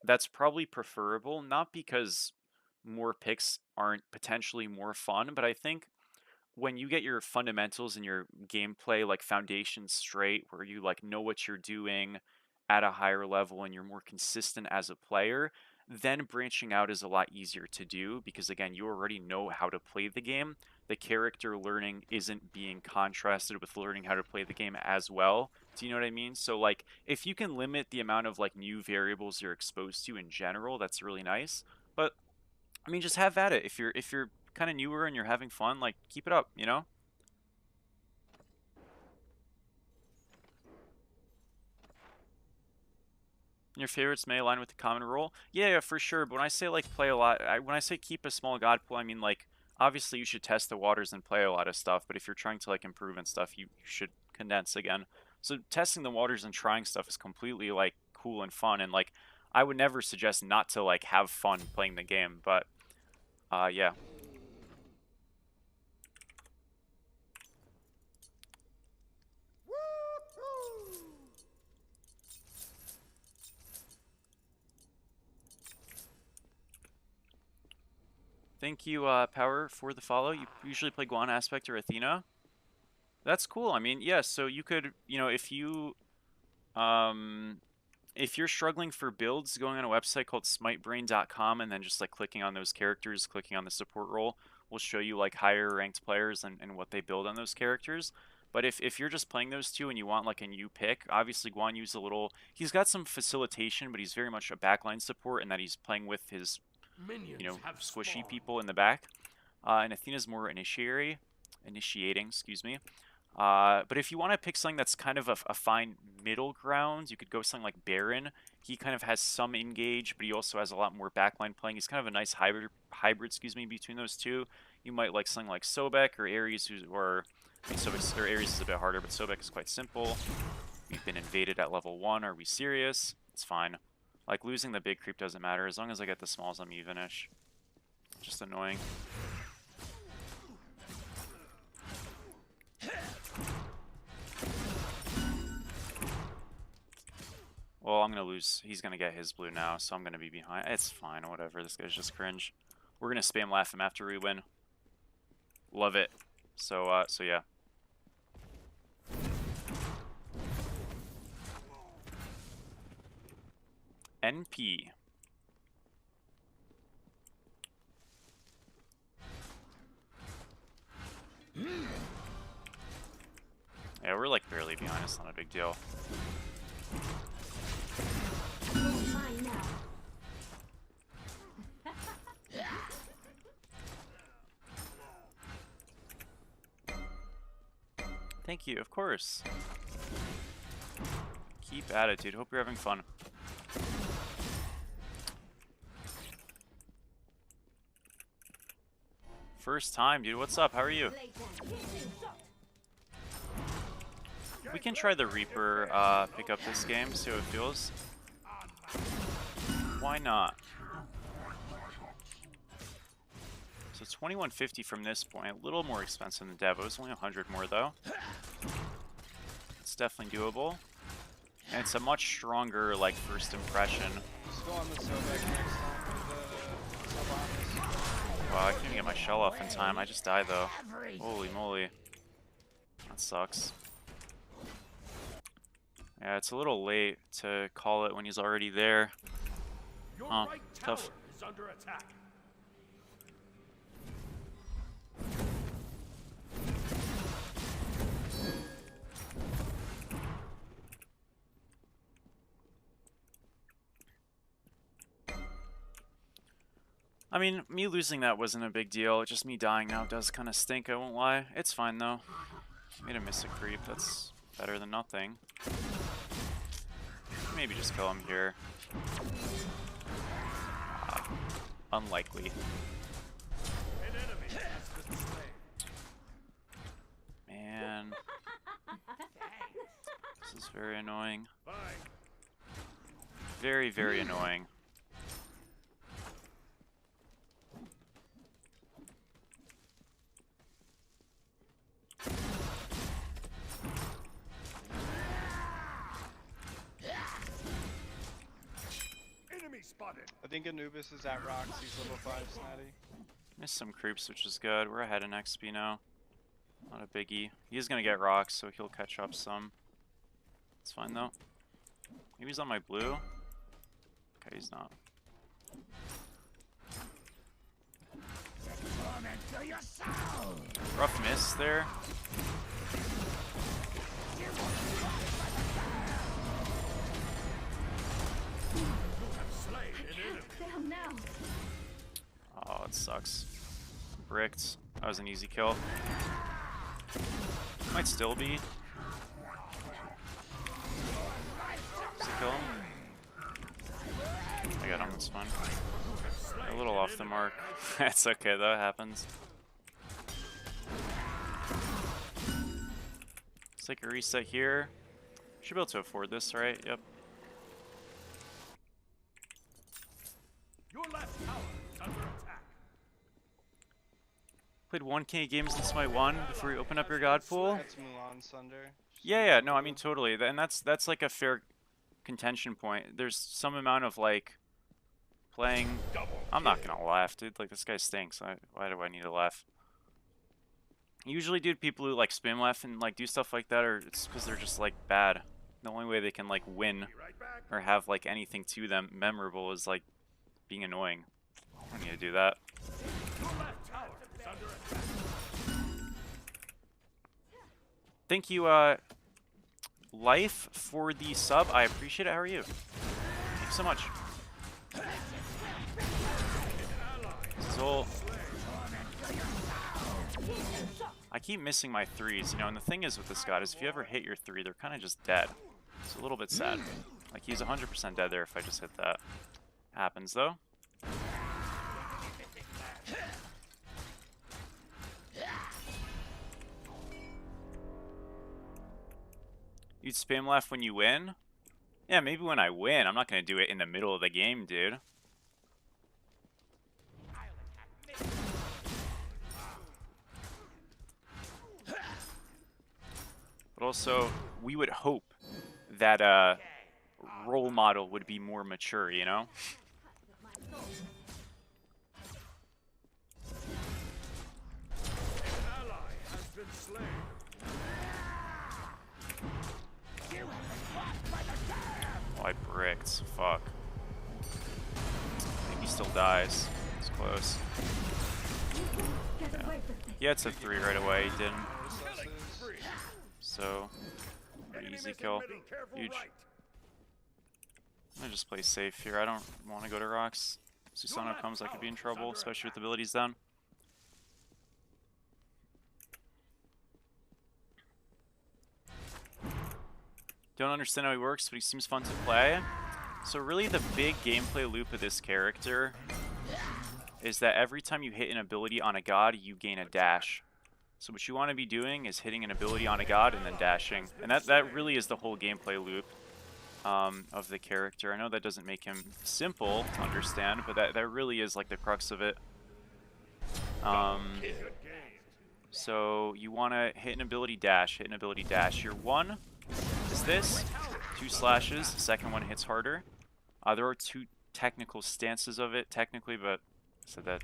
that's probably preferable, not because more picks aren't potentially more fun, but I think when you get your fundamentals and your gameplay like foundation straight, where you like know what you're doing at a higher level and you're more consistent as a player, then branching out is a lot easier to do because again, you already know how to play the game. The character learning isn't being contrasted with learning how to play the game as well. Do you know what I mean? So like if you can limit the amount of like new variables you're exposed to in general, that's really nice. But I mean, just have at it. If you're kind of newer and you're having fun, like keep it up, you know? Your favorites may align with the common rule. Yeah, for sure. But when I say like play a lot, when I say keep a small god pool, I mean like obviously you should test the waters and play a lot of stuff. But if you're trying to like improve and stuff, you should condense again. So testing the waters and trying stuff is completely like cool and fun. And like I would never suggest not to like have fun playing the game. But yeah. Thank you, Power, for the follow. You usually play Guan Aspect or Athena. That's cool. I mean, yeah, so you could, if you're struggling for builds, going on a website called smitebrain.com and then just like clicking on those characters, clicking on the support role will show you like higher ranked players and what they build on those characters. But if you're just playing those two and you want like a new pick, obviously Guan Yu's he's got some facilitation, but he's very much a backline support in that he's playing with his squishy people in the back. And Athena's more initiating, excuse me. But if you want to pick something that's kind of a fine middle ground, you could go something like Baron. He kind of has some engage, but he also has a lot more backline playing. He's kind of a nice hybrid, between those two. You might like something like Sobek or Ares, Sobek or Ares is a bit harder, but Sobek is quite simple. We've been invaded at level 1. Are we serious? It's fine. Like, losing the big creep doesn't matter. As long as I get the smalls, I'm even-ish. Just annoying. Well, I'm going to lose. He's going to get his blue now, so I'm going to be behind. It's fine, whatever. This guy's just cringe. We're going to spam laugh him after we win. Love it. So yeah. NP. Yeah, we're like barely behind. It's not a big deal. Thank you, of course. Keep at it, dude. Hope you're having fun. First time, dude. What's up? How are you? We can try the Reaper pick up this game, see how it feels. Why not? So 2150 from this point, a little more expensive than Devo. It's only 100 more though. It's definitely doable. And it's a much stronger like first impression. Just go on the Sobek next time for the sub-arms. Wow, I can't even get my shell off in time. I just died though. Holy moly. That sucks. Yeah, it's a little late to call it when he's already there. Your Huh, right tower tough. is under attack. I mean, me losing that wasn't a big deal. Just me dying now does kind of stink, I won't lie. It's fine, though. Made a miss a creep. That's better than nothing. Maybe just kill him here. Unlikely. An enemy has been slain. Man. This is very annoying. Bye. Very, very annoying. Enemy spotted. I think Anubis is at rocks. He's level 5 snatty. Missed some creeps, which is good. We're ahead in XP now. Not a biggie. He's gonna get rocks, so he'll catch up some. It's fine though. Maybe he's on my blue. Okay, he's not. Rough miss there. Down now. Oh, it sucks. Bricked. That was an easy kill. Might still be. Just kill him. I got him, that's fine. A little off the mark. That's okay, that happens. Let's take a reset here. Should be able to afford this, right? Yep. Your left tower is under attack. Played 1K games in Smite 1 before you open up your god pool. That's Mulan Sunder. Yeah, no, I mean totally. And that's like a fair contention point. There's some amount of like playing. I'm not gonna laugh, dude. Like this guy stinks. Why do I need to laugh? Usually, dude, people who like spam laugh and like do stuff like that, it's because they're just like bad. The only way they can like win or have like anything to them memorable is like being annoying. I don't need to do that. Your left tower is under attack. Thank you, Life, for the sub. I appreciate it. How are you? Thank you so much. So, I keep missing my threes, you know, and the thing is with this god is if you ever hit your three, they're kind of just dead. It's a little bit sad. Like, he's 100% dead there if I just hit that. Happens, though. You'd spam laugh when you win? Yeah, maybe when I win. I'm not going to do it in the middle of the game, dude. But also, we would hope that a role model would be more mature, you know? An ally has been slain. Oh, I bricked. Fuck. I think he still dies. It's close. Yeah. He had to 3 right away. He didn't. So, pretty easy kill. Huge. I'm gonna just play safe here. I don't want to go to rocks. Susano comes, I could be in trouble, especially with abilities down. Don't understand how he works, but he seems fun to play. So really the big gameplay loop of this character is that every time you hit an ability on a god, you gain a dash. So what you want to be doing is hitting an ability on a god and then dashing. And that really is the whole gameplay loop of the character. I know that doesn't make him simple to understand, but that really is like the crux of it. So you want to hit an ability dash, hit an ability dash. Your 1 is this, 2 slashes, second one hits harder. There are 2 technical stances of it, technically, but I said that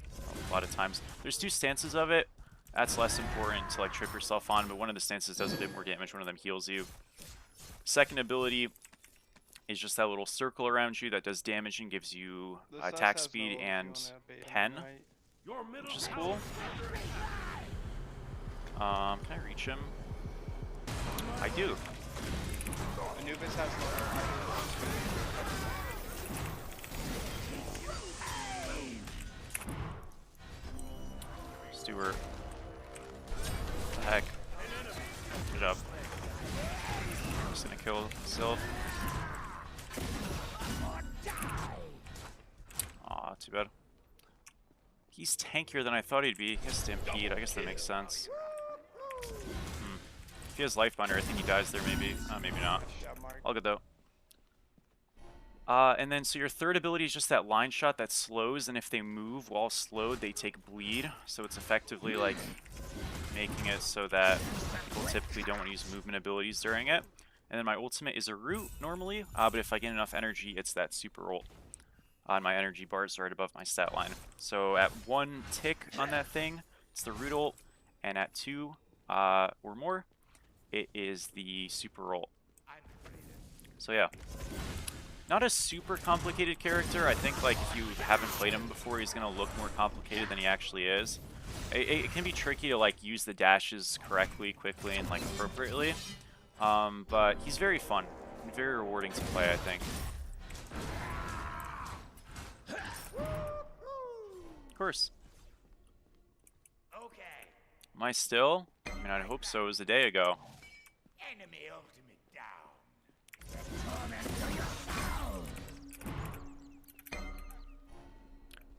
a lot of times. There's 2 stances of it. That's less important to like trip yourself on, but one of the stances does a bit more damage, one of them heals you. Second ability is just that little circle around you that does damage and gives you The attack sus has speed no ult, and you wanna bait him, pen, right? Your middle which is tower cool. is under attack. Can I reach him? I do. Anubis has no Stewart. What the heck? Good job. I'm just gonna kill Sylph. Aw, too bad. He's tankier than I thought he'd be. He has Stampede. I guess that makes sense. If he has Lifebinder, I think he dies there maybe. Maybe not. All good though. And then, so your third ability is just that line shot that slows, and if they move while slowed, they take bleed. So it's effectively like making it so that people typically don't want to use movement abilities during it. And then my ultimate is a root normally, but if I get enough energy, it's that super ult. And my energy bar is right above my stat line. So at 1 tick on that thing, it's the root ult, and at 2 or more, it is the super ult. So yeah. Not a super complicated character. I think like if you haven't played him before, he's gonna look more complicated than he actually is. It can be tricky to like use the dashes correctly, quickly, and like appropriately. But he's very fun and very rewarding to play, I think. Of course. Okay. Am I still? I mean, I hope so. It was a day ago. Enemy ultimate down.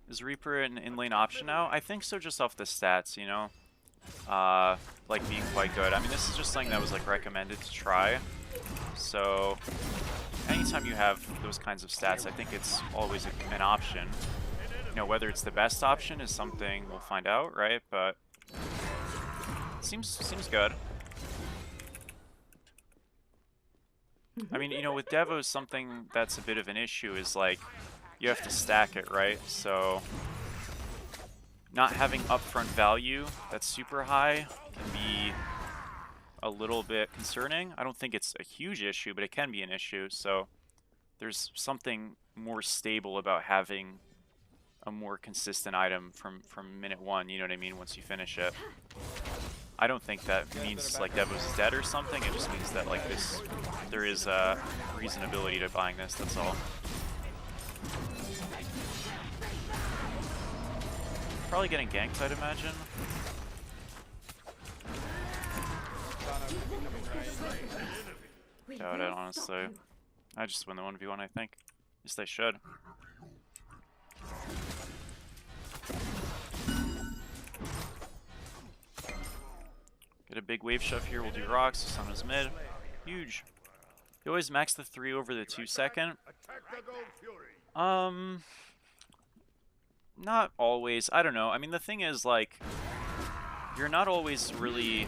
Is Reaper an in-lane option now? I think so, just off the stats, you know? Like being quite good. I mean, this is just something that was like recommended to try. So, anytime you have those kinds of stats, I think it's always an option. You know, whether it's the best option is something we'll find out, right? But it seems good. I mean, you know, with Devos, something that's a bit of an issue is like you have to stack it, right? So not having upfront value that's super high can be a little bit concerning. I don't think it's a huge issue, but it can be an issue. So there's something more stable about having a more consistent item from minute 1, you know what I mean, once you finish it. I don't think that means like Devos is dead or something. It just means that like there is a reasonability to buying this, that's all. Probably getting ganked, I'd imagine. Doubt it, honestly. I just win the 1v1, I think. At least I should. Get a big wave shove here, we'll do rocks, sun is mid. Huge. You always max the 3 over the 2-second. Not always. I don't know. I mean, the thing is, like, you're not always really...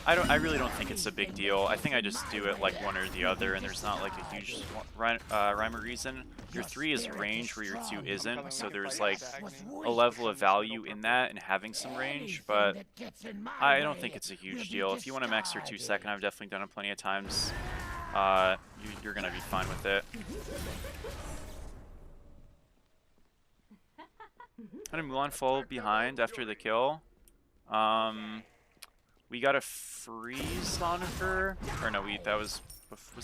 I really don't think it's a big deal. I think I just do it like one or the other, and there's not like a huge rhyme or reason. Your 3 is range where your 2 isn't, so there's like a level of value in that and having some range, but I don't think it's a huge deal. If you want to max your 2-second, I've definitely done it plenty of times. You're gonna be fine with it. How did Mulan fall behind after the kill? We got a freeze on her, or no? That was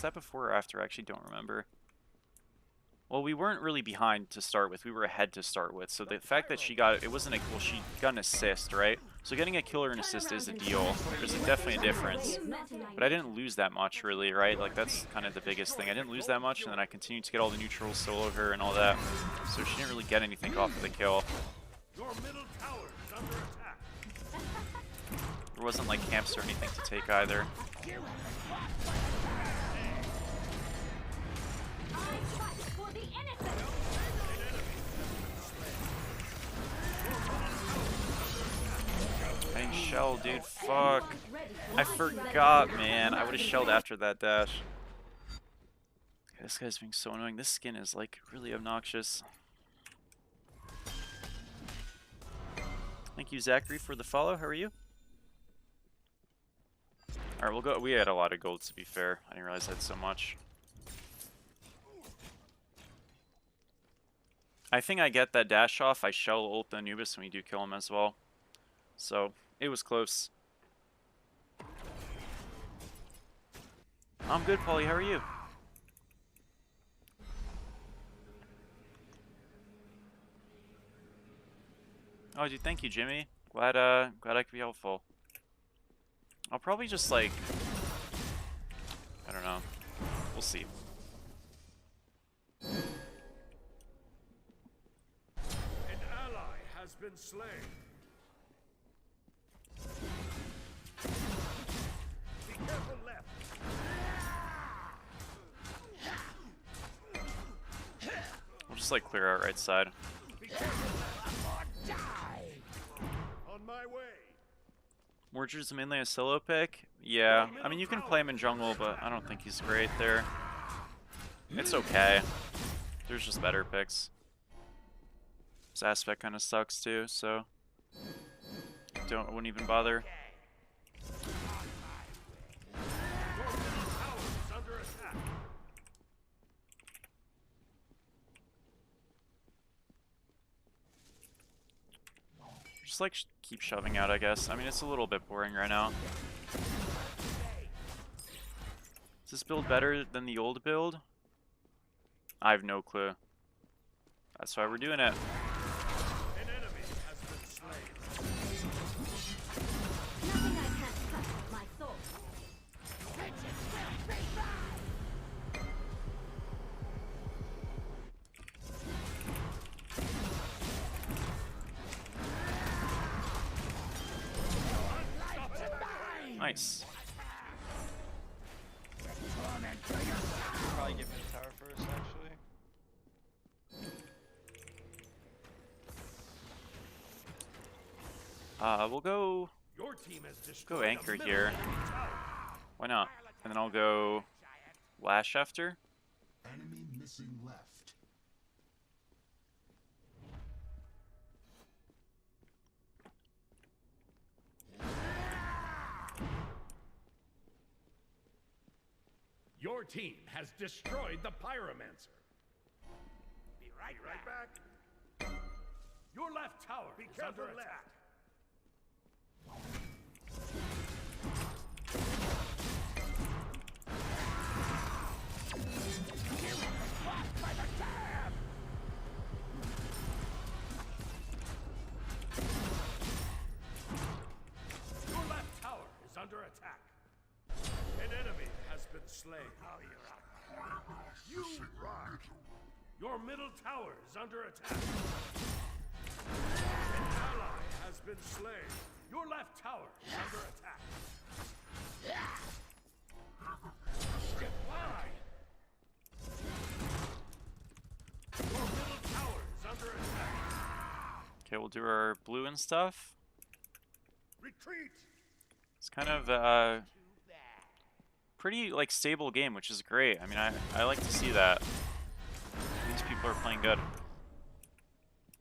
that before or after? I actually don't remember. Well, we weren't really behind to start with. We were ahead to start with. So the fact that she got it wasn't a well, she got an assist, right? So getting a kill or an assist is a deal. There's definitely a difference. But I didn't lose that much, really, right? Like that's kind of the biggest thing. I didn't lose that much, and then I continued to get all the neutrals, solo her, and all that. So she didn't really get anything off of the kill. Your middle tower is under attack. There wasn't like camps or anything to take either. Getting shelled, dude. Fuck. I forgot, man. I would have shelled after that dash. This guy's being so annoying. This skin is like really obnoxious. Thank you, Zachary, for the follow. How are you? Alright, we'll go. We had a lot of gold, to be fair. I didn't realize I had so much. I think I get that dash off. I shell ult the Anubis when we do kill him as well. So, it was close. I'm good, Paulie. How are you? Oh, dude, thank you, Jimmy. Glad I could be helpful. I'll probably just, like... I don't know. We'll see. An ally has been slain. Be careful left. We'll just, like, clear out right side. Be careful left. On my way. Mordred's mainly a solo pick? Yeah. I mean, you can play him in jungle, but I don't think he's great there. It's okay. There's just better picks. His aspect kind of sucks too, so I wouldn't even bother. Just like keep shoving out, I guess. I mean, it's a little bit boring right now. Is this build better than the old build? I have no clue. That's why we're doing it. An enemy has been slain. Nothing I can't touch with my thoughts. Nice. Probably give me the tower first, actually. We'll go Your team has go destroyed anchor a middle here. enemy tower. Why not? And then I'll go Lash after. Enemy missing left. Your team has destroyed the Pyromancer. Be right back. Your left tower is under attack. Your left tower is under attack. An enemy has been slain. You rock. Your middle tower is under attack. An ally has been slain. Your left tower is under attack. Step wide. Your middle tower is under attack. Okay, we'll do our blue and stuff. Retreat. It's kind of pretty like stable game, which is great. I mean, I like to see that. These people are playing good.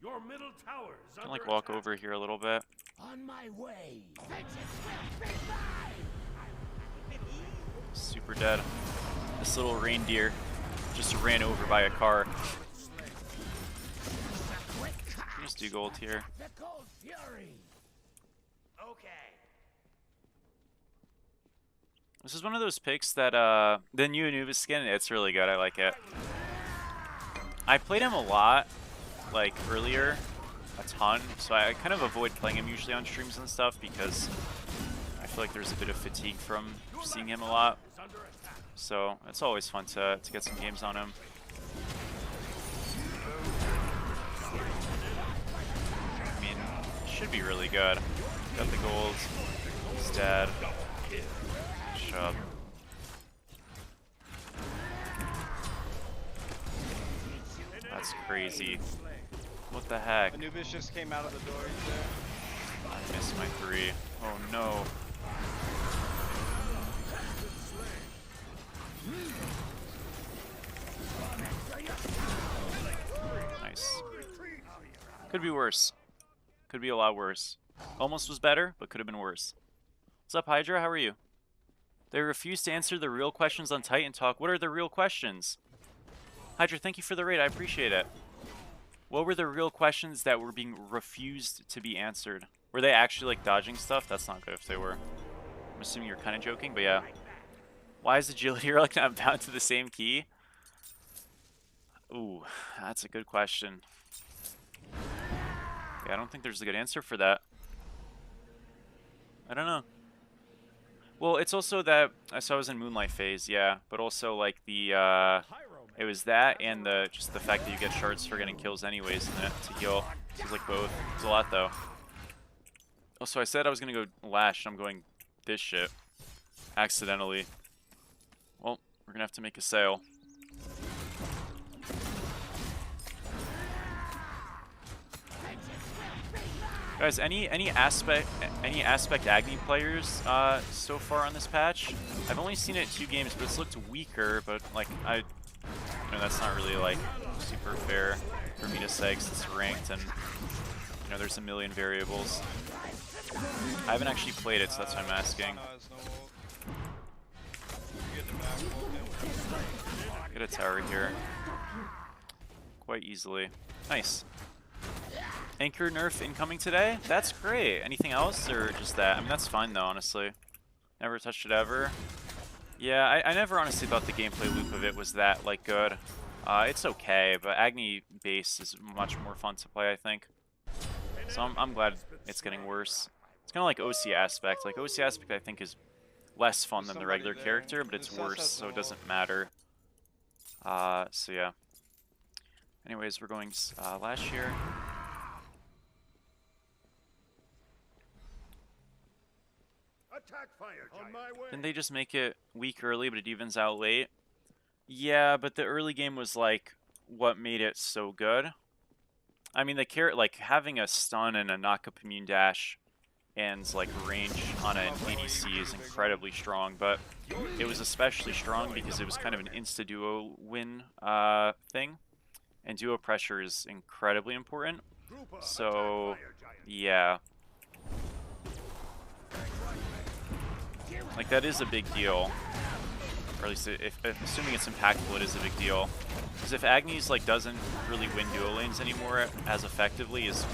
Your middle tower is Can under like walk attack. over here a little bit. On my way. Super dead. This little reindeer just ran over by a car. Just do gold here. The cold fury. Okay. This is one of those picks that the new Anubis skin, it's really good. I like it. I played him a lot, like earlier, a ton, so I kind of avoid playing him usually on streams and stuff because I feel like there's a bit of fatigue from seeing him a lot. So it's always fun to get some games on him. I mean, should be really good. Got the gold. He's dead. Shove. That's crazy. What the heck? Anubis just came out of the door. He's there. I missed my 3. Oh no. Nice. Could be worse. Could be a lot worse. Almost was better, but could have been worse. What's up, Hydra? How are you? They refuse to answer the real questions on Titan Talk. What are the real questions? Hydra, thank you for the raid. I appreciate it. What were the real questions that were being refused to be answered? Were they actually like dodging stuff? That's not good if they were. I'm assuming you're kind of joking, but yeah. Why is agility relic not bound to the same key? Ooh, that's a good question. Yeah, I don't think there's a good answer for that. I don't know. Well, it's also that, so I was in Moonlight phase, yeah, but also like the, it was that and just the fact that you get shards for getting kills anyways in it to heal. So it's like both. It's a lot though. Also, I said I was gonna go Lash, and I'm going this shit. Accidentally. Well, we're gonna have to make a sale. Guys, any aspect Agni players so far on this patch? I've only seen it 2 games, but it's looked weaker. But like that's not really like super fair for me to say because it's ranked and there's a million variables. I haven't actually played it, so that's why I'm asking. Get a tower here quite easily. Nice. Anchor nerf incoming today? That's great. Anything else or just that? I mean, that's fine though, honestly. Never touched it ever. Yeah, I never honestly thought the gameplay loop of it was that, like, good. It's okay, but Agni base is much more fun to play, I think. So I'm glad it's getting worse. It's kind of like OC Aspect. Like, OC Aspect, I think, is less fun than the regular character, but it's worse, so it doesn't matter. So yeah. Anyways, we're going Lash here. Attack fire, on my way. Didn't they just make it weak early, but it evens out late? Yeah, but the early game was like what made it so good. I mean, like having a stun and a knock-up immune dash and like range on an ADC is incredibly strong, but it was especially strong because it was kind of an insta-duo win thing, and duo pressure is incredibly important. So yeah. Like, that is a big deal. Or at least, if assuming it's impactful, it is a big deal. Because if Agni's, like, doesn't really win duo lanes anymore as effectively, his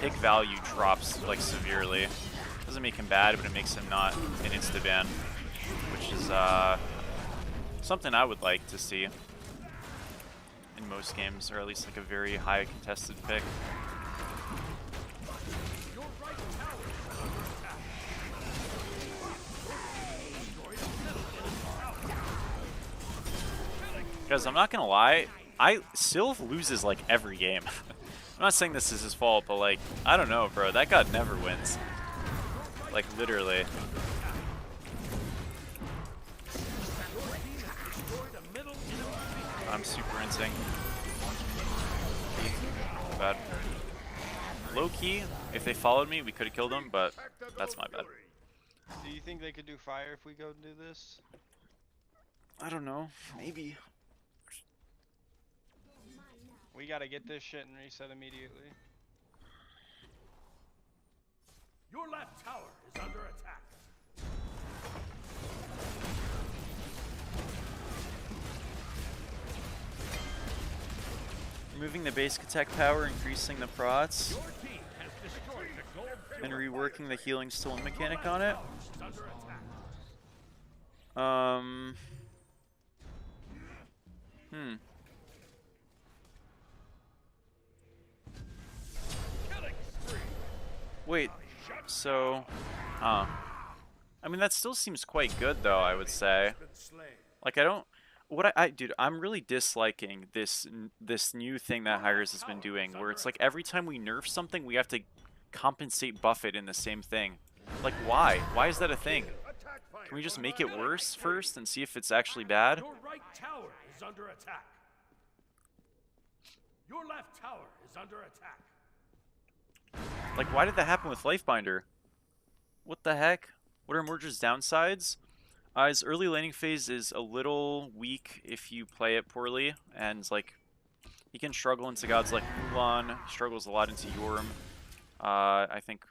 pick value drops, like, severely. Doesn't make him bad, but it makes him not an insta-ban. Which is, something I would like to see in most games, or at least, like, a very high contested pick. Because I'm not gonna lie, Sylph loses like every game. I'm not saying this is his fault, but like, I don't know, bro. That god never wins. Like, literally. I'm super insane. Bad. Low key, if they followed me, we could have killed them, but that's my bad. Do you think they could do fire if we go and do this? I don't know. Maybe. We gotta get this shit and reset immediately. Your left tower is under attack. Removing the basic attack power, increasing the prots, Your team has destroyed the gold and reworking the healing stone mechanic on it. is under attack. Killing spree. Wait, so, I mean, that still seems quite good, though, I would say. Been slain. Like, dude, I'm really disliking this new thing that Hires has been doing, where it's like every time we nerf something, we have to compensate buff it in the same thing. Like, why? Why is that a thing? Attack fire. Can we just make it worse first and see if it's actually bad? Your right tower is under attack. Your left tower is under attack. Like, why did that happen with Lifebinder? What the heck? What are Mordred's downsides? His early laning phase is a little weak if you play it poorly, and like he can struggle into gods like Mulan, struggles a lot into Yorm. I think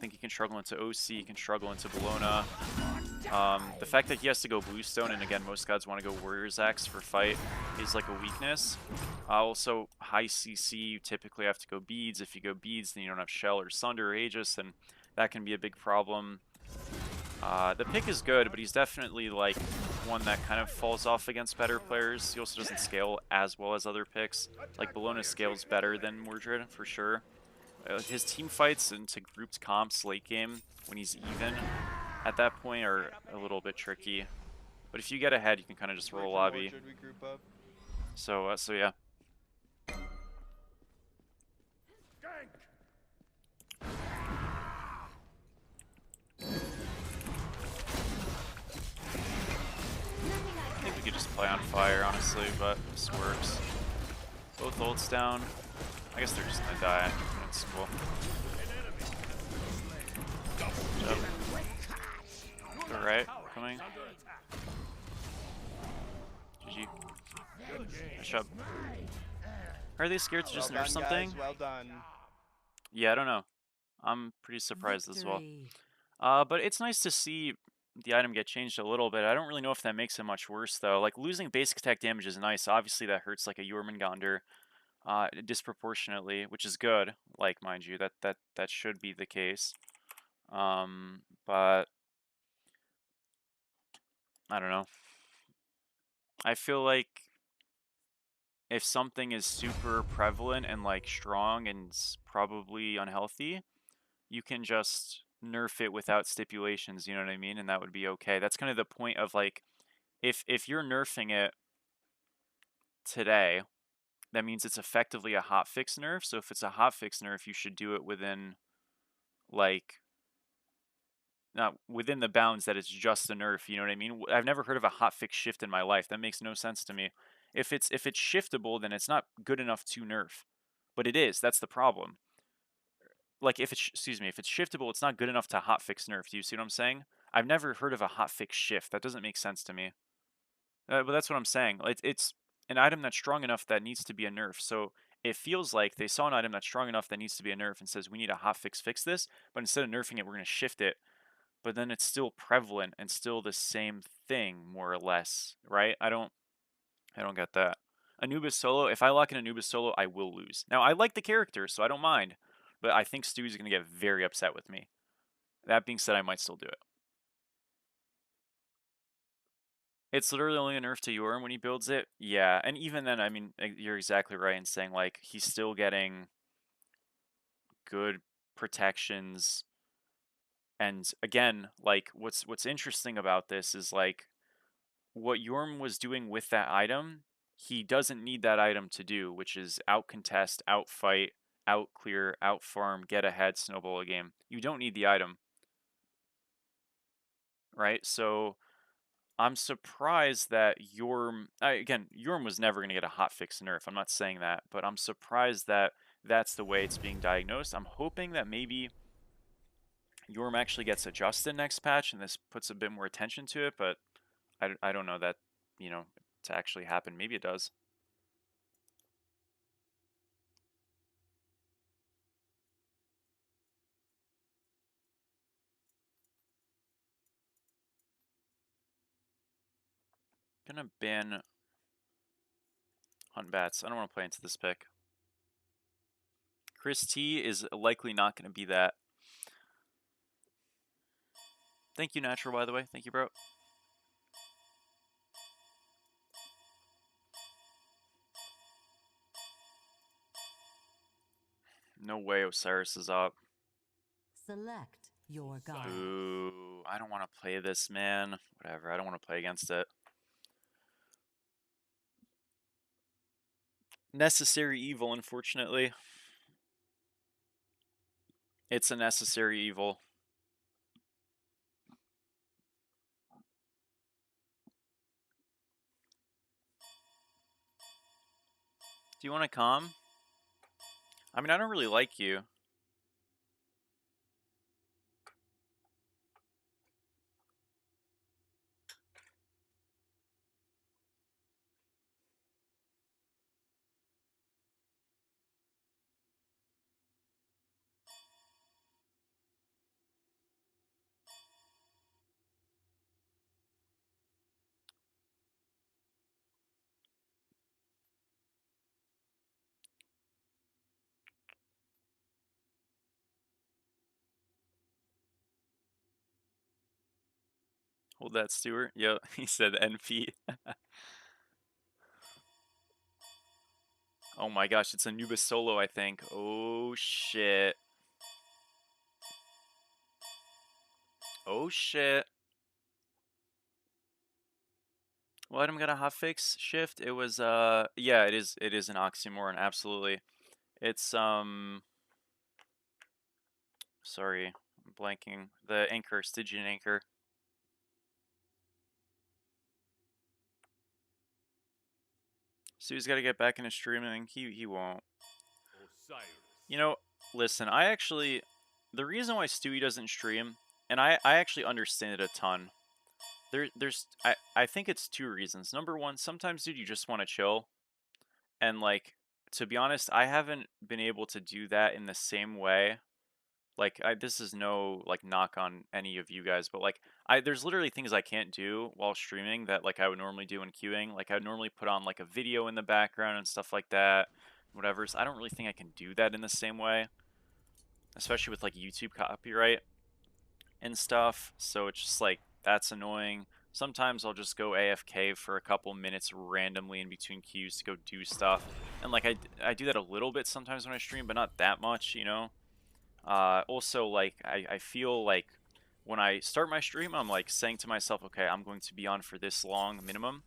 he can struggle into OC, he can struggle into Bologna. The fact that he has to go Bluestone, and again, most gods want to go Warrior's Axe for fight, is like a weakness. Also, high CC, you typically have to go Beads. If you go Beads, then you don't have Shell or Sunder or Aegis, and that can be a big problem. The pick is good, but he's definitely like one that kind of falls off against better players. He also doesn't scale as well as other picks. Like Bologna scales better than Mordred for sure. His team fights into grouped comps late game when he's even at that point are a little bit tricky. But if you get ahead, you can kind of just roll lobby. Mordred, we group up. So yeah. I think we could just play on fire, honestly, but this works. Both ults down. I guess they're just gonna die. That's cool. Good job. Alright, coming. GG. Nice job. Are they scared to just nerf something? Guys, well done. Yeah, I don't know. I'm pretty surprised as well. But it's nice to see the item get changed a little bit. I don't really know if that makes it much worse, though. Like, losing basic attack damage is nice. Obviously, that hurts like a Jormungandr disproportionately, which is good. Like, mind you, that should be the case. But I don't know. I feel like if something is super prevalent and like strong and probably unhealthy, you can just nerf it without stipulations, you know what I mean? And that would be okay. That's kind of the point of like, if you're nerfing it today, that means it's effectively a hotfix nerf. So if it's a hotfix nerf, you should do it within like, not within the bounds that it's just a nerf, you know what I mean? I've never heard of a hotfix shift in my life. That makes no sense to me. If it's shiftable, then it's not good enough to nerf. But it is. That's the problem. Like if it's if it's shiftable, it's not good enough to hotfix nerf. Do you see what I'm saying? I've never heard of a hotfix shift. That doesn't make sense to me. But that's what I'm saying. It's an item that's strong enough that needs to be a nerf. So it feels like they saw an item that's strong enough that needs to be a nerf and says we need a hotfix fix this, but instead of nerfing it, we're going to shift it. But then it's still prevalent and still the same thing, more or less, right? I don't get that. Anubis solo, if I lock in Anubis solo, I will lose. Now, I like the character, so I don't mind, but I think Stu's going to get very upset with me. That being said, I might still do it. It's literally only a nerf to Yorm when he builds it. Yeah, and even then, I mean, you're exactly right in saying, like, he's still getting good protections. And again, like, what's interesting about this is, like, what Yorm was doing with that item, he doesn't need that item to do, which is out contest, out fight, out clear, out farm, get ahead, snowball a game. You don't need the item. Right? So I'm surprised that Yorm, again, Yorm was never going to get a hotfix nerf. I'm not saying that, but I'm surprised that that's the way it's being diagnosed. I'm hoping that maybe Yorm actually gets adjusted next patch and this puts a bit more attention to it, but I don't know that, you know, to actually happen. Maybe it does. Gonna ban Hunt Bats. I don't want to play into this pick. Chris T is likely not going to be that. Thank you, Natural, by the way. Thank you, bro. No way Osiris is up. Select your god. Ooh, I don't want to play this, man. Whatever, I don't want to play against it. Necessary evil, unfortunately. It's a necessary evil. Do you want to calm? I mean, I don't really like you. Hold that, Stuart. Yo, he said NP. Oh my gosh, it's Anubis solo, I think. Oh shit. Oh shit. What item got a hotfix shift? It was yeah, it is an oxymoron, absolutely. It's sorry, I'm blanking. The anchor, Stygian anchor. Stu's got to get back into streaming. He won't. Osiris. You know, listen, the reason why Stewie doesn't stream, and I actually understand it a ton. I think it's two reasons. Number one, sometimes, dude, you just want to chill. And, like, to be honest, I haven't been able to do that in the same way. Like, this is no, like, knock on any of you guys, but, like, there's literally things I can't do while streaming that, like, I would normally do in queuing. Like, I'd normally put on, like, a video in the background and stuff like that, whatever. So I don't really think I can do that in the same way, especially with, like, YouTube copyright and stuff. So it's just, like, that's annoying. Sometimes I'll just go AFK for a couple minutes randomly in between queues to go do stuff. And, like, I do that a little bit sometimes when I stream, but not that much, you know? Also, like, I feel like when I start my stream, I'm, like, saying to myself, okay, I'm going to be on for this long minimum.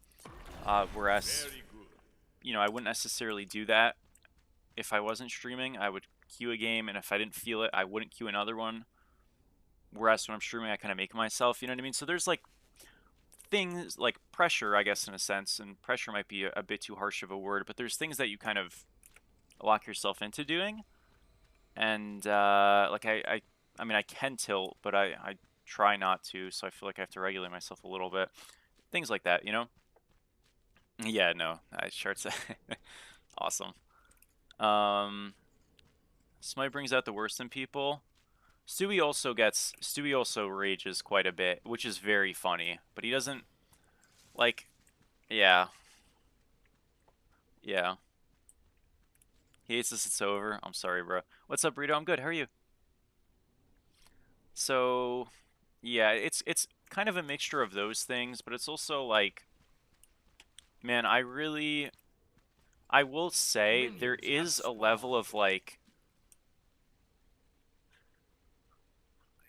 Whereas, you know, I wouldn't necessarily do that if I wasn't streaming. I would queue a game, and if I didn't feel it, I wouldn't queue another one. Whereas when I'm streaming, I kind of make myself, you know what I mean? So there's, like, things, like, pressure, I guess, in a sense, and pressure might be a bit too harsh of a word, but there's things that you kind of lock yourself into doing. And, like, I mean, I can tilt, but I try not to, so I feel like I have to regulate myself a little bit. Things like that, you know? Yeah, no, Shart's awesome. Smite brings out the worst in people. Stewie also rages quite a bit, which is very funny, but he doesn't, like, yeah. Yeah. He hates this, it's over. I'm sorry, bro. What's up, Burrito? I'm good, how are you? So, yeah, it's kind of a mixture of those things, but it's also, like, man, I will say, there is a level of, like,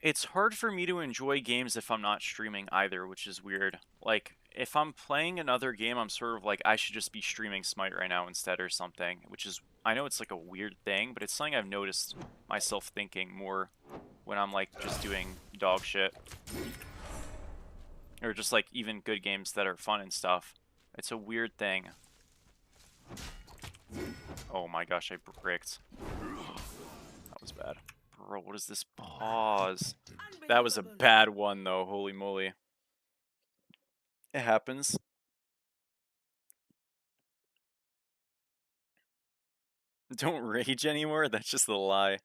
it's hard for me to enjoy games if I'm not streaming either, which is weird. Like, if I'm playing another game, I'm sort of like, I should just be streaming Smite right now instead or something, which is, I know it's like a weird thing, but it's something I've noticed myself thinking more when I'm, like, just doing dog shit. Or just, like, even good games that are fun and stuff. It's a weird thing. Oh my gosh, I bricked. That was bad. Bro, what is this pause? That was a bad one, though. Holy moly. It happens. Don't rage anymore? That's just a lie.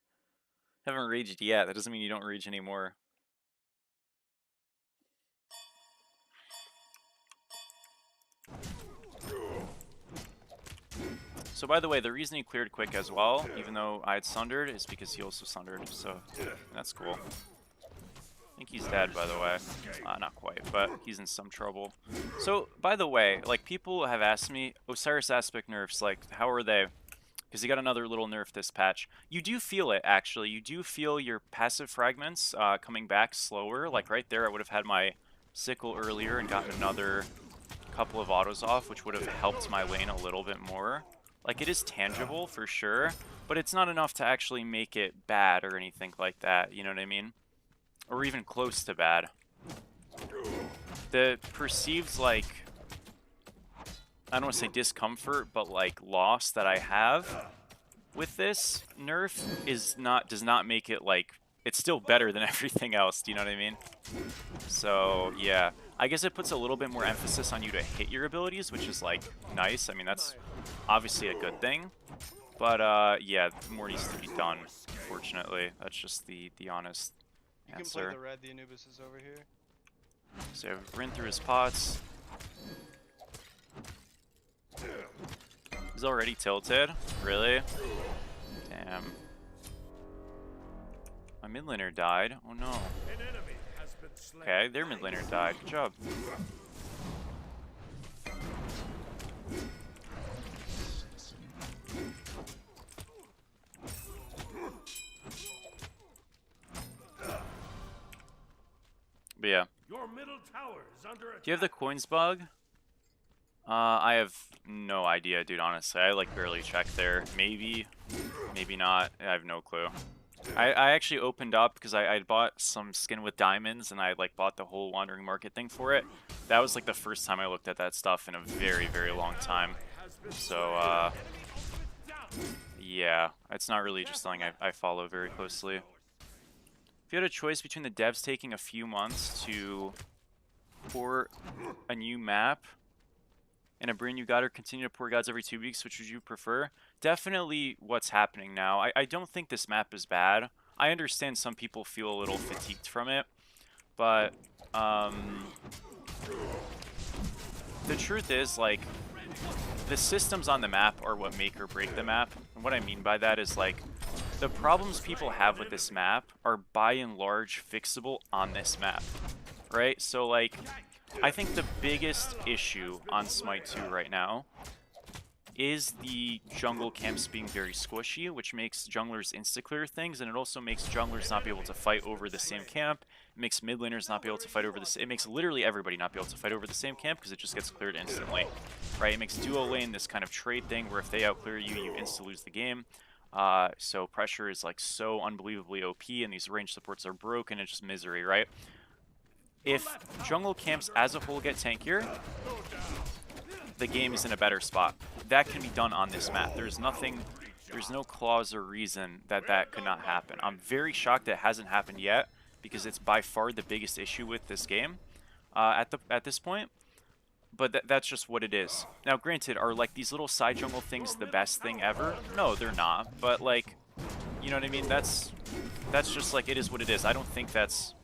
Haven't raged yet. That doesn't mean you don't rage anymore. So, by the way, the reason he cleared quick as well, even though I had sundered, is because he also sundered, so that's cool. I think he's dead, by the way. Not quite, but he's in some trouble. So, by the way, like, people have asked me, Osiris aspect nerfs, like, how are they? Because he got another little nerf this patch. You do feel it, actually. You do feel your passive fragments coming back slower. Like, right there, I would have had my sickle earlier and gotten another couple of autos off, which would have helped my lane a little bit more. Like, it is tangible, for sure, but it's not enough to actually make it bad or anything like that, you know what I mean? Or even close to bad. The perceived, like, I don't want to say discomfort, but, like, loss that I have with this nerf does not make it, like, it's still better than everything else, do you know what I mean? So, yeah. I guess it puts a little bit more emphasis on you to hit your abilities, which is, like, nice. I mean, that's obviously a good thing. But, yeah, more needs to be done, unfortunately. That's just the honest answer. You can play the red, the Anubis is over here. So I've ran through his pots. He's already tilted? Really? Damn. My mid laner died. Oh no. An enemy has been slain. Okay, their mid laner died. Good job. But yeah. Your middle tower is under attack. Do you have the coins bug? I have no idea, dude, honestly. I like barely checked there. Maybe, maybe not. I have no clue. I actually opened up because I bought some skin with diamonds and I like bought the whole wandering market thing for it. That was like the first time I looked at that stuff in a very, very long time. So, yeah, it's not really just something I follow very closely. If you had a choice between the devs taking a few months to port a new map and a brand new god, or continue to pour gods every 2 weeks, which would you prefer? Definitely what's happening now. I don't think this map is bad. I understand some people feel a little fatigued from it, but the truth is, like, the systems on the map are what make or break the map. And what I mean by that is, like, the problems people have with this map are by and large fixable on this map, right? So, like, I think the biggest issue on Smite 2 right now is the jungle camps being very squishy, which makes junglers insta-clear things, and it also makes junglers not be able to fight over the same camp. It makes mid laners not be able to fight over this. It makes literally everybody not be able to fight over the same camp because it just gets cleared instantly, right? It makes duo lane this kind of trade thing where if they outclear you, you insta lose the game. So pressure is like so unbelievably OP, and these range supports are broken. It's just misery, right? If jungle camps as a whole get tankier, the game is in a better spot. That can be done on this map. There's no clause or reason that that could not happen. I'm very shocked that it hasn't happened yet because it's by far the biggest issue with this game at this point. But that's just what it is. Now, granted, are like these little side jungle things the best thing ever? No, they're not. But like, you know what I mean? That's just like it is what it is. I don't think that's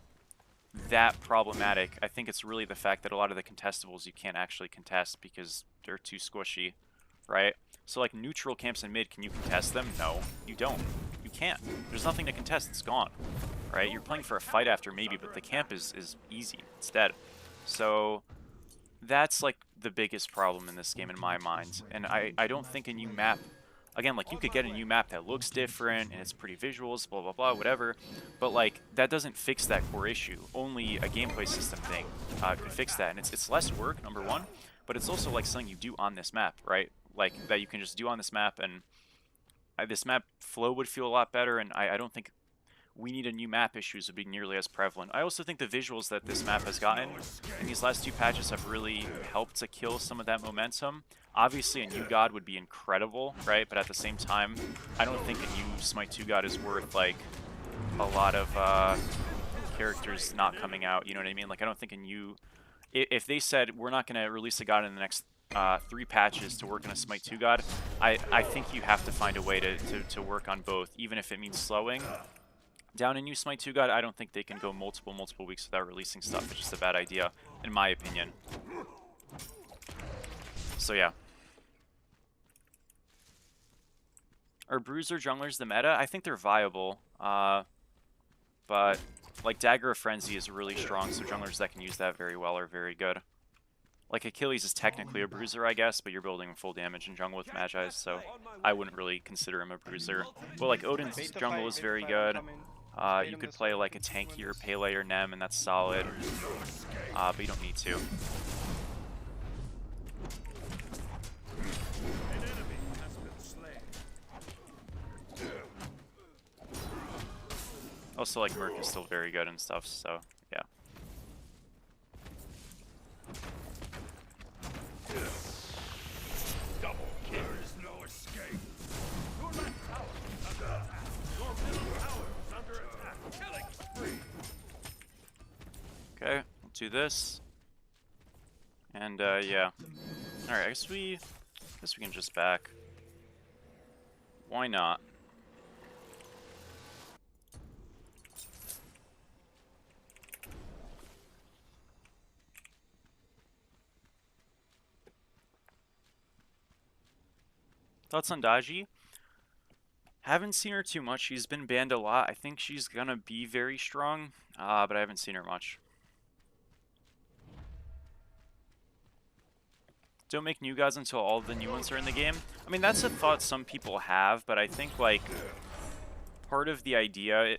that problematic. I think it's really the fact that a lot of the contestables you can't actually contest because they're too squishy, right? So like neutral camps in mid, can you contest them? No, you don't. You can't. There's nothing to contest. It's gone, right? You're playing for a fight after maybe, but the camp is easy. It's dead. So that's like the biggest problem in this game in my mind. And I don't think a new map, again, like you could get a new map that looks different and it's pretty visuals, blah, blah, blah, whatever. But like that doesn't fix that core issue. Only a gameplay system thing could fix that. And it's less work, number one, but it's also like something you do on this map, right? Like that you can just do on this map, and this map flow would feel a lot better. And I don't think we need a new map issues would be nearly as prevalent. I also think the visuals that this map has gotten in these last 2 patches have really helped to kill some of that momentum. Obviously, a new god would be incredible, right? But at the same time, I don't think a new Smite 2 god is worth, like, a lot of characters not coming out, you know what I mean? Like, I don't think a new... If they said, we're not going to release a god in the next 3 patches to work on a Smite 2 god, I think you have to find a way to work on both, even if it means slowing down a new Smite 2 god. I don't think they can go multiple weeks without releasing stuff. It's just a bad idea, in my opinion. So yeah. Are bruiser junglers the meta? I think they're viable, but like Dagger of Frenzy is really strong, so junglers that can use that very well are very good. Like Achilles is technically a bruiser, I guess, but you're building full damage in jungle with Magi's, so I wouldn't really consider him a bruiser. But like Odin's jungle is very good. You could play like a tankier Pele or Nem, and that's solid, but you don't need to. Also, like Merc is still very good and stuff, so yeah. Double kill. There is no escape. Your left tower is under attack. Your middle tower is under attack. Killing spree. Okay, we'll do this. And yeah. Alright, I guess we can just back. Why not? Thoughts on Daji? Haven't seen her too much. She's been banned a lot. I think she's gonna be very strong, but I haven't seen her much. Don't make new gods until all the new ones are in the game. I mean, that's a thought some people have, but I think, like, part of the idea,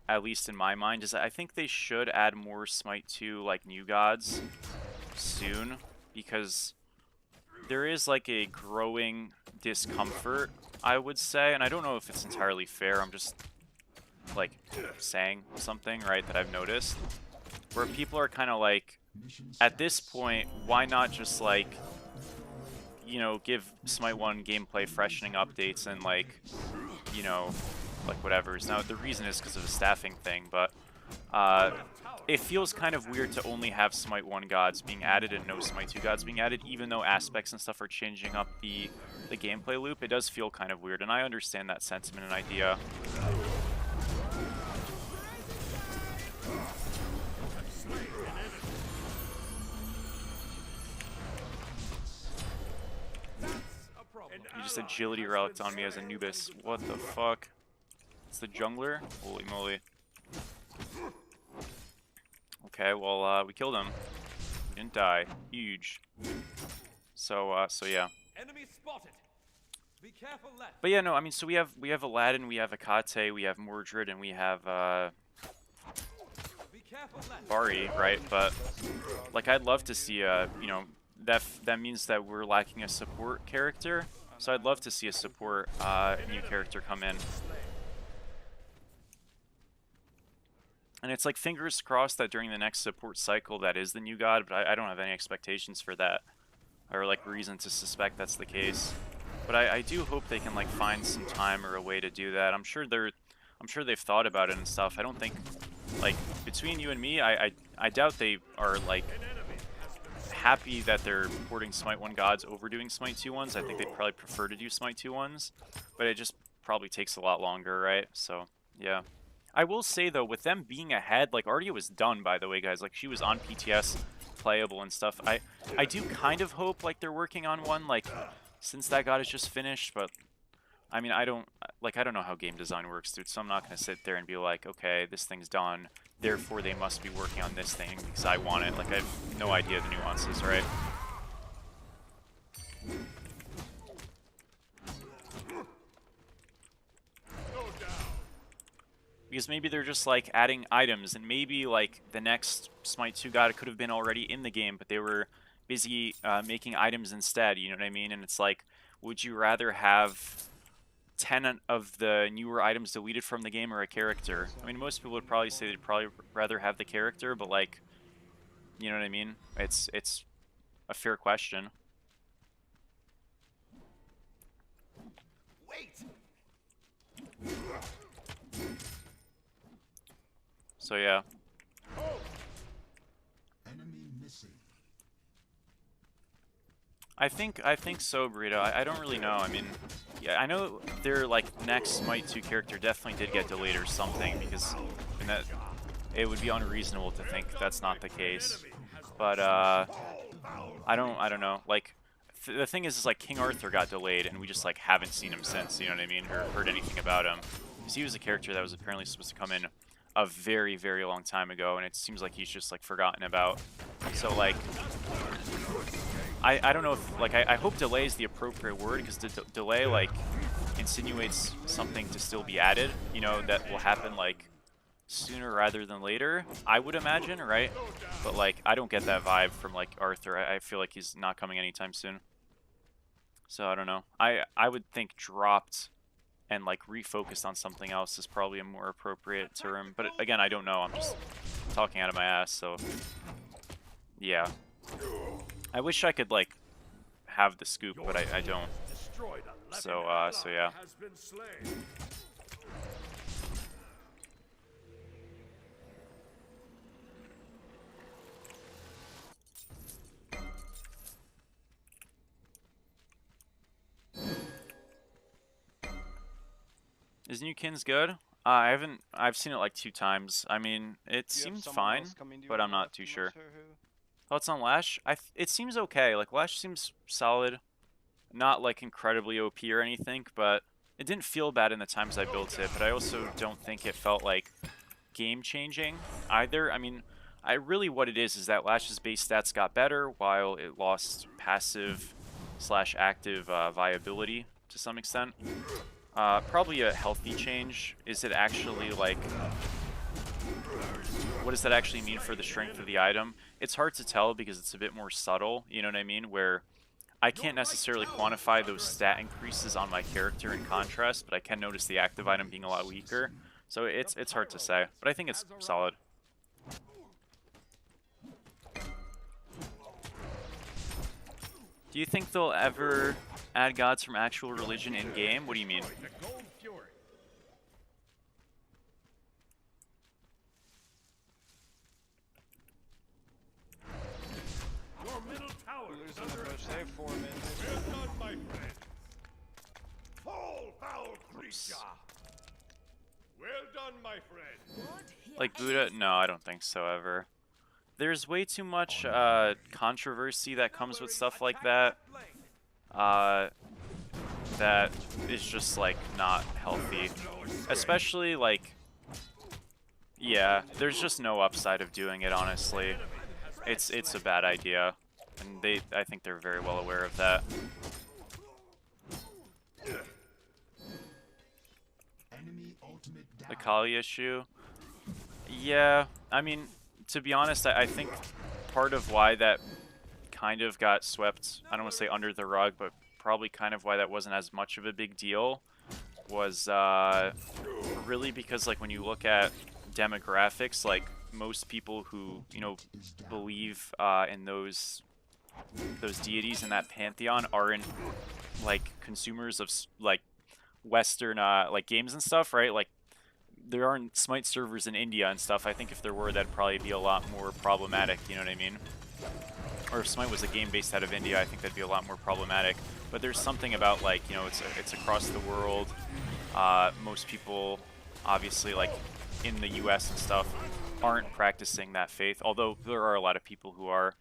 at least in my mind, is that I think they should add more Smite 2, like, new gods soon, because there is, like, a growing discomfort, I would say, and I don't know if it's entirely fair. I'm just, like, saying something, right, that I've noticed, where people are kind of like, at this point, why not just, like, you know, give Smite 1 gameplay freshening updates and, like, you know, like, whatever's. Now, the reason is because of a staffing thing, but it feels kind of weird to only have Smite 1 gods being added and no Smite 2 gods being added, even though aspects and stuff are changing up the gameplay loop. It does feel kind of weird, and I understand that sentiment and idea. You just agility relic on me as Anubis. What the fuck? It's the jungler? Holy moly. Okay, well, we killed him. He didn't die. Huge. So yeah. Enemy spotted. Be careful left. But yeah, no, I mean, so we have Aladdin, we have Akate, we have Mordred, and we have Bari, right? But like, I'd love to see you know, that means that we're lacking a support character. So I'd love to see a support new character come in. And it's like, fingers crossed that during the next support cycle that is the new god, but I don't have any expectations for that, or like reason to suspect that's the case. But I do hope they can, like, find some time or a way to do that. I'm sure they've thought about it and stuff. I don't think, like, between you and me, I doubt they are, like, happy that they're porting Smite 1 gods over doing Smite 2 ones. I think they'd probably prefer to do Smite 2 ones, but it just probably takes a lot longer, right? So, yeah. I will say, though, with them being ahead, like, Ardia was done, by the way, guys. Like, she was on PTS, playable and stuff. I do kind of hope, like, they're working on one, like, since that god is just finished, but I mean, I don't know how game design works, dude, so I'm not going to sit there and be like, okay, this thing's done, therefore they must be working on this thing because I want it. Like, I have no idea the nuances, right? Because maybe they're just, like, adding items, and maybe, like, the next Smite 2 god could have been already in the game, but they were busy making items instead, you know what I mean? And it's like, would you rather have 10 of the newer items deleted from the game or a character? I mean, most people would probably say they'd probably rather have the character, but, like, you know what I mean? It's a fair question. Wait. So yeah. Enemy missing. I think so, Burrito. I don't really know. I mean, yeah, I know their, like, next Smite 2 character definitely did get delayed or something, because that it would be unreasonable to think that's not the case. But I don't know. Like, the thing is like, King Arthur got delayed, and we just, like, haven't seen him since. You know what I mean? Or heard anything about him, because he was a character that was apparently supposed to come in a very, very long time ago, and it seems like he's just, like, forgotten about. So, like, I don't know if, like, I hope delay is the appropriate word, because delay, like, insinuates something to still be added, you know, that will happen, like, sooner rather than later, I would imagine, right? But, like, I don't get that vibe from, like, Arthur. I feel like he's not coming anytime soon. So, I don't know. I would think dropped and, like, refocused on something else is probably a more appropriate term. But, again, I don't know. I'm just talking out of my ass, so yeah. I wish I could, like, have the scoop, but I don't. So yeah. Is New Kins good? I've seen it like 2 times. I mean, it seems fine, but I'm not too sure. Thoughts on Lash? It seems okay. Like, Lash seems solid. Not, like, incredibly OP or anything, but it didn't feel bad in the times I built it, but I also don't think it felt like game-changing either. I mean, what it is that Lash's base stats got better while it lost passive / active viability to some extent. Probably a healthy change. Is it actually like... What does that actually mean for the strength of the item? It's hard to tell because it's a bit more subtle, you know what I mean? Where I can't necessarily quantify those stat increases on my character in contrast, but I can notice the active item being a lot weaker. So it's hard to say, but I think it's solid. Do you think they'll ever add gods from actual religion in-game? What do you mean? Your middle tower is Losing the under bush. They have 4 minutes. Well done, my friend. Fall, foul creature. Well done, my friend. Like Buddha? No, I don't think so ever. There's way too much controversy that comes with stuff like that. That is just like not healthy. Especially like, yeah, there's just no upside of doing it, honestly. It's a bad idea. And I think they're very well aware of that. The Kali issue. Yeah, I mean, to be honest, I think part of why that kind of got swept, I don't want to say under the rug, but probably kind of why that wasn't as much of a big deal was really because, like, when you look at demographics, like, most people who, you know, believe in those deities in that pantheon aren't, like, consumers of, like, Western, like, games and stuff, right? Like, there aren't Smite servers in India and stuff. I think if there were, that'd probably be a lot more problematic, you know what I mean? Or if Smite was a game based out of India, I think that'd be a lot more problematic. But there's something about, like, you know, it's across the world. Most people, obviously, like, in the US and stuff, aren't practicing that faith, although there are a lot of people who are.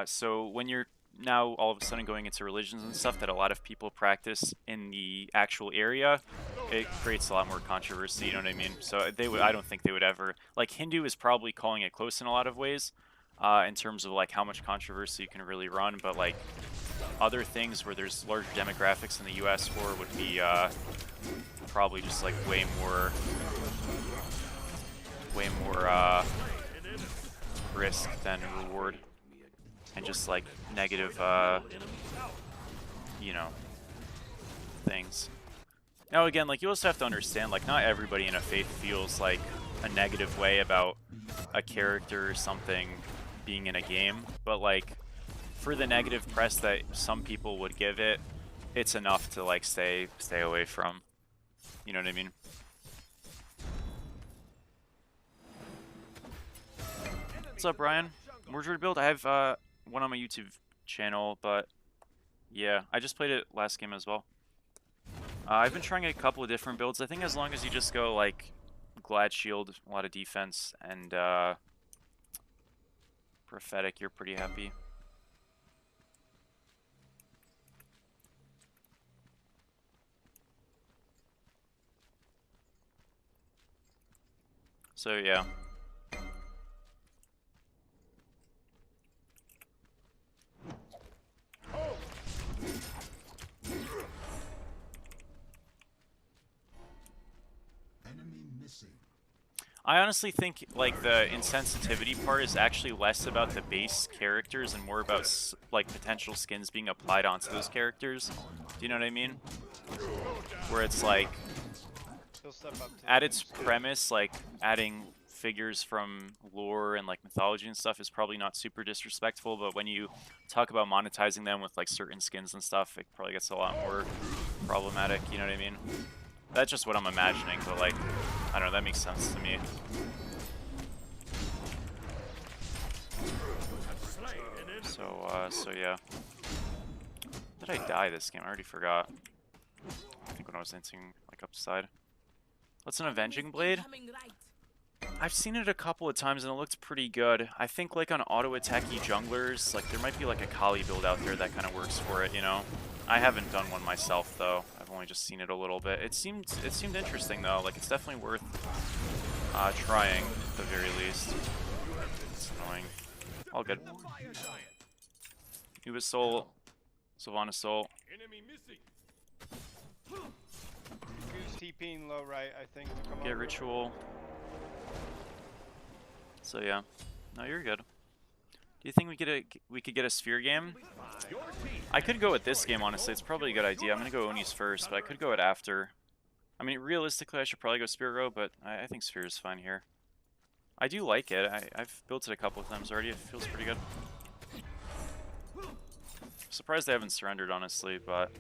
So when you're now all of a sudden going into religions and stuff that a lot of people practice in the actual area, it creates a lot more controversy, you know what I mean? So I don't think they would ever, like, Hindu is probably calling it close in a lot of ways, in terms of, like, how much controversy you can really run, but, like, other things where there's larger demographics in the US for would be probably just, like, way more risk than reward, and just, like, negative you know, things. Now again, like, you also have to understand, like, not everybody in a faith feels like a negative way about a character or something being in a game, but, like, for the negative press that some people would give it, it's enough to, like, stay away from. You know what I mean? What's up, Brian? Mordred build? I have one on my YouTube channel, but yeah, I just played it last game as well. I've been trying a couple of different builds. I think as long as you just go, like, Glad Shield, a lot of defense, and Prophetic, you're pretty happy. So yeah. I honestly think, like, the insensitivity part is actually less about the base characters and more about, like, potential skins being applied onto those characters. Do you know what I mean? Where it's like, at its premise, like, adding figures from lore and, like, mythology and stuff is probably not super disrespectful, but when you talk about monetizing them with, like, certain skins and stuff, it probably gets a lot more problematic, you know what I mean? That's just what I'm imagining, but, like, I don't know, that makes sense to me. So yeah. Did I die this game? I already forgot. I think when I was dancing, like, upside. What's an Avenging Blade? I've seen it a couple of times and it looked pretty good. I think, like, on auto-attacky junglers, like, there might be, like, a Kali build out there that kind of works for it, you know? I haven't done one myself though. I've only just seen it a little bit. It seemed interesting though. Like it's definitely worth trying at the very least. It's annoying. All good. Nuba Soul, Sylvanas Soul. Enemy missing. Goose TPing low right, I think. To come Get over. Ritual. So yeah, no, you're good. Do you think we could get a sphere game? I could go with this game honestly. It's probably a good idea. I'm gonna go Oni's first, but I could go it after. I mean, realistically, I should probably go Spear Row, but I think Sphere is fine here. I do like it. I've built it a couple of times already. It feels pretty good. Surprised they haven't surrendered, honestly, but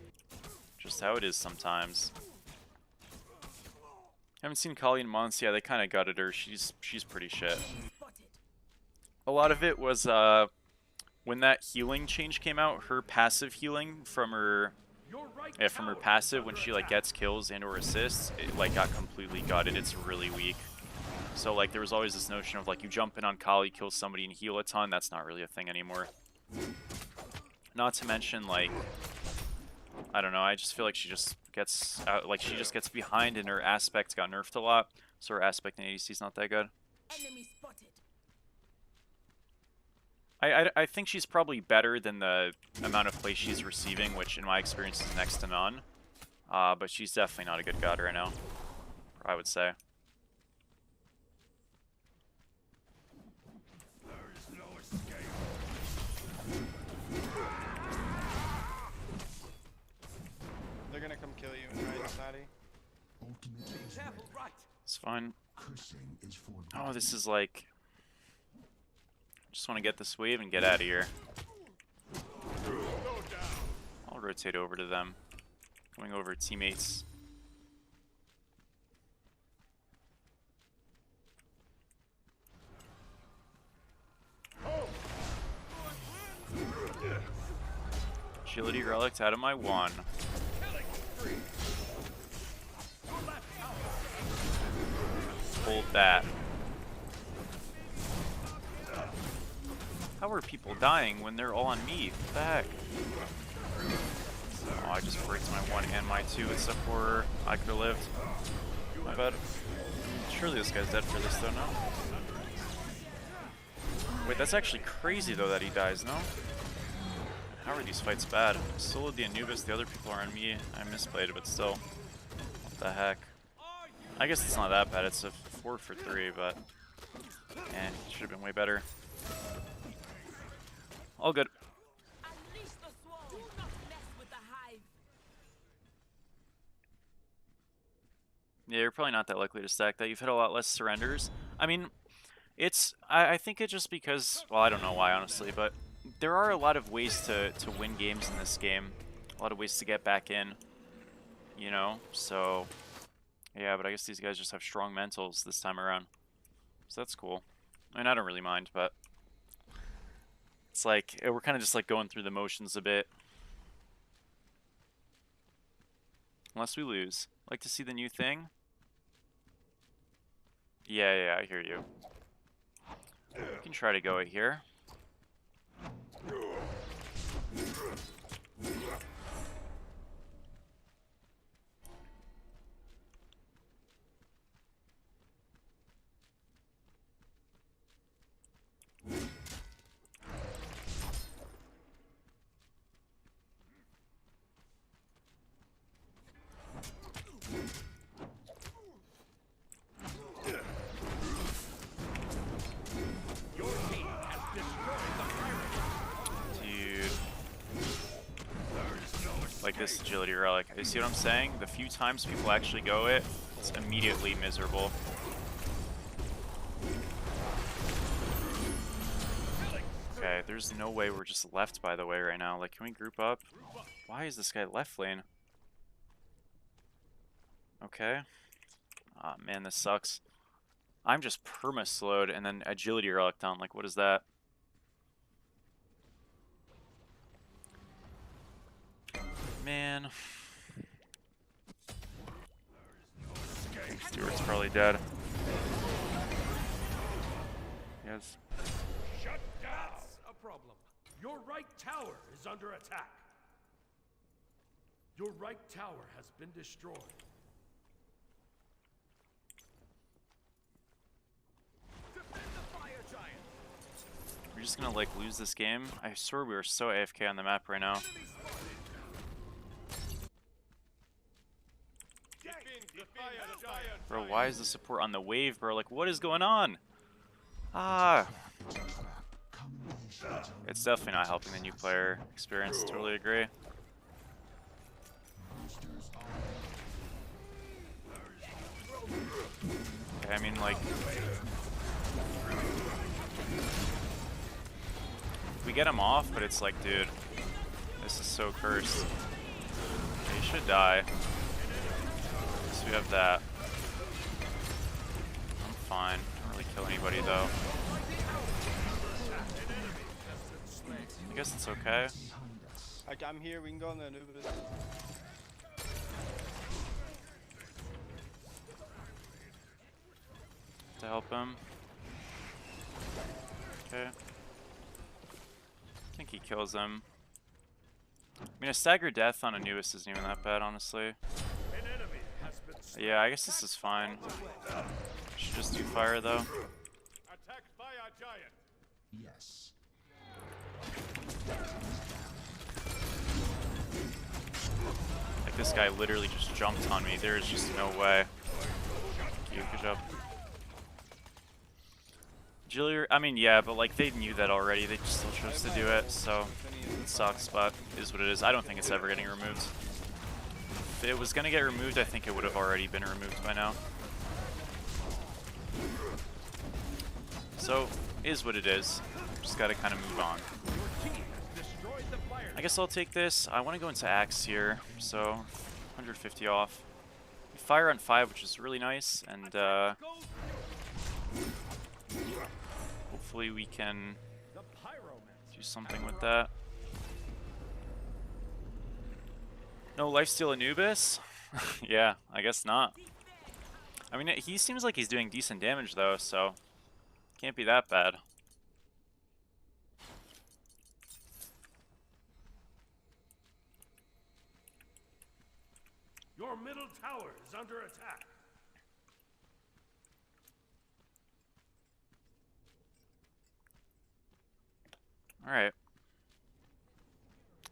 just how it is sometimes. Haven't seen Kali in months. Yeah, they kind of gutted her. She's pretty shit. A lot of it was when that healing change came out. Her passive healing from her passive when she like gets kills and or assists, it like got completely gutted. It's really weak. So like there was always this notion of like you jump in on Kali, kill somebody, and heal a ton. That's not really a thing anymore. Not to mention like I don't know. I just feel like she just gets out, like she just gets behind, and her aspect got nerfed a lot. So her aspect in ADC is not that good. Enemy spotted. I think she's probably better than the amount of play she's receiving, which in my experience is next to none. But she's definitely not a good god right now, I would say. They're gonna come kill you, right, Snotty? It's fine. Cursing is for Oh, this is like... Just want to get this wave and get out of here. I'll rotate over to them. Going over teammates. Agility relic out of my one. Hold that. How are people dying when they're all on me? What the heck? Oh, I just breaked my 1 and my 2 with support. I could have lived. My bad. Surely this guy's dead for this though, no? Wait, that's actually crazy though that he dies, no? How are these fights bad? I soloed the Anubis, the other people are on me. I misplayed it, but still. What the heck? I guess it's not that bad. It's a 4 for 3, but... Man, it should have been way better. All good. Yeah, you're probably not that likely to stack that. You've hit a lot less surrenders. I mean, it's... I think it's just because... Well, I don't know why, honestly, but... There are a lot of ways to win games in this game. A lot of ways to get back in. You know? So... Yeah, but I guess these guys just have strong mentals this time around. So that's cool. I mean, I don't really mind, but... It's like, we're kind of just like going through the motions a bit. Unless we lose. Like to see the new thing? Yeah, I hear you. We can try to go it here. Like this agility relic. You see what I'm saying? The few times people actually go it, it's immediately miserable. Okay, there's no way we're just left, by the way, right now. Like, can we group up? Why is this guy left lane? Okay. Ah, man, this sucks. I'm just perma-slowed and then agility relic down. Like, what is that? Man. Stewart's probably dead. Yes. Shut down. That's a problem. Your right tower is under attack. Your right tower has been destroyed. Defend the fire giant. We're just gonna like lose this game. I swear we were so AFK on the map right now. Bro, why is the support on the wave, bro? Like, what is going on? Ah. It's definitely not helping the new player experience. Totally agree. Okay, I mean, like, we get him off, but it's like, dude, this is so cursed. He should die. So we have that. I'm fine. Don't really kill anybody though. I guess it's okay. I'm here, we can go on the Anubis. To help him. Okay. I think he kills him. I mean, a staggered death on Anubis isn't even that bad, honestly. Yeah, I guess this is fine. Should just do fire though. Attacked by a giant. Yes. Like, this guy literally just jumped on me. There is just no way. Thank you, good job. Jillier, I mean, yeah, but like they knew that already. They just still chose to do it, so it sucks, but it is what it is. I don't think it's ever getting removed. If it was gonna get removed, I think it would have already been removed by now. So, is what it is. Just gotta kind of move on. I guess I'll take this. I want to go into Axe here, so 150 off. We fire on 5, which is really nice, and hopefully we can do something with that. No lifesteal Anubis? Yeah, I guess not. I mean, he seems like he's doing decent damage though, so can't be that bad. Your middle tower is under attack. Alright.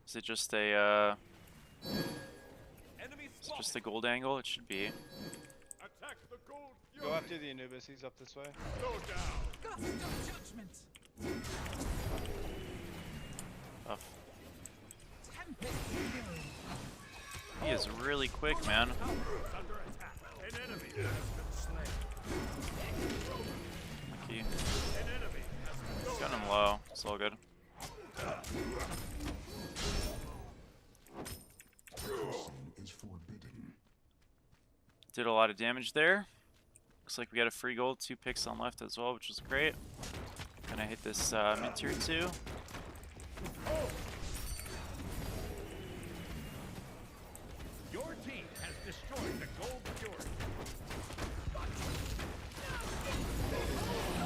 Is it just a, it's just a gold angle? It should be. Attack the gold. Go after the Anubis, he's up this way. Go down. Tough. He is really quick, man. Lucky. Got him low. It's all good. Did a lot of damage there. Looks like we got a free gold, 2 picks on left as well, which is great. Gonna hit this mid tier 2. Your team has destroyed the gold fury.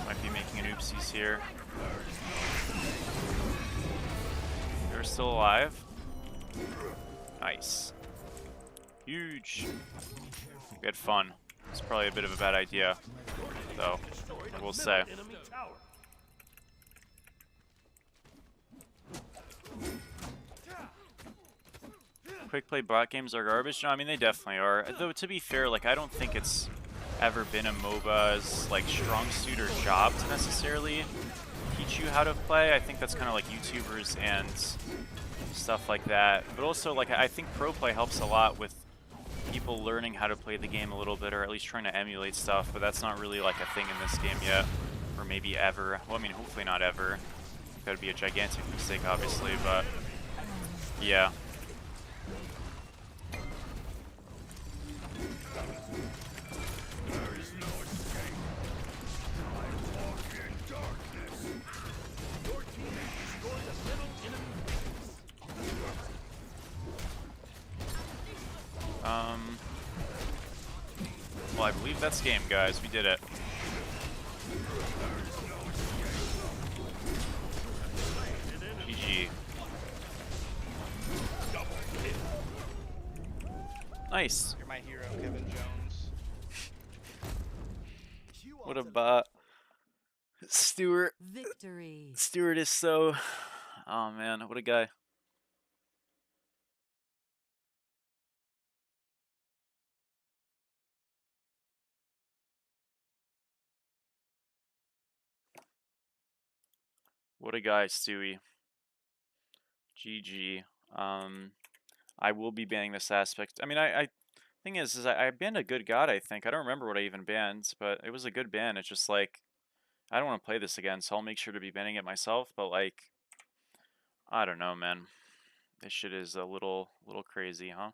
Might be making an oopsies here. They're still alive. Nice. Huge. We had fun. It's probably a bit of a bad idea, though, I will say. Quick play bot games are garbage? No, I mean, they definitely are. Though, to be fair, like, I don't think it's ever been a MOBA's, like, strong suit or job to necessarily teach you how to play. I think that's kind of like YouTubers and stuff like that. But also, like, I think pro play helps a lot with people learning how to play the game a little bit, or at least trying to emulate stuff, but that's not really like a thing in this game yet, or maybe ever. Well, I mean, hopefully not ever. That would be a gigantic mistake, obviously, but yeah. Well, I believe that's game, guys. We did it. GG. Nice. You're my hero, Kevin Jones. What a bot. Stewart. Victory. Stewart is so... Oh man, what a guy. What a guy, Stewie. GG. I will be banning this aspect. I mean, thing is I banned a good god, I think. I don't remember what I even banned, but it was a good ban. It's just like, I don't want to play this again, so I'll make sure to be banning it myself, but like, I don't know, man. This shit is a little crazy, huh?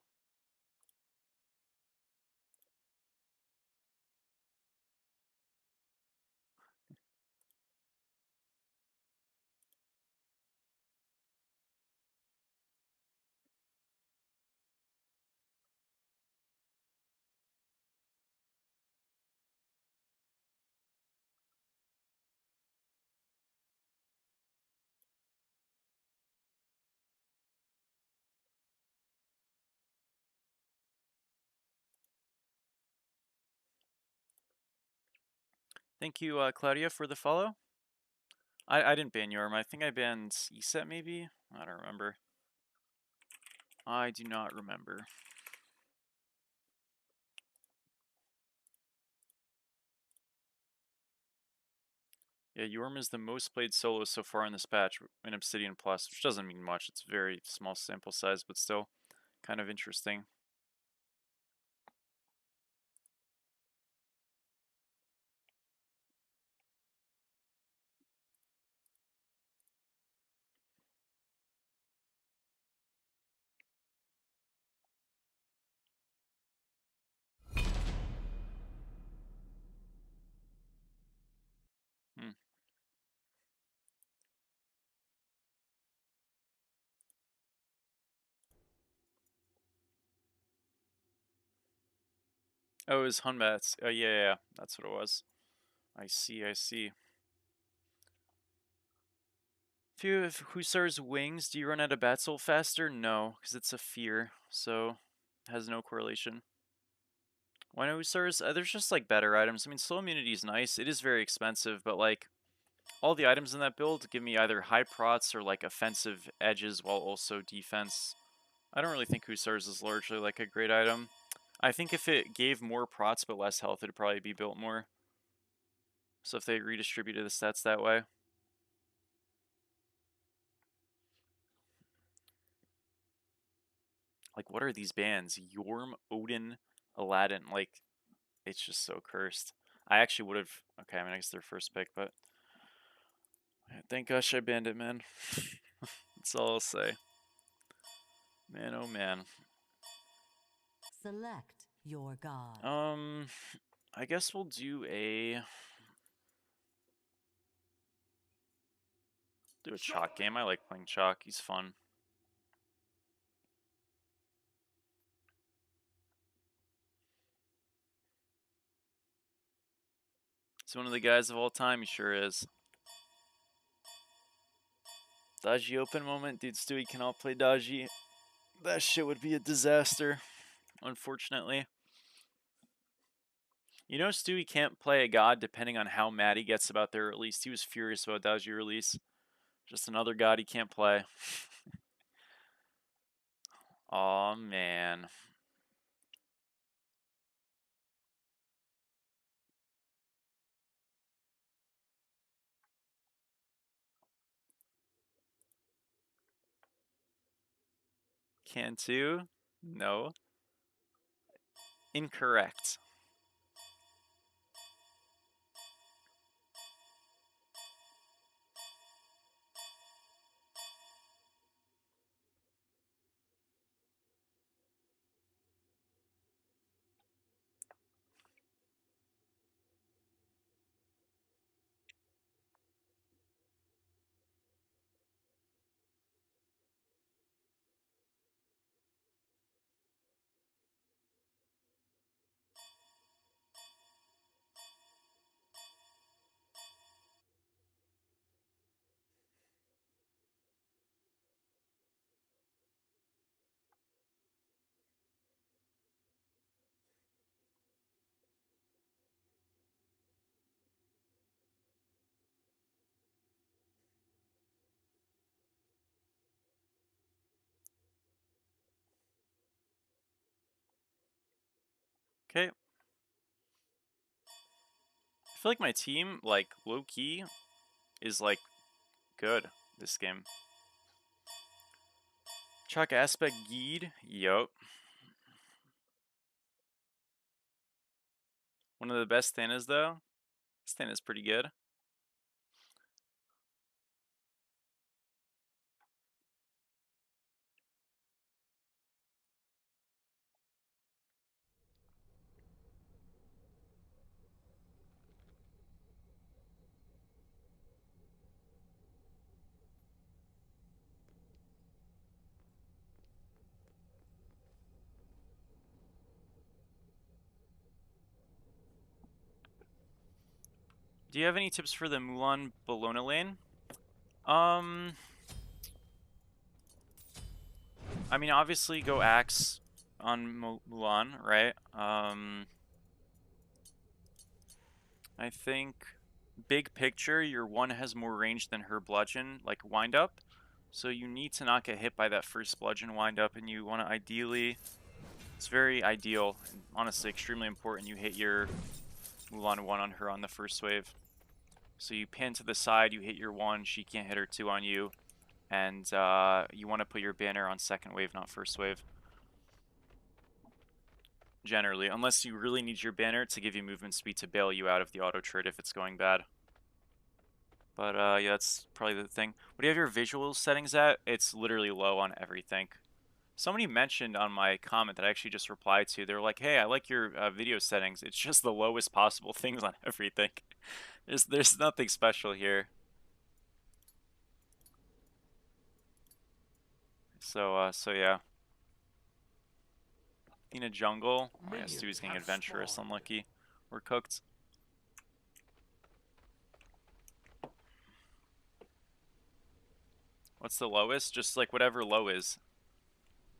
Thank you, Claudia, for the follow. I didn't ban Yorm. I think I banned ESET, maybe? I don't remember. I do not remember. Yeah, Yorm is the most played solo so far in this patch in Obsidian Plus, which doesn't mean much. It's a very small sample size, but still kind of interesting. Hmm. Oh, it was Hunbats. Oh, yeah, that's what it was. I see. If you have Hussar's Wings, do you run out of Bat Soul faster? No, because it's a fear, so it has no correlation. Why no Hussars? There's just like better items. I mean, Slow Immunity is nice. It is very expensive, but like all the items in that build give me either high prots or like offensive edges while also defense. I don't really think Hussars is largely like a great item. I think if it gave more prots but less health, it'd probably be built more. So if they redistributed the stats that way. Like, what are these bands? Yorm, Odin, Aladdin. Like, it's just so cursed. I actually would have... Okay, I mean, I guess their first pick, but... Thank gosh I banned it, man. That's all I'll say. Man, oh man. Select your god. I guess we'll do a... Do a Chalk game. I like playing Chalk. He's fun. He's one of the guys of all time. He sure is. Dodgy open moment. Dude, Stewie cannot play Dodgy. That shit would be a disaster, unfortunately. You know Stewie can't play a god depending on how mad he gets about their release. He was furious about Dodgy release. Just another god he can't play. Aw, man. Can too? No. Incorrect. Okay. I feel like my team, like, low-key, is, like, good this game. Chuck Aspect Geed. Yup. One of the best Thanas, though. This Thanas pretty good. Do you have any tips for the Mulan Bologna lane? I mean, obviously go Axe on Mulan, right? I think big picture, your one has more range than her bludgeon, like wind up. So you need to not get hit by that first bludgeon wind up, and you want to ideally, it's very ideal, and honestly extremely important, you hit your Mulan 1 on her on the first wave. So you pin to the side, you hit your 1, she can't hit her 2 on you, and you want to put your banner on second wave, not first wave. Generally, unless you really need your banner to give you movement speed to bail you out of the auto turret if it's going bad. But yeah, that's probably the thing. What do you have your visual settings at? It's literally low on everything. Somebody mentioned on my comment that I actually just replied to, they were like, hey, I like your video settings. It's just the lowest possible things on everything. There's nothing special here. So yeah. In a jungle. Oh, yeah, Stu's getting adventurous. Unlucky. We're cooked. What's the lowest? Just like whatever low is.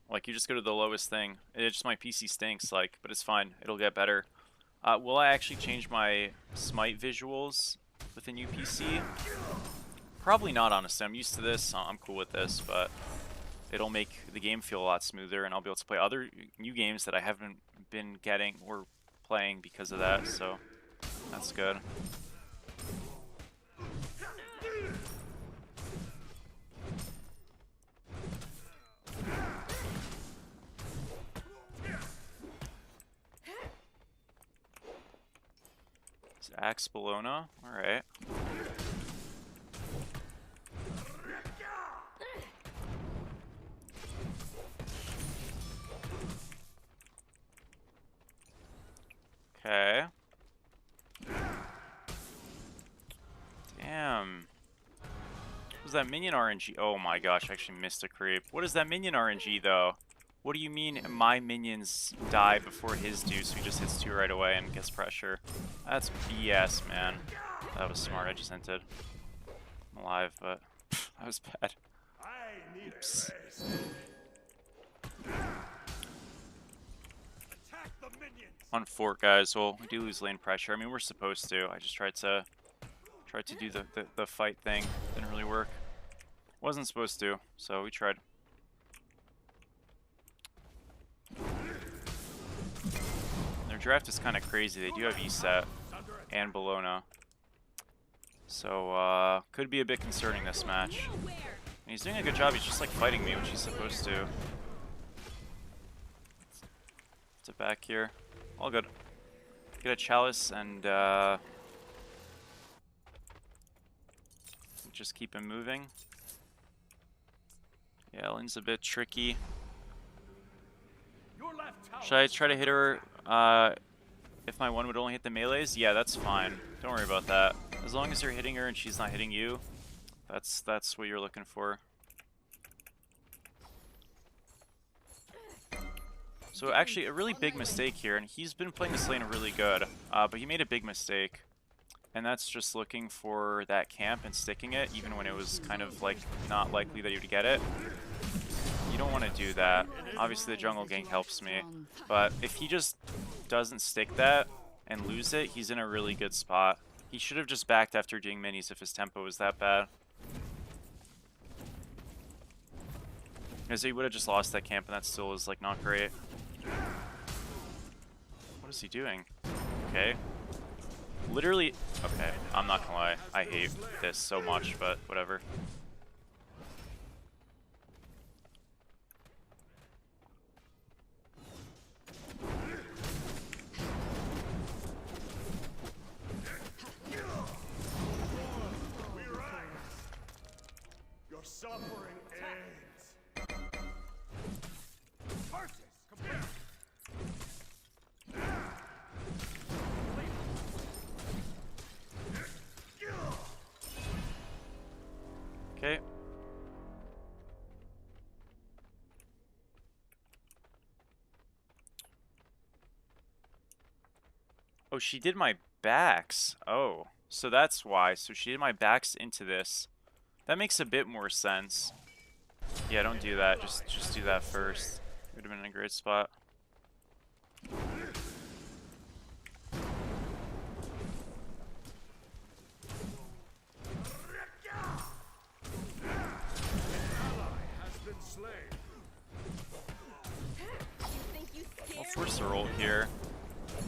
Like you just go to the lowest thing. It's just my PC stinks, like, but it's fine. It'll get better. Will I actually change my smite visuals with a new PC? Probably not, honestly. I'm used to this. I'm cool with this, but it'll make the game feel a lot smoother, and I'll be able to play other new games that I haven't been getting or playing because of that, so that's good. It's Axe Bologna, alright. Okay. Damn. What was that minion RNG? Oh my gosh, I actually missed a creep. What is that minion RNG though? What do you mean my minions die before his do, so he just hits 2 right away and gets pressure? That's BS, man. That was smart, I just hinted. I'm alive, but that was bad. Oops. On fort, guys. Well, we do lose lane pressure. I mean, we're supposed to. I just tried to do the fight thing. Didn't really work. Wasn't supposed to, so we tried. Their draft is kind of crazy. They do have ESET and Bologna. So, could be a bit concerning this match. And he's doing a good job. He's just like fighting me, which he's supposed to. It's a back here. All good. Get a chalice and just keep him moving. Yeah, lane's a bit tricky. Should I try to hit her if my one would only hit the melees? Yeah, that's fine. Don't worry about that. As long as you're hitting her and she's not hitting you, that's what you're looking for. So actually, a really big mistake here, and he's been playing this lane really good, but he made a big mistake. And that's just looking for that camp and sticking it, even when it was kind of like not likely that you would get it. You don't want to do that. Obviously the jungle gank helps me, but if he just doesn't stick that and lose it, he's in a really good spot. He should have just backed after doing minis if his tempo was that bad. Because he would have just lost that camp, and that still is like not great. What What's he doing? Okay. Literally, okay, I'm not gonna lie. I hate this so much, but whatever. Your suffering ends. Versus, complete. Okay. Oh, she did my backs. Oh, so that's why. So she did my backs into this. That makes a bit more sense. Yeah, don't do that. Just do that first. It would have been in a great spot. I'll force a roll here.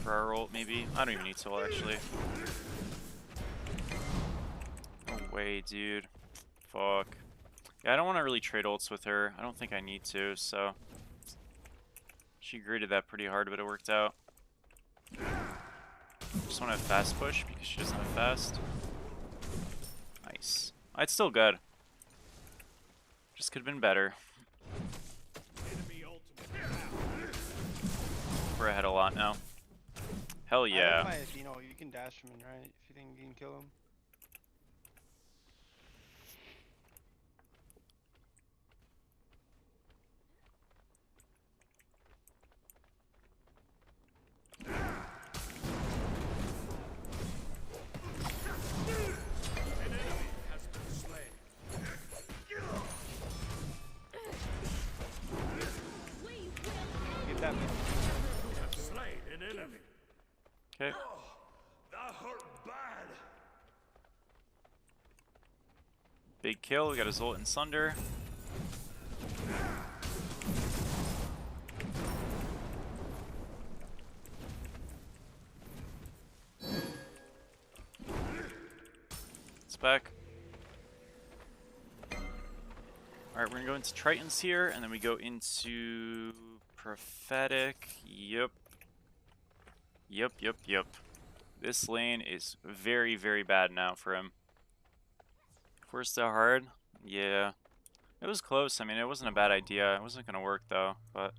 For our ult, maybe. I don't even need to, actually. No way, dude. Fuck. Yeah, I don't want to really trade ults with her. I don't think I need to, so. She graded that pretty hard, but it worked out. Just want to fast push because she doesn't have fast. Nice. It's still good. Just could have been better. We're ahead a lot now. Hell yeah. You know, you can dash him in, right? If you think you can kill him. Get that man. Slain an enemy. Okay. That hurt bad. Big kill. We got his ult and Sunder. It's back. Alright, we're gonna go into Tritons here, and then we go into Prophetic. Yep. Yep. This lane is very, very bad now for him. Forced that hard? Yeah. It was close. I mean, it wasn't a bad idea. It wasn't gonna work though, but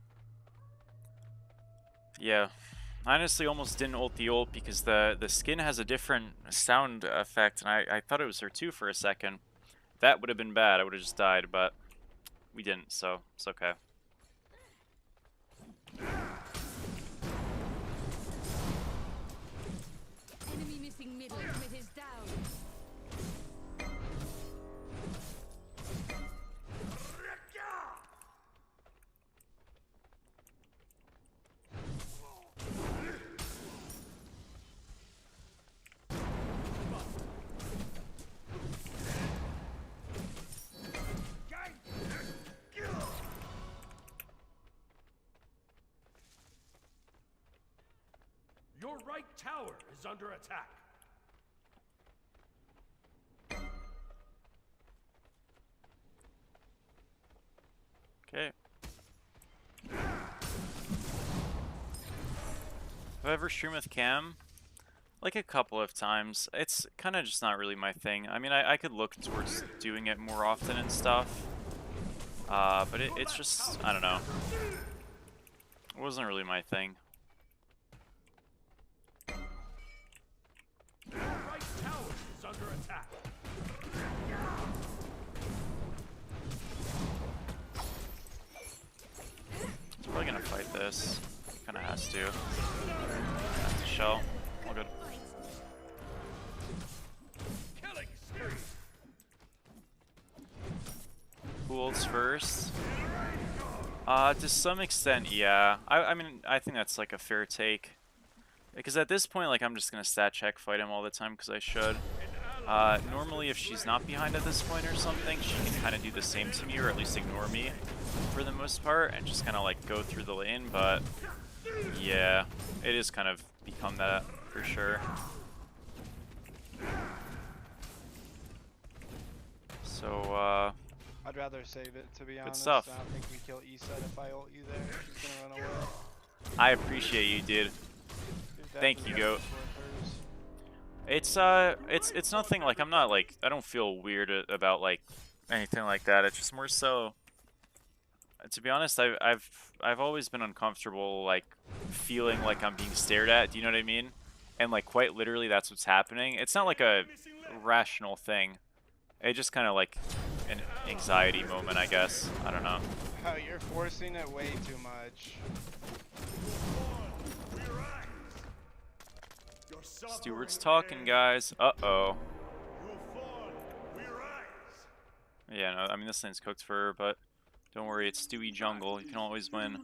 yeah. I honestly almost didn't ult the ult because the skin has a different sound effect, and I thought it was her too for a second. That would have been bad. I would have just died, but we didn't, so it's okay. Enemy missing middle. Mid is down. Your right tower is under attack. Okay. Have I ever streamed with Cam? Like a couple of times. It's kind of just not really my thing. I mean, I could look towards doing it more often and stuff. But it's just, I don't know. It wasn't really my thing. Your right tower is under attack. He's probably gonna fight this. Kinda has to. Has to shell. All good. Killing spree. Who ults first? To some extent, yeah. I mean, I think that's like a fair take. Because at this point, like, I'm just gonna stat check fight him all the time because I should. Normally, if she's not behind at this point or something, she can kind of do the same to me, or at least ignore me for the most part, and just kind of like go through the lane. But Yeah, it is kind of become that for sure. So, I'd rather save it, to be honest. stuff. I don't think we kill Eset if I ult you there. She's gonna run away. I appreciate you, dude. Your death Thank is you, at Goat. least worth hers. It's nothing like, I'm not like, I don't feel weird about like anything like that. It's just more so, to be honest, I've always been uncomfortable like feeling like I'm being stared at. Do you know what I mean? And like quite literally, that's what's happening. It's not like a rational thing. It's just kind of like an anxiety moment, I guess. I don't know. Oh, you're forcing it way too much. Stewart's talking, guys. Uh-oh. Yeah, no, I mean, this thing's cooked for her, but don't worry, it's Stewie Jungle. You can always win.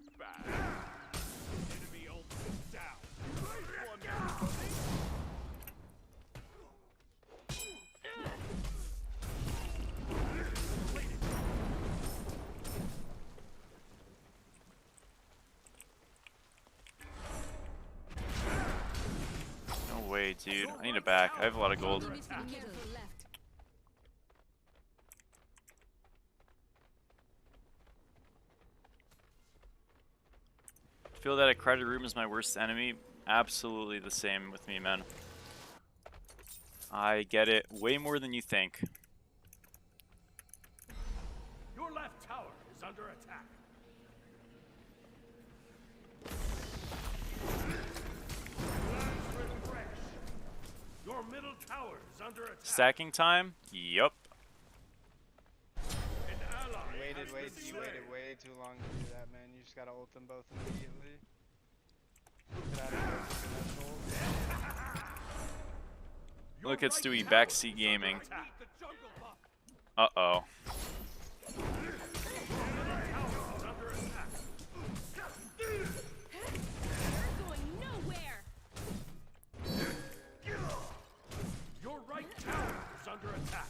No way, dude. I need a back. I have a lot of gold. Feel that a crowded room is my worst enemy? Absolutely the same with me, man. I get it way more than you think. Your left tower is under attack. Your middle tower is under attack. Stacking time? Yup. You waited way too long to do that, man. You just gotta ult them both immediately. Get out of there, Look at Stewie backseat gaming. Uh-oh. Your right tower is under attack.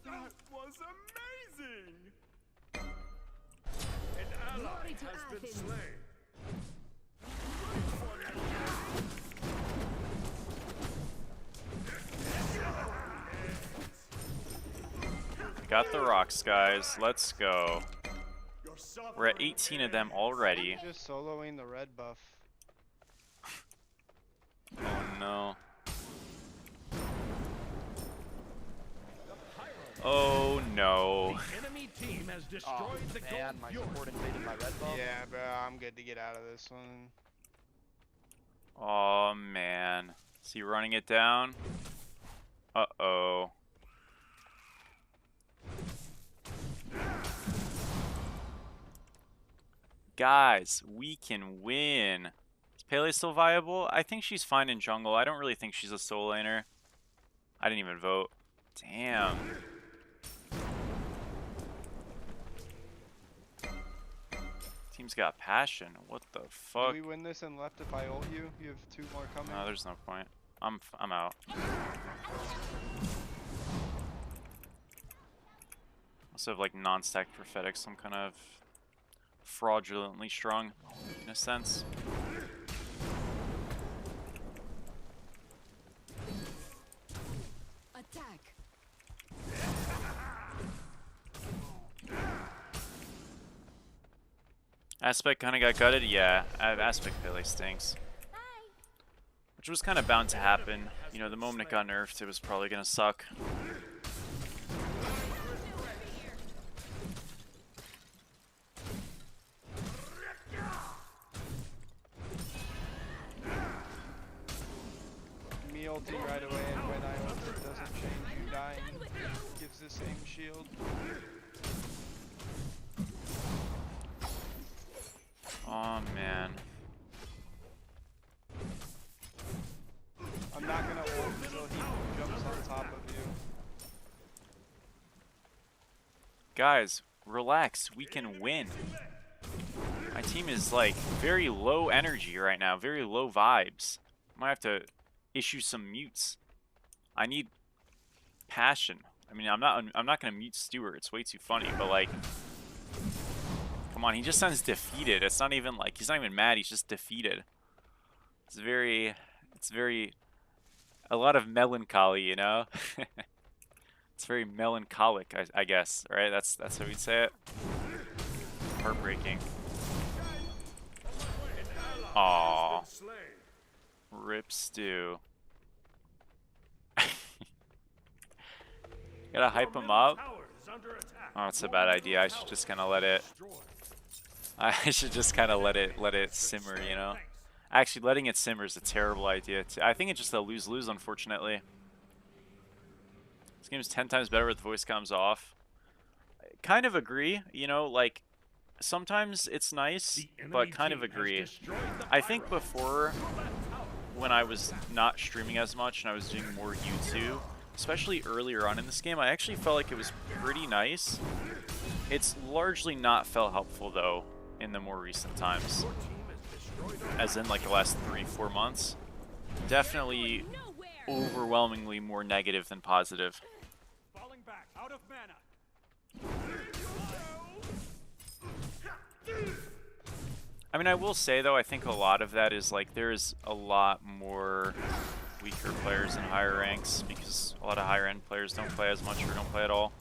That was amazing! An ally has been slain. Got the rocks, guys. Let's go. We're at 18 of them already. Just soloing the red buff. Oh no. Oh no. The enemy team has destroyed the gold my fjord. support invaded my red buff. Yeah, bro, I'm good to get out of this one. Oh man. Is he running it down? Uh-oh. Guys, we can win. Is Pele still viable? I think she's fine in jungle. I don't really think she's a soul laner. I didn't even vote. Damn. Team's got passion. What the fuck? Do we win this and left if I ult you? You have 2 more coming. No, there's no point. I'm out. Also have like non-stacked prophetic, so I'm kind of fraudulently strong in a sense. Attack. Aspect kind of got gutted? Yeah, Aspect Pele stinks. Which was kind of bound to happen. You know, the moment it got nerfed, it was probably going to suck. Me ulting right away, and when I ult it doesn't change you dying. It gives the same shield. Oh man. I'm not gonna ult until he jumps on top of you. Guys, relax. We can win. My team is like very low energy right now, very low vibes. I might have to issue some mutes. I need passion. I mean, I'm not gonna mute Stewart. It's way too funny. But like, come on, he just sounds defeated. It's not even like he's not even mad. He's just defeated. It's very a lot of melancholy, you know. It's very melancholic, I guess. Right? That's how we'd say it. Heartbreaking. Aww. Rip Stew. Gotta hype him up. Oh, it's a bad idea. I should just kind of let it. I should just kind of let it simmer, you know. Actually, letting it simmer is a terrible idea. I think it's just a lose-lose, unfortunately. This game's 10 times better with voice comms off. I kind of agree, you know, like sometimes it's nice, but kind of agree. I think before, when I was not streaming as much and I was doing more YouTube, especially earlier on in this game, I actually felt like it was pretty nice. It's largely not felt helpful though in the more recent times, as in like the last 3-4 months. Definitely overwhelmingly more negative than positive. Falling back out of mana. I mean, I will say though, I think a lot of that is like there's a lot more weaker players in higher ranks because a lot of higher end players don't play as much or don't play at all.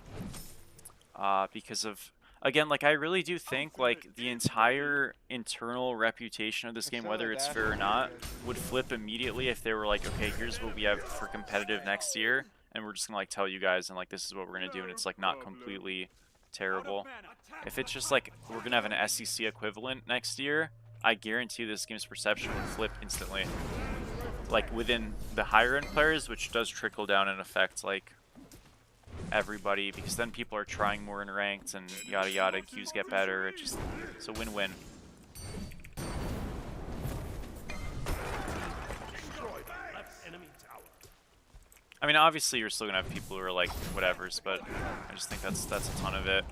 Because of, again, like I really do think like the entire internal reputation of this game, whether it's fair or not, would flip immediately if they were like, okay, here's what we have for competitive next year, and we're just gonna like tell you guys, and like this is what we're gonna do, and it's like not completely terrible. If it's just like we're gonna have an SEC equivalent next year, I guarantee this game's perception would flip instantly. Like within the higher end players, which does trickle down and affect like everybody, because then people are trying more in ranked and yada yada, queues get better. It's a win-win. I mean, obviously you're still gonna have people who are like whatevers, but I just think that's a ton of it.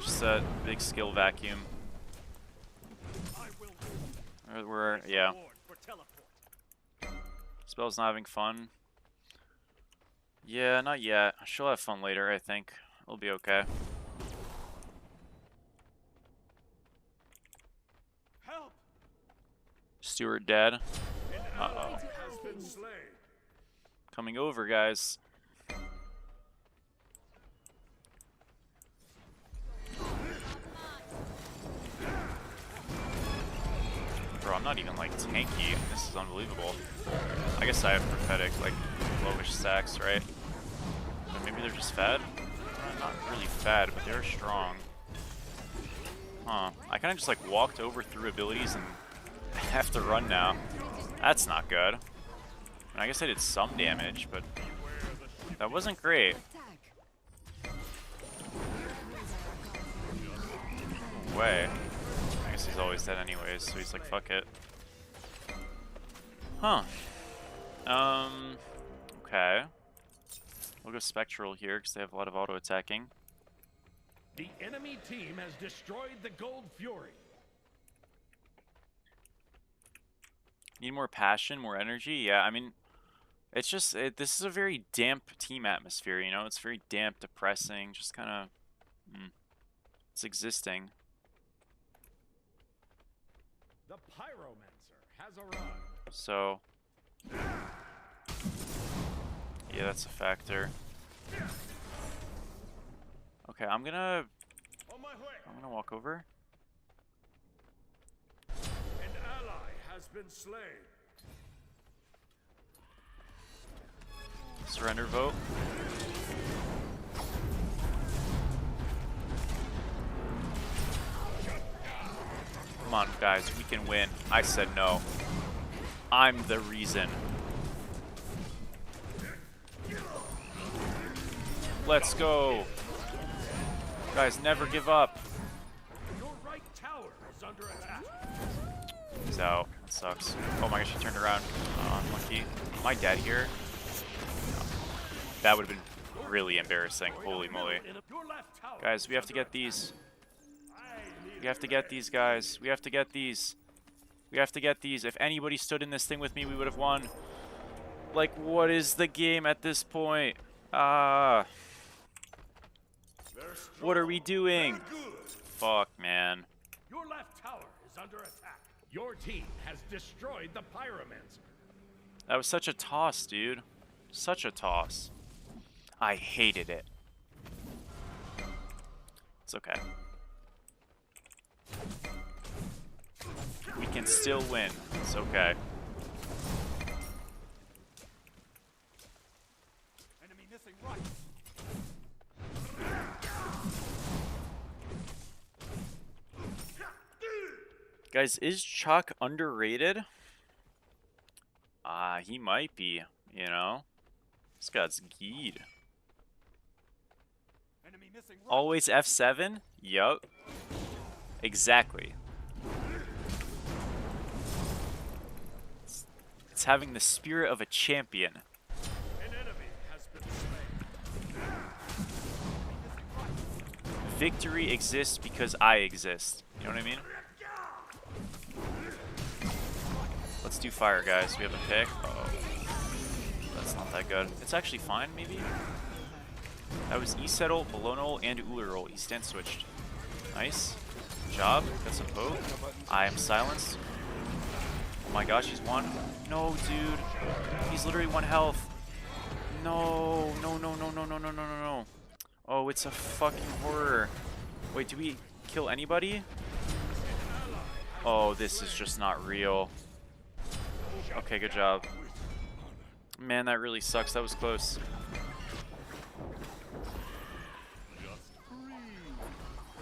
Just a big skill vacuum. Yeah. Spell's not having fun. Yeah, not yet. She'll have fun later, I think. It'll be okay. Stewart dead. Uh-oh. Coming over, guys. Bro, I'm not even like tanky. This is unbelievable. I guess I have prophetic, like, lowish stacks, right? But maybe they're just fed? Not really fed, but they're strong. Huh. I kind of just like walked over through abilities and have to run now. That's not good. And I guess I did some damage, but that wasn't great. No way. I guess he's always dead anyways, so he's like, fuck it. Huh. Okay. We'll go Spectral here, because they have a lot of auto-attacking. The enemy team has destroyed the Gold Fury. Need more passion, more energy? Yeah, I mean, it's just, this is a very damp team atmosphere, you know? It's very damp, depressing, just kind of, it's existing. The Pyromancer has arrived. So, yeah, that's a factor. Okay, I'm gonna walk over. An ally has been slain. Surrender vote. Come on, guys, we can win. I said no. I'm the reason. Let's go. Guys, never give up. Your right tower is under attack. He's out. That sucks. Oh my gosh, he turned around. Unlucky. Am I dead here? No. That would have been really embarrassing. Holy moly. Guys, we have to get these. We have to get these guys. We have to get these. We have to get these. If anybody stood in this thing with me, we would have won. Like, what is the game at this point? Ah. What are we doing? Fuck, man. Your left tower is under attack. Your team has destroyed the Pyromancer. That was such a toss, dude. Such a toss. I hated it. It's okay. We can still win. It's okay. Enemy missing right. Guys, is Chuck underrated? He might be, you know? This guy's geed. Enemy missing right. Always F7? Yup. Exactly. It's having the spirit of a champion. An enemy has been slain. Victory exists because I exist. You know what I mean? Let's do fire, guys. We have a pick. Uh-oh. That's not that good. It's actually fine, maybe? That was E-settle, Belonal, and Uller roll. He stand switched. Nice. Good job. Got some poke. I am silenced. Oh my gosh, he's one. No, dude. He's literally 1 health. No. No, no, no, no, no, no, no, no, no. Oh, it's a fucking horror. Wait, do we kill anybody? Oh, this is just not real. Okay, good job. Man, that really sucks. That was close.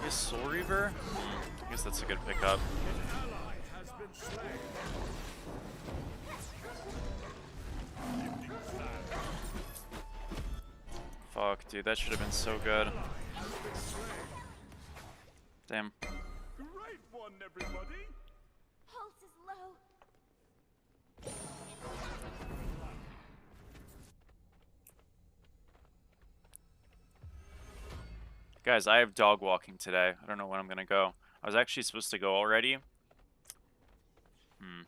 Is Soul Reaver? I guess that's a good pickup. Fuck, dude, that should have been so good. Damn. Great one, everybody. Pulse is low. Guys, I have dog walking today. I don't know when I'm gonna go. I was actually supposed to go already.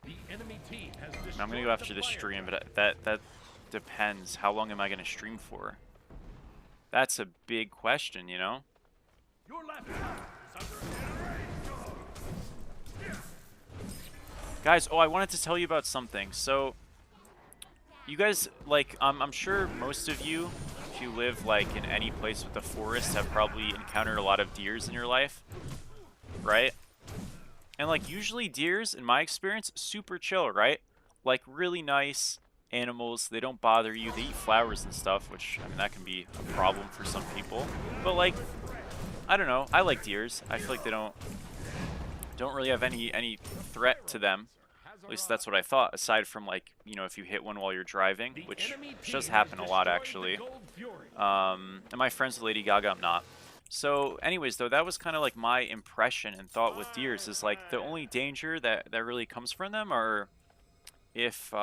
The enemy team has destroyed I'm gonna go after the stream, but that depends. How long am I gonna stream for? That's a big question, you know? Your left tower is under attack. Guys, oh, I wanted to tell you about something. So, you guys, like, I'm sure most of you, if you live, like, in any place with a forest, have probably encountered a lot of deers in your life, right? And, like, usually deers, in my experience, super chill, right? Like, really nice animals. They don't bother you. They eat flowers and stuff, which, I mean, that can be a problem for some people. But, like, I don't know. I like deers. I feel like they don't really have any threat to them. At least that's what I thought, aside from, like, you know, if you hit one while you're driving, which does happen a lot, actually. And my friends with Lady Gaga, I'm not. So, anyways, though, that was kind of like my impression and thought with deers, is, like, the only danger that really comes from them are if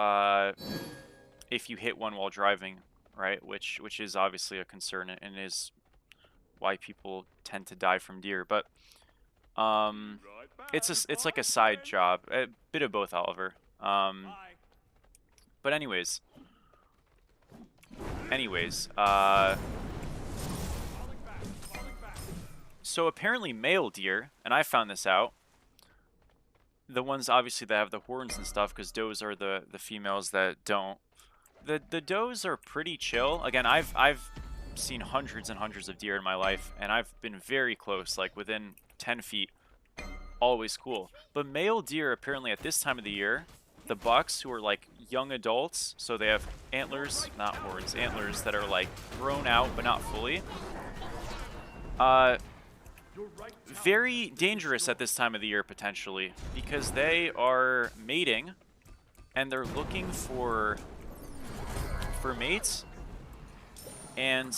you hit one while driving, right? Which is obviously a concern and is why people tend to die from deer. But it's like a side job, a bit of both, Oliver. But anyways, so apparently male deer, and I found this out, the ones obviously that have the horns and stuff, because does are the females that don't. The does are pretty chill. Again, I've seen hundreds and hundreds of deer in my life, and I've been very close, like within 10 feet. Always cool. But male deer, apparently at this time of the year, the bucks who are like young adults, so they have antlers, not horns, antlers that are like grown out but not fully, very dangerous at this time of the year potentially, because they are mating and they're looking for mates. And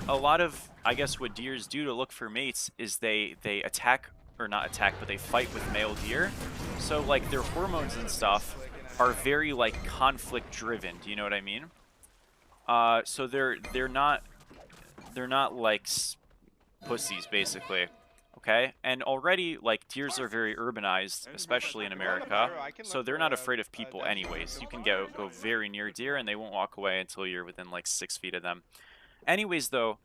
a lot of, I guess, what deers do to look for mates is they attack, or not attack, but they fight with male deer. So, like, their hormones and stuff are very, like, conflict driven. Do you know what I mean? So they're not like pussies, basically. Okay, and already like deers are very urbanized, especially in America, so they're not afraid of people anyways. You can go very near deer and they won't walk away until you're within like 6 feet of them. Anyways though,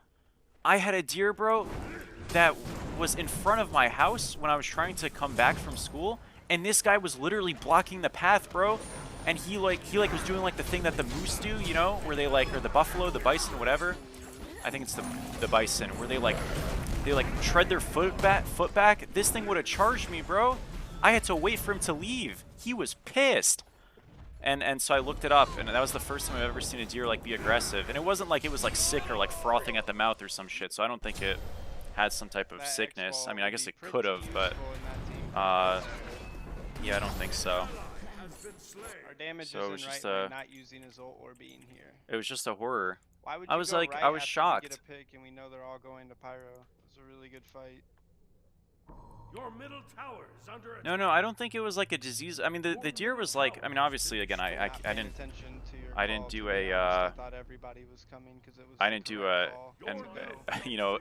I had a deer, bro, that was in front of my house when I was trying to come back from school, and this guy was literally blocking the path, bro. And he was doing like the thing that the moose do, you know, where they like, or the buffalo, the bison, whatever. I think it's the bison, where they like tread their foot back. This thing would have charged me, bro. I had to wait for him to leave. He was pissed. And so I looked it up, and that was the first time I've ever seen a deer like be aggressive. And it wasn't like it was like sick or like frothing at the mouth or some shit. So I don't think it had some type of sickness. I mean, I guess it could have, but yeah, I don't think so. Our damage So it was isn't just right by not using his ult or being here. It was just a horror. Why would I you was go like, right I was after we shocked. get a pick and we know they're all going to pyro? It was a really good fight. Your middle tower is under attack. No, I don't think it was like a disease. I mean, the deer was like, I mean, obviously, again, I didn't do a, I didn't do a, and you know,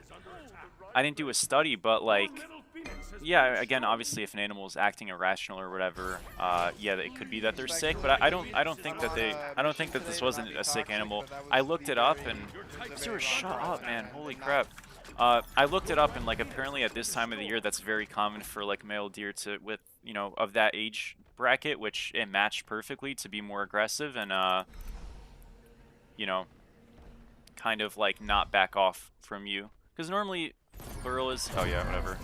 I didn't do a study, but like, yeah, again, obviously, if an animal is acting irrational or whatever, yeah, it could be that they're sick, but I don't think that this wasn't a sick animal. I looked it up and, shut up, man, holy crap. I looked it up and like apparently at this time of the year that's very common for like male deer to you know, of that age bracket, which it matched perfectly to be more aggressive and you know, kind of like not back off from you, because normally plural is, oh yeah, whatever.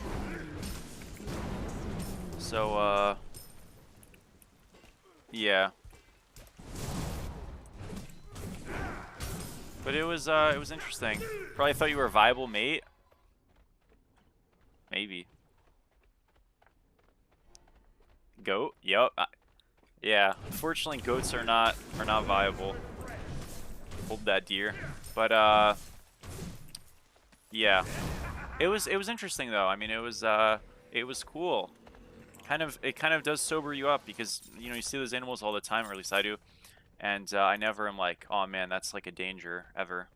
So yeah, but it was interesting. Probably thought you were a viable mate. Maybe. Goat? Yep. Yeah. Unfortunately, goats are not viable. Hold that deer. But yeah. It was interesting though. I mean, it was cool. It kind of does sober you up, because you know you see those animals all the time, or at least I do. And I never am like, oh man, that's like a danger ever.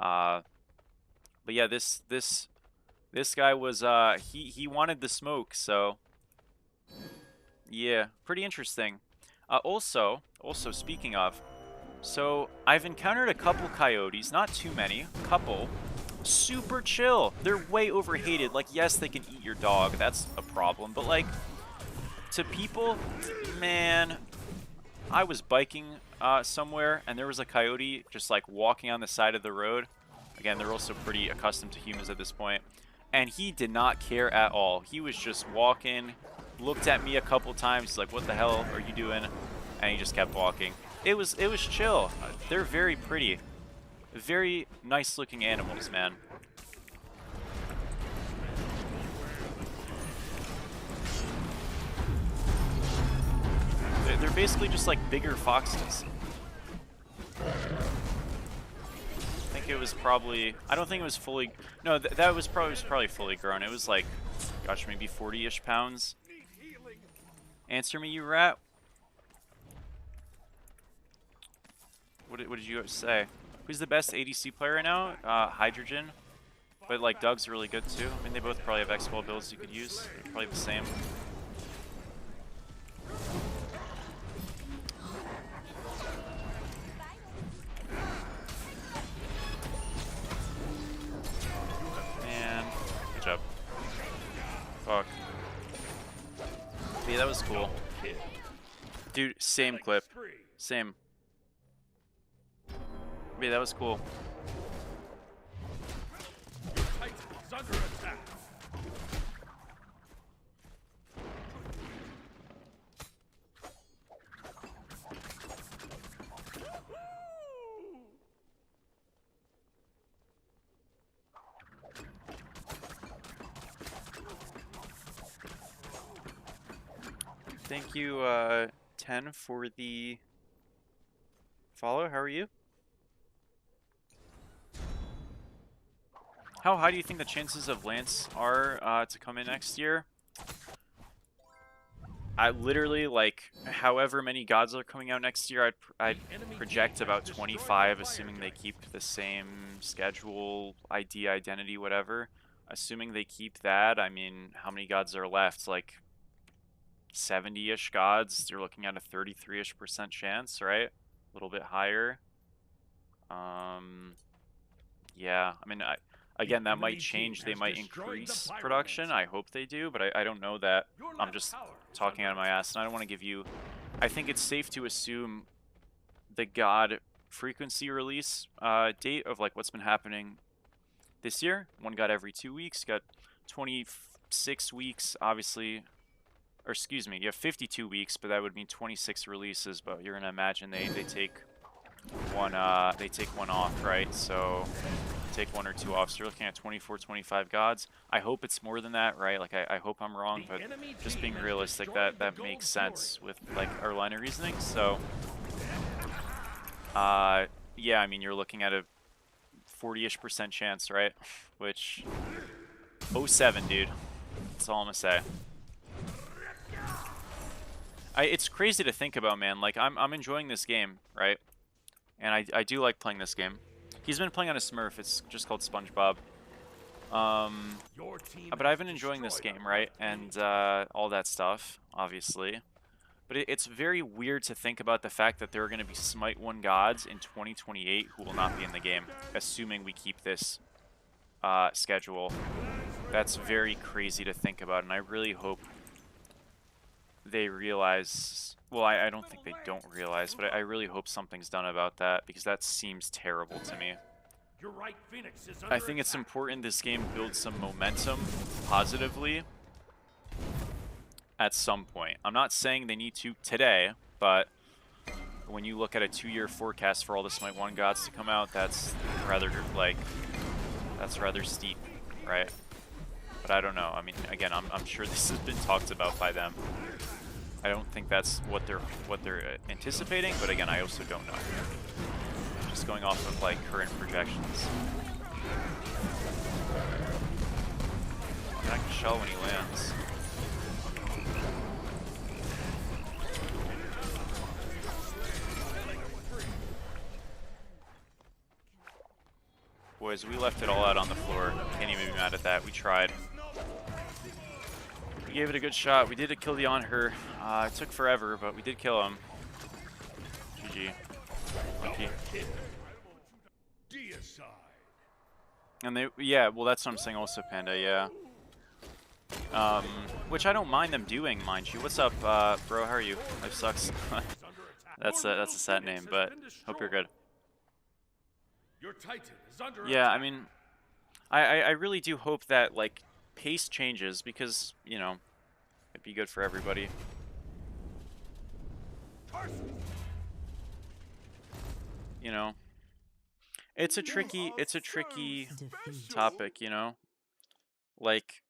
But yeah, this guy was he wanted the smoke, so yeah, pretty interesting. Also speaking of, so I've encountered a couple coyotes, not too many, a couple, super chill. They're way overhated. Like, yes, they can eat your dog, that's a problem, but like to people, man. I was biking somewhere, and there was a coyote just like walking on the side of the road. Again, they're also pretty accustomed to humans at this point. And he did not care at all. He was just walking, looked at me a couple times, like, what the hell are you doing? And he just kept walking. It was chill. They're very pretty. Very nice looking animals, man. They're basically just like bigger foxes. I think it was probably, I don't think it was fully, no, that was probably fully grown. It was like, gosh, maybe 40-ish pounds. Answer me, you rat. What did you say? Who's the best ADC player right now? Hydrogen. But like Doug's really good too. I mean, they both probably have X-Ball builds you could use. Probably the same. Man, good job. Fuck. Yeah, that was cool. Dude, same clip. Same. Yeah, that was cool. Titan's under attack. Thank you, 10 for the follow. How are you? How high do you think the chances of Lance are to come in next year? I literally, like, however many gods are coming out next year, I'd project about 25, assuming they keep the same schedule, ID, identity, whatever. assuming they keep that, I mean, how many gods are left? Like 70-ish gods. You're looking at a 33-ish% chance, right? A little bit higher. Yeah, I mean, again, that might change. They might increase production. I hope they do, but I don't know that. I'm just talking out of my ass, and I don't want to give you... I think it's safe to assume the god frequency release date of like what's been happening this year. One god every 2 weeks. Got 26 weeks, obviously. Or excuse me, you have 52 weeks, but that would mean 26 releases. But you're gonna imagine they take one off, right? So take 1 or 2 off. So you're looking at 24, 25 gods. I hope it's more than that, right? Like I hope I'm wrong, but just being realistic, that makes sense with like our line of reasoning. So yeah, I mean you're looking at a 40-ish% chance, right? Which 07, dude. That's all I'm gonna say. It's crazy to think about, man. Like I'm enjoying this game, right? And I do like playing this game. He's been playing on a Smurf. It's just called SpongeBob. But I've been enjoying this game, right? And all that stuff, obviously. But it's very weird to think about the fact that there are going to be Smite 1 gods in 2028 who will not be in the game, assuming we keep this schedule. That's very crazy to think about, and I really hope they realize... Well, I don't think they don't realize, but I really hope something's done about that, because that seems terrible to me. I think it's important this game builds some momentum positively at some point. I'm not saying they need to today, but when you look at a 2-year forecast for all the Smite 1 gods to come out, that's rather, like, that's rather steep, right? But I don't know. I mean, again, I'm sure this has been talked about by them. I don't think that's what they're anticipating, but again, I also don't know. Just going off of like current projections. I can shell when he lands. Boys, we left it all out on the floor. Can't even be mad at that. We tried. We gave it a good shot. We did kill the on her. It took forever, but we did kill him. GG. Lucky. And they, yeah, well, that's what I'm saying also, Panda, yeah. Which I don't mind them doing, mind you. What's up, bro? How are you? Life sucks. That's a sad name, but hope you're good. Yeah, I mean, I really do hope that, like, pace changes because, you know, it'd be good for everybody. You know, it's a tricky topic, you know? Like,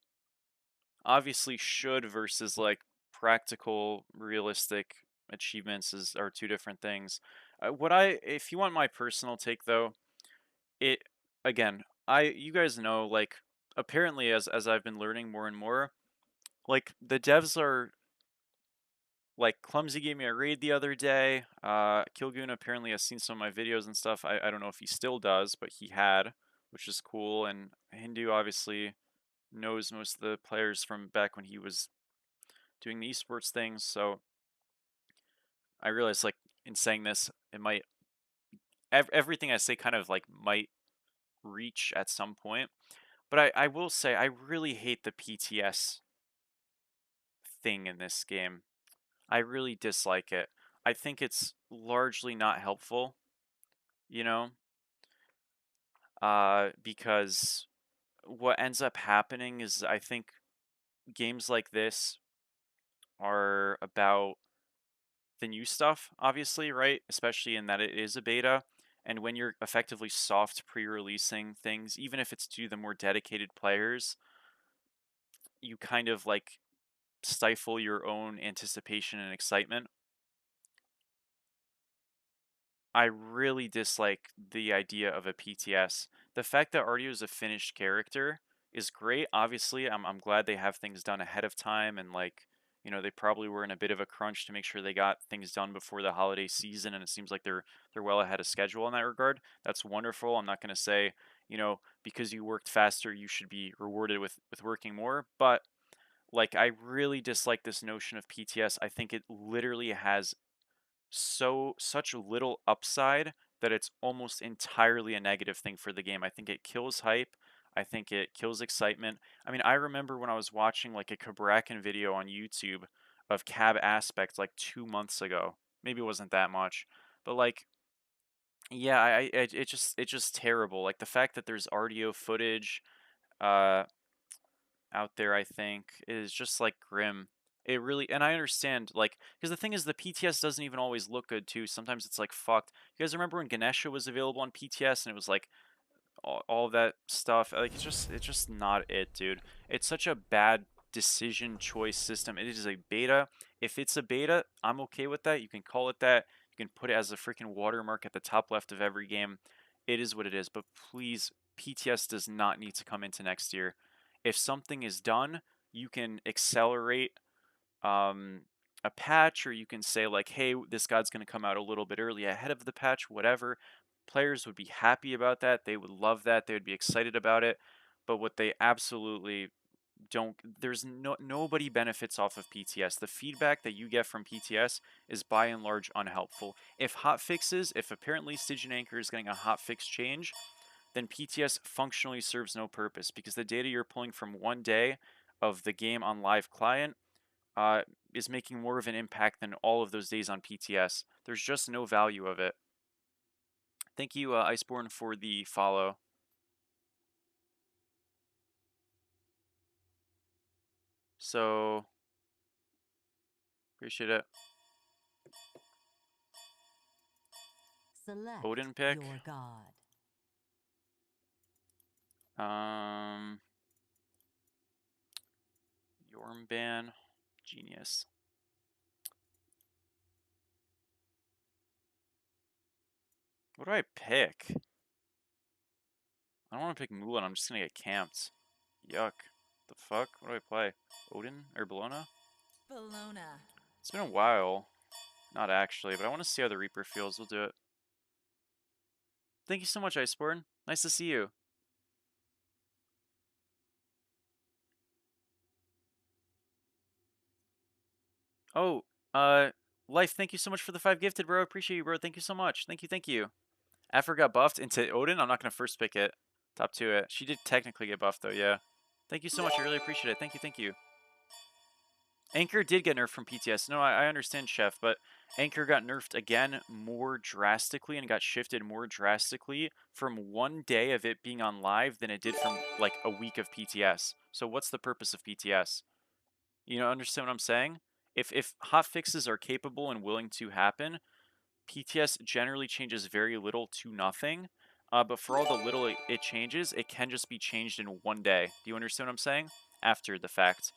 obviously should versus, like, practical, realistic achievements are two different things. If you want my personal take, though, again, you guys know, like, apparently as I've been learning more and more, like, the devs are, like, Clumsy gave me a raid the other day. Kilgoon apparently has seen some of my videos and stuff. I don't know if he still does, but he had, which is cool. And Hindu obviously knows most of the players from back when he was doing the esports things. So I realize, like, in saying this, it might... everything I say kind of, like, might reach at some point. But I will say, I really hate the PTS thing in this game. I really dislike it. I think it's largely not helpful, you know? Because what ends up happening is I think games like this are about the new stuff, obviously, right? Especially in that it is a beta. And when you're effectively soft pre-releasing things, even if it's to the more dedicated players, you kind of, like, stifle your own anticipation and excitement. I really dislike the idea of a PTS. The fact that Artio is a finished character is great. Obviously, I'm glad they have things done ahead of time, and, like, you know, they probably were in a bit of a crunch to make sure they got things done before the holiday season, and it seems like they're well ahead of schedule in that regard. That's wonderful. I'm not going to say because you worked faster, you should be rewarded with working more. But like, I really dislike this notion of PTS. I think it literally has such little upside that it's almost entirely a negative thing for the game. I think it kills hype. I think it kills excitement. I mean, I remember when I was watching like a Kabrakan video on YouTube of cab aspects like 2 months ago. Maybe it wasn't that much, but like, yeah, it's just terrible. Like the fact that there's RDO footage uh out there, I think, is just like grim. It really, and I understand, like, because the thing is, the PTS doesn't even always look good too. Sometimes it's like fucked. You guys remember when Ganesha was available on PTS and it was like all of that stuff? Like, it's just not it, dude. It's such a bad decision choice system. It is a beta. If it's a beta, I'm okay with that. You can call it that. You can put it as a freaking watermark at the top left of every game. It is what it is. But please, PTS does not need to come into next year. If something is done, you can accelerate a patch, or you can say like, hey, this god's going to come out a little bit early ahead of the patch, whatever. Players would be happy about that. They would love that. They would be excited about it. But what they absolutely don't, there's nobody benefits off of PTS. The feedback that you get from PTS is by and large unhelpful. If hotfixes, if apparently Stygian Anchor is getting a hotfix change, then PTS functionally serves no purpose, because the data you're pulling from one day of the game on live client is making more of an impact than all of those days on PTS. There's just no value of it. Thank you, Iceborne, for the follow. So, appreciate it. Select Odin pick. your god. Yormban. Genius. What do I pick? I don't want to pick Mulan. I'm just going to get camped. Yuck. The fuck? What do I play? Odin or Bologna? Bologna. It's been a while. Not actually, but I want to see how the Reaper feels. We'll do it. Thank you so much, Iceborne. Nice to see you. Oh, Life, thank you so much for the 5 gifted, bro. Appreciate you, bro. Thank you so much. Thank you, thank you. Afro got buffed into Odin. I'm not going to first pick it. Top 2 it. She did technically get buffed, though, yeah. Thank you so much. I really appreciate it. Thank you, thank you. Anchor did get nerfed from PTS. No, I understand, Chef, but Anchor got nerfed again more drastically and got shifted more drastically from one day of it being on live than it did from, like, a week of PTS. So what's the purpose of PTS? You know, understand what I'm saying? If hotfixes are capable and willing to happen, PTS generally changes very little to nothing. But for all the little it changes, it can just be changed in one day. Do you understand what I'm saying? After the fact.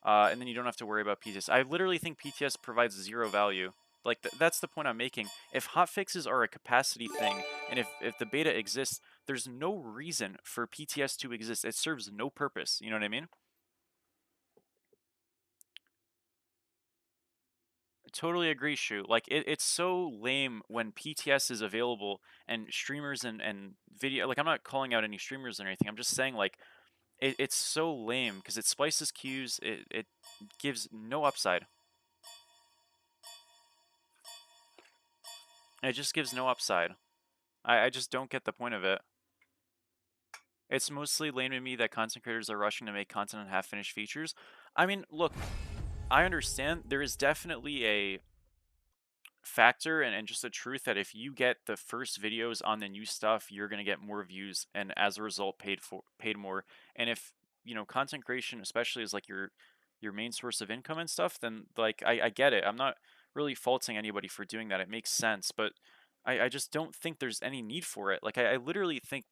And then you don't have to worry about PTS. I literally think PTS provides 0 value. Like, that's the point I'm making. If hotfixes are a capacity thing, and if the beta exists, there's no reason for PTS to exist. It serves no purpose. You know what I mean? Totally agree, Shu. Like, it's so lame when PTS is available and streamers and video. Like, I'm not calling out any streamers or anything. I'm just saying, like, it's so lame because it splices queues. It gives no upside. It just gives no upside. I just don't get the point of it. It's mostly lame to me that content creators are rushing to make content on half-finished features. I mean, look, I understand there is definitely a factor and just the truth that if you get the first videos on the new stuff, you're going to get more views and as a result paid more. And if, content creation especially is like your main source of income and stuff, then like I get it. I'm not really faulting anybody for doing that. It makes sense, but I just don't think there's any need for it. Like I literally think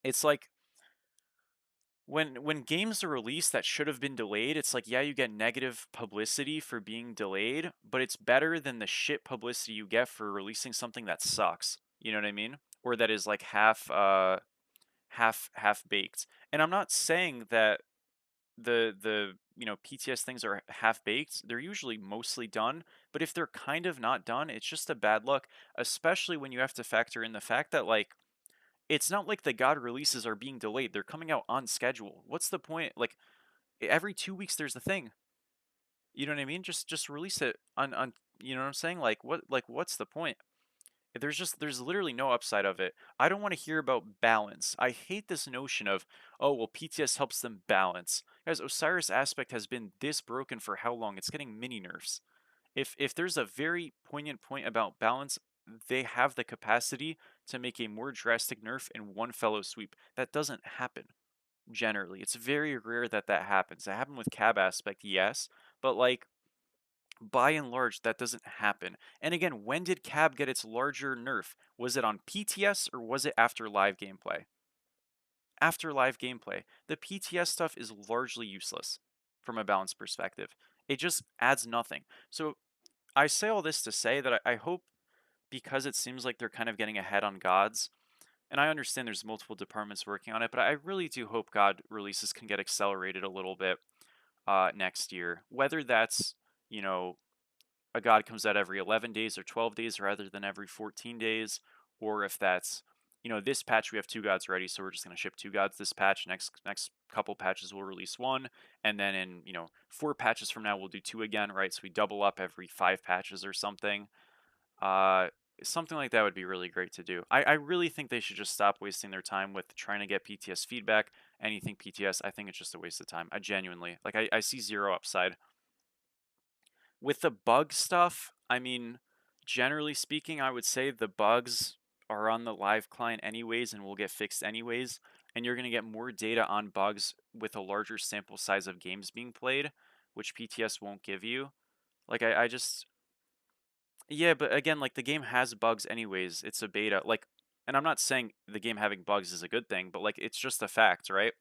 it's like when games are released that should have been delayed, it's like, yeah, you get negative publicity for being delayed, but it's better than the shit publicity you get for releasing something that sucks. You know what I mean? Or that is like half baked. And I'm not saying that the PTS things are half baked. They're usually mostly done, but if they're kind of not done, it's just a bad luck, especially when you have to factor in the fact that like it's not like the God releases are being delayed. They're coming out on schedule. What's the point? Like every 2 weeks there's a thing. You know what I mean? Just release it on you know what I'm saying? What's the point? There's literally no upside of it. I don't want to hear about balance. I hate this notion of, oh well, PTS helps them balance. Guys, Osiris aspect has been this broken for how long? It's getting mini nerfs. If there's a very poignant point about balance, they have the capacity to make a more drastic nerf in one fellow sweep. That doesn't happen generally. It's very rare that that happens. It happened with Cab aspect, yes, but like by and large, that doesn't happen. And again, when did Cab get its larger nerf? Was it on PTS or was it after live gameplay? After live gameplay. The PTS stuff is largely useless from a balance perspective. It just adds nothing. So I say all this to say that I hope, because it seems like they're kind of getting ahead on gods, and I understand there's multiple departments working on it, but I really do hope God releases can get accelerated a little bit next year. Whether that's, you know, a god comes out every 11 days or 12 days rather than every 14 days, or if that's, you know, this patch we have 2 gods ready, so we're just going to ship 2 gods this patch. Next couple patches we'll release 1, and then in, you know, 4 patches from now we'll do 2 again, right? So we double up every 5 patches or something. Uh, Something like that would be really great to do. I really think they should just stop wasting their time with trying to get PTS feedback. Anything PTS, I think it's just a waste of time. I genuinely, like, I see zero upside. With the bug stuff, I mean, generally speaking, I would say the bugs are on the live client anyways and will get fixed anyways, and you're going to get more data on bugs with a larger sample size of games being played, which PTS won't give you. Like, I just... Yeah, but again, like, the game has bugs anyways. It's a beta. Like, and I'm not saying the game having bugs is a good thing, but, like, it's just a fact, right?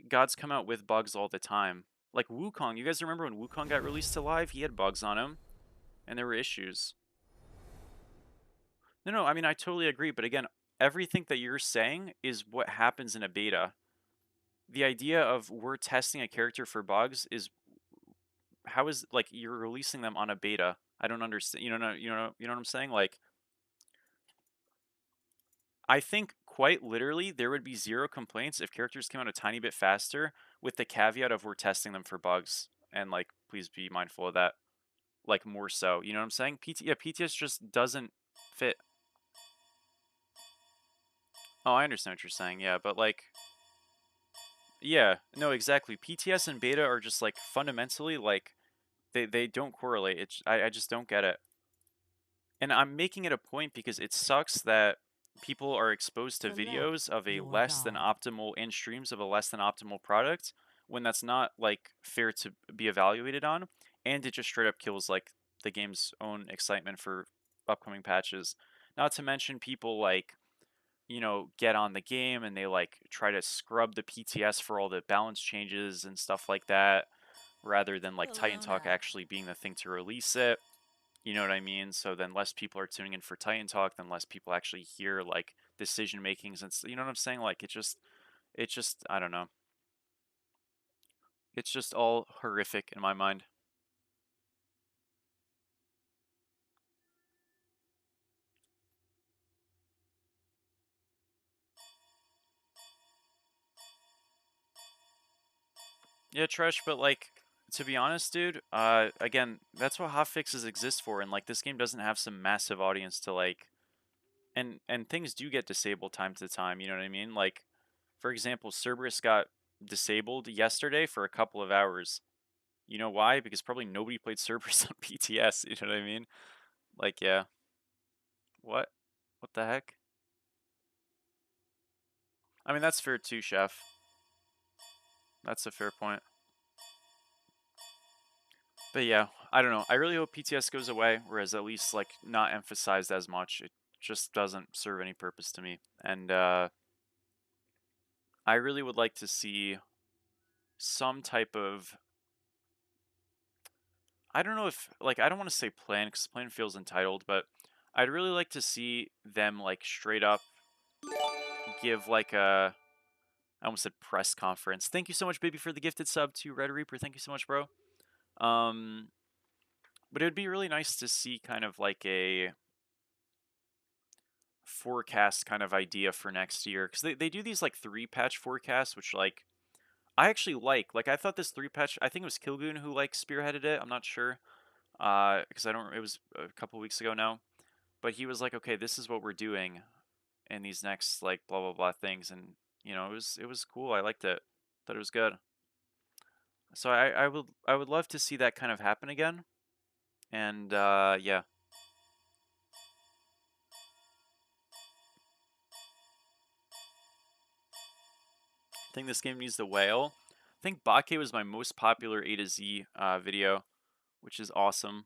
Gods come out with bugs all the time. Like Wukong, you guys remember when Wukong got released to live? He had bugs on him, and there were issues. No, I mean, I totally agree, but again, everything that you're saying is what happens in a beta. The idea of we're testing a character for bugs is, how is, like, you're releasing them on a beta? I don't understand. You know what I'm saying? Like, I think quite literally there would be zero complaints if characters came out a tiny bit faster, with the caveat of we're testing them for bugs, and like, please be mindful of that. Like, more so, you know what I'm saying? PTS just doesn't fit. Oh, I understand what you're saying, yeah, but like, yeah, no, exactly. PTS and beta are just like fundamentally like, they don't correlate. I just don't get it. And I'm making it a point because it sucks that people are exposed to videos of a less than optimal, and streams of a less than optimal product, when that's not like fair to be evaluated on, and it just straight up kills like the game's own excitement for upcoming patches. Not to mention people like, you know, get on the game and they like try to scrub the PTS for all the balance changes and stuff like that, rather than like Titan Talk actually being the thing to release it. You know what I mean? So then less people are tuning in for Titan Talk, then less people actually hear like decision makings, and you know what I'm saying? Like, it just, I don't know. It's just all horrific in my mind. Yeah, Tresh, but like, to be honest, dude, again, that's what hotfixes exist for, and like, this game doesn't have some massive audience to like, and things do get disabled time to time, you know what I mean? Like, for example, Cerberus got disabled yesterday for a couple of hours. You know why? Because probably nobody played Cerberus on PTS, you know what I mean? Like, yeah. What? What the heck? I mean, that's fair too, Chef. That's a fair point. But yeah, I don't know. I really hope PTS goes away, whereas at least like not emphasized as much. It just doesn't serve any purpose to me. And I really would like to see some type of, I don't know if, like, I don't want to say plan, because plan feels entitled, but I'd really like to see them like straight up give like a, I almost said press conference. Thank you so much, baby, for the gifted sub to Red Reaper. Thank you so much, bro. But it would be really nice to see kind of like a, forecast kind of idea for next year, because they do these like 3-patch forecasts, which like I actually like. I thought this 3-patch, I think it was Kilgoon who like spearheaded it. I'm not sure, because I don't. It was a couple weeks ago now, but he was like, okay, this is what we're doing in these next like blah blah blah things, and it was cool. I liked it. Thought it was good. So I would love to see that kind of happen again, and yeah. I think this game needs the whale. I think Bake was my most popular A to Z video, which is awesome.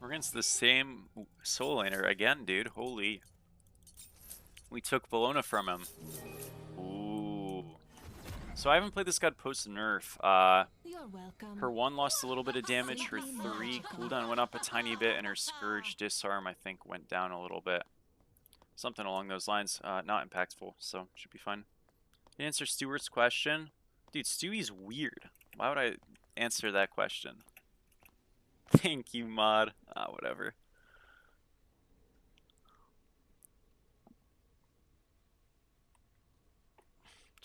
We're against the same soul laner again, dude. Holy. We took Bologna from him. Ooh. So I haven't played this god post-nerf. You're welcome. Her 1 lost a little bit of damage, her 3 cooldown went up a tiny bit, and her Scourge disarm, I think, went down a little bit. Something along those lines. Not impactful, so should be fine. To answer Stuart's question, dude, Stewie's weird. Why would I answer that question? Thank you, mod. Whatever.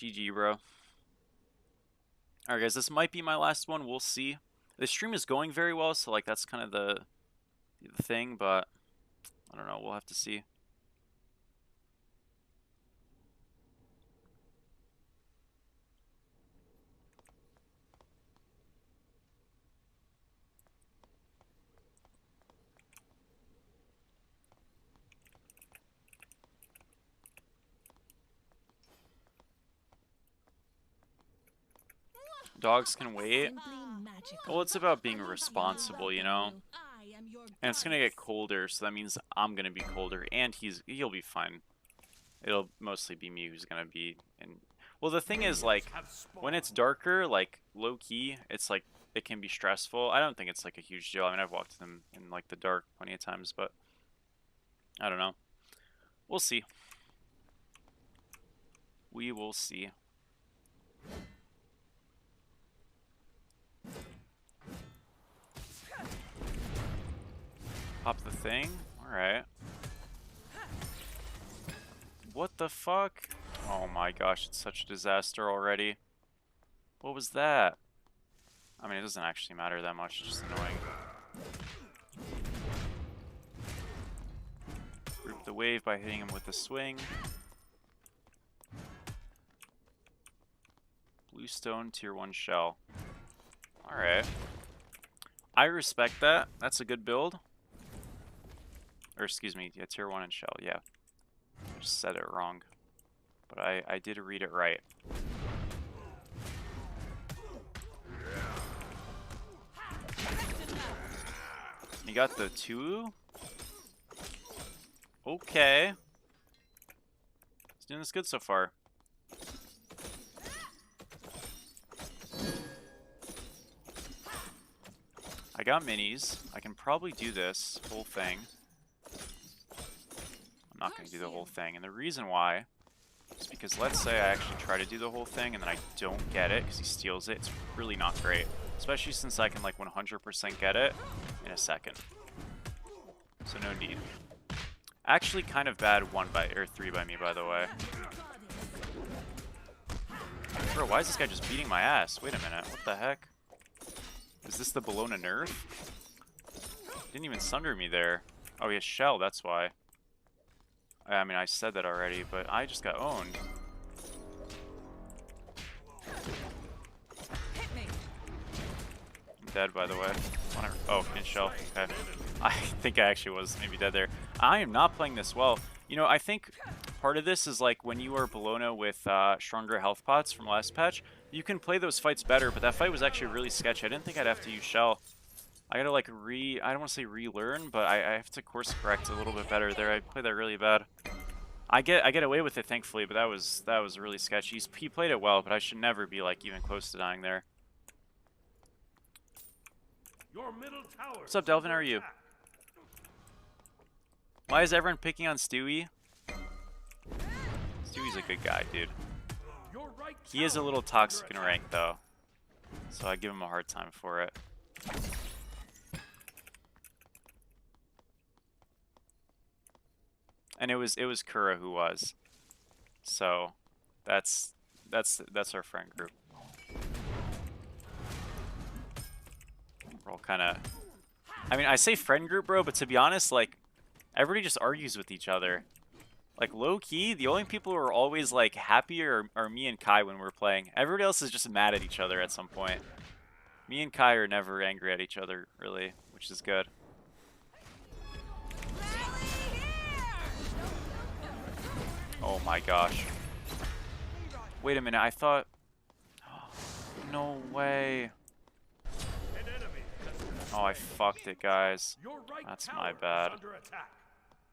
GG, bro. Alright, guys, this might be my last one. We'll see. The stream is going very well, so, like, that's kind of the thing, but I don't know. We'll have to see. Dogs can wait. Well, it's about being responsible, you know? And it's gonna get colder, so that means I'm gonna be colder, and he'll be fine. It'll mostly be me who's gonna be in... Well, the thing is, like, when it's darker, like, low-key, it's, like, it can be stressful. I don't think it's, like, a huge deal. I mean, I've walked them in, like, the dark plenty of times, but... I don't know. We'll see. We will see. Pop the thing? Alright. What the fuck? Oh my gosh, it's such a disaster already. What was that? I mean, it doesn't actually matter that much, it's just annoying. Group the wave by hitting him with the swing. Bluestone tier 1 shell. Alright. I respect that. That's a good build. Or excuse me, yeah, tier 1 and shell, yeah. I just said it wrong. But I did read it right. You got the 2? Okay. He's doing this good so far. I got minis. I can probably do this whole thing. I'm not going to do the whole thing. And the reason why is because let's say I actually try to do the whole thing and then I don't get it because he steals it. It's really not great. Especially since I can like 100% get it in a second. So no need. Actually kind of bad 3 by me, by the way. Bro, why is this guy just beating my ass? Wait a minute. What the heck? Is this the Bologna nerf? Didn't even sunder me there. Oh, he has shell, that's why. I mean, I said that already, but I just got owned. I'm dead, by the way. Oh, in shell. Okay. I think I actually was maybe dead there. I am not playing this well. You know, I think part of this is like when you are Bologna with stronger health pots from last patch, you can play those fights better, but that fight was actually really sketchy. I didn't think I'd have to use shell. I gotta like I don't want to say relearn, but I have to course correct a little bit better there. I played that really bad. I get away with it thankfully, but that was really sketchy. He played it well, but I should never be like even close to dying there. Your middle tower. What's up, Delvin? How are you? Why is everyone picking on Stewie? Stewie's a good guy, dude. Your right He is a little toxic in rank, though, so I give him a hard time for it. And it was Kura who was. So that's our friend group. We're all kind of, I mean, I say friend group, bro, but to be honest, like, everybody just argues with each other. Like, low-key, the only people who are always, like, happy are me and Kai when we're playing. Everybody else is just mad at each other at some point. Me and Kai are never angry at each other, really, which is good. Oh my gosh. Wait a minute, I thought... No way. Oh, I fucked it, guys. That's my bad.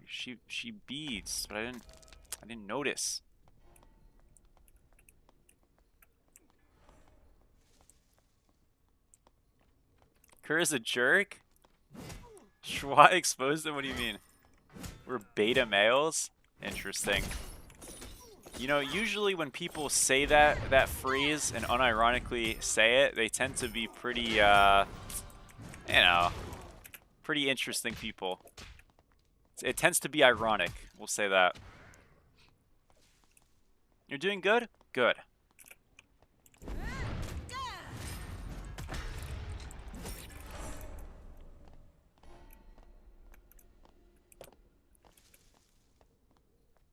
She beats, but I didn't notice. Kura's a jerk? Schwa exposed him? What do you mean? We're beta males? Interesting. You know, usually when people say that phrase and unironically say it, they tend to be pretty, you know, pretty interesting people. It tends to be ironic, we'll say that. You're doing good? Good.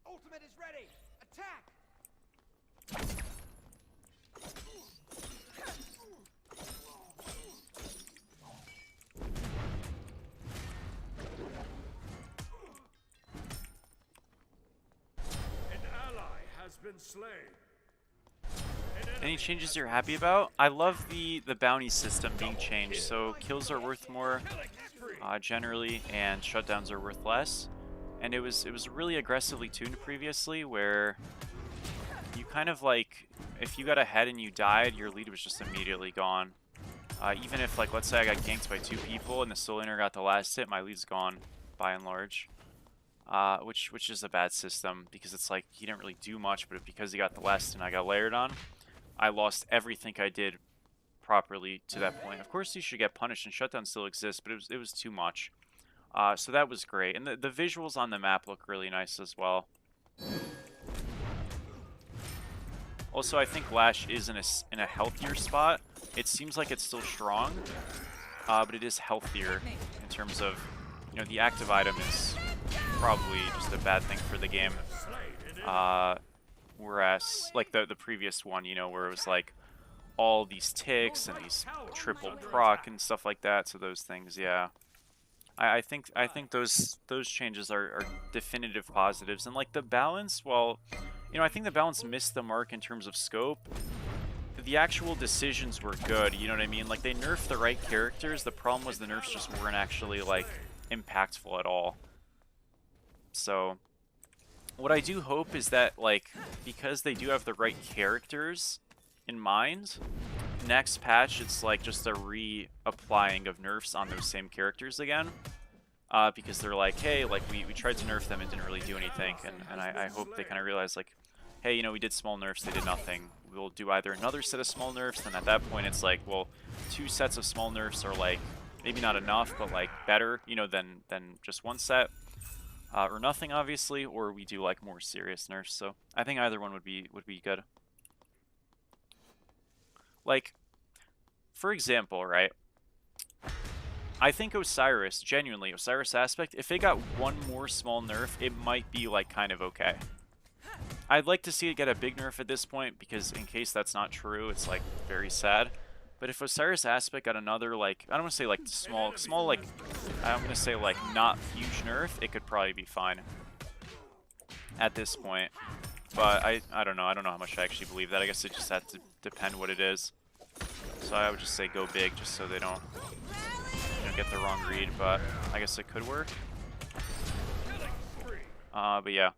Ultimate is ready. Attack. An ally has been slain. Any changes you're happy about? I love the bounty system being changed, so kills are worth more generally, and shutdowns are worth less. And it was really aggressively tuned previously, where you kind of like, if you got ahead and you died, your lead was just immediately gone. Even if, like, let's say I got ganked by 2 people and the soul laner got the last hit, my lead's gone by and large. Which is a bad system, because it's like he didn't really do much, but because he got the last and I got layered on, I lost everything I did properly to that point. Of course, you should get punished, and shutdown still exists, but it was too much. So that was great, and the visuals on the map look really nice as well. Also, I think Lash is in a healthier spot. It seems like it's still strong, but it is healthier in terms of, you know, the active item is probably just a bad thing for the game. Whereas, like the previous one, you know, where it was like all these ticks and these triple proc and stuff like that. So those things, yeah. I think those changes are definitive positives. And like the balance, well, you know, I think the balance missed the mark in terms of scope. The actual decisions were good, you know what I mean? Like, they nerfed the right characters. The problem was the nerfs just weren't actually, like, impactful at all. So, what I do hope is that, like, because they do have the right characters in mind, next patch it's, like, just a reapplying of nerfs on those same characters again. Because they're like, hey, like, we tried to nerf them and didn't really do anything. And I hope they kind of realize, like, hey, you know, we did small nerfs, they did nothing. We'll do either another set of small nerfs, and at that point it's like, well, 2 sets of small nerfs are, like, maybe not enough, but, like, better, you know, than just 1 set. Or nothing, obviously, or we do, like, more serious nerfs. So I think either one would be good. Like, for example, right? I think Osiris, genuinely, Osiris Aspect, if it got 1 more small nerf, it might be, like, kind of okay. I'd like to see it get a big nerf at this point, because in case that's not true, it's, like, very sad. But if Osiris Aspect got another, like, I don't want to say, like, small, like, I'm going to say, like, not huge nerf, it could probably be fine at this point. But I don't know how much I actually believe that. I guess it just had to depend what it is. So I would just say go big, just so they don't, you know, get the wrong read, but I guess it could work. But yeah.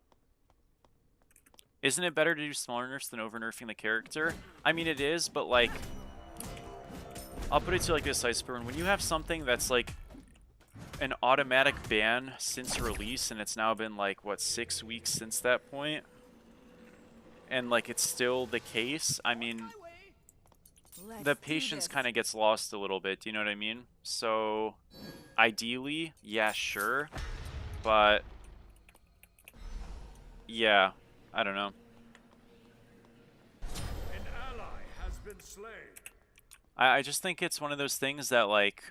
Isn't it better to do smaller nerfs than over-nerfing the character? I mean, it is, but, like, I'll put it to you like this, Iceburn. When you have something that's like an automatic ban since release, and it's now been like, what, 6 weeks since that point? And like it's still the case, I mean, the patience kind of gets lost a little bit, do you know what I mean? So, ideally, yeah, sure. But, yeah, I don't know. An ally has been slain. I just think it's one of those things that, like,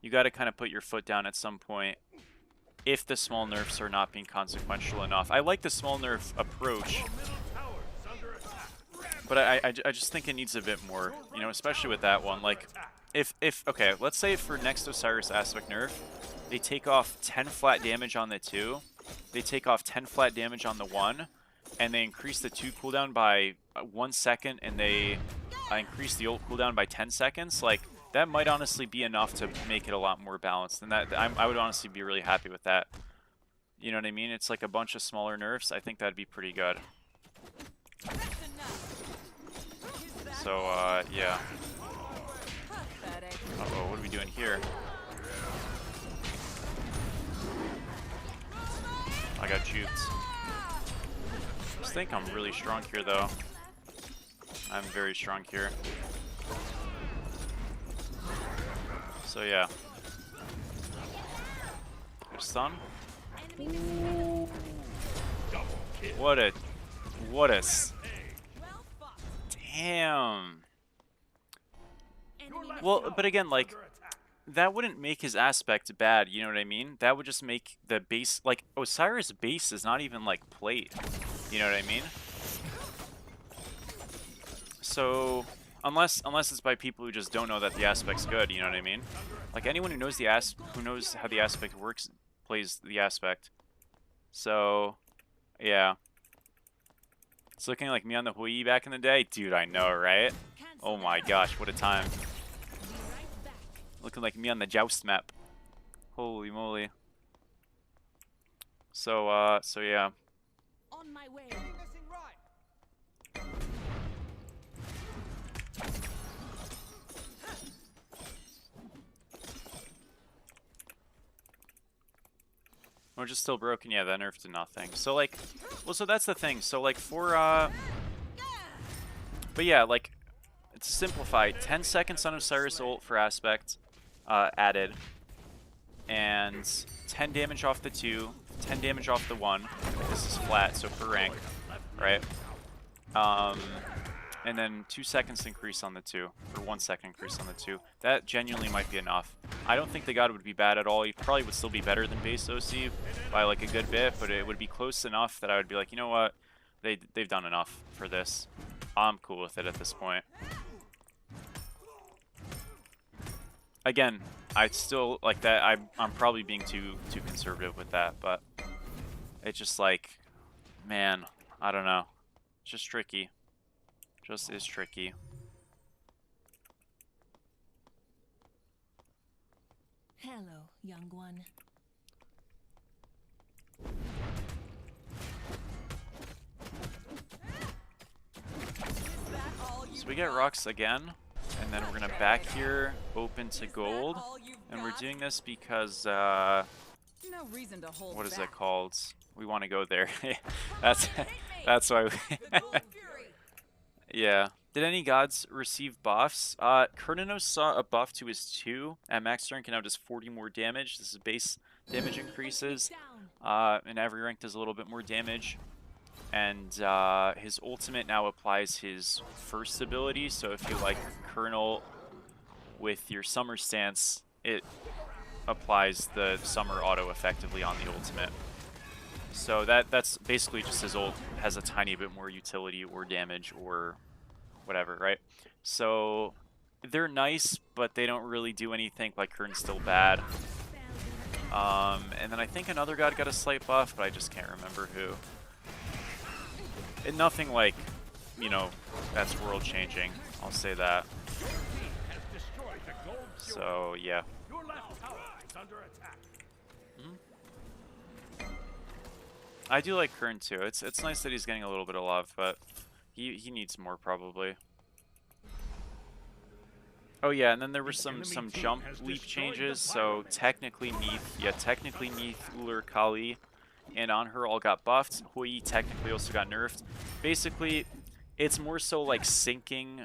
you got to kind of put your foot down at some point if the small nerfs are not being consequential enough. I like the small nerf approach, but I just think it needs a bit more, you know, especially with that one. Like, if okay, let's say for next Osiris aspect nerf, they take off 10 flat damage on the 2, they take off 10 flat damage on the 1, and they increase the 2 cooldown by 1 second, and they increase the ult cooldown by 10 seconds, like, that might honestly be enough to make it a lot more balanced. And that I would honestly be really happy with that. You know what I mean? It's like a bunch of smaller nerfs. I think that'd be pretty good. So, yeah. Uh-oh, what are we doing here? I got juked. I just think I'm really strong here, though. I'm very strong here. So yeah. There's stun. What a damn. Well, but again, like, that wouldn't make his aspect bad, you know what I mean? That would just make the base, like, Osiris base is not even like played. You know what I mean? So unless it's by people who just don't know that the aspect's good, you know what I mean? Like, anyone who knows who knows how the aspect works plays the aspect. So, yeah. It's looking like me on the Hui back in the day. Dude, I know, right? Oh my gosh, what a time. Looking like me on the Joust map. Holy moly. So, so yeah. On my way. We're just still broken. Yeah, that nerf did nothing. So, like, well, so that's the thing. So, like, for, but yeah, like, to simplify, 10 seconds on Osiris ult for aspect, added, and 10 damage off the 2, 10 damage off the 1. This is flat, so per rank, right? And then 2 seconds increase on the 2, or 1 second increase on the 2. That genuinely might be enough. I don't think the god would be bad at all. He probably would still be better than base OC by like a good bit, but it would be close enough that I would be like, you know what, they've done enough for this. I'm cool with it at this point. Again, I still like that. I'm probably being too conservative with that, but it's just like, man, I don't know. It's just tricky. Just is tricky. Hello, young one. So we get rocks again, and then we're gonna back here, open to gold, and we're doing this because No reason to hold what is back. it called? We want to go there. that's why we yeah. Did any gods receive buffs? Kurnanos saw a buff to his 2 at max turn, can now does 40 more damage. This is base damage increases. And every rank does a little bit more damage. And his ultimate now applies his first ability. So if you like Kernel with your summer stance, it applies the summer auto effectively on the ultimate. So that's basically just his ult has a tiny bit more utility or damage or whatever, right? So they're nice, but they don't really do anything. Like, Kern's still bad. And then I think another god got a slight buff, but I just can't remember who. And nothing like, you know, that's world changing. I'll say that. So yeah. Your left tower is under attack. I do like Kern too. It's nice that he's getting a little bit of love, but he needs more probably. Oh yeah, and then there were some jump leap changes. So technically Neith, Uller, Kali, and on her all got buffed. Hui technically also got nerfed. Basically, it's more so like syncing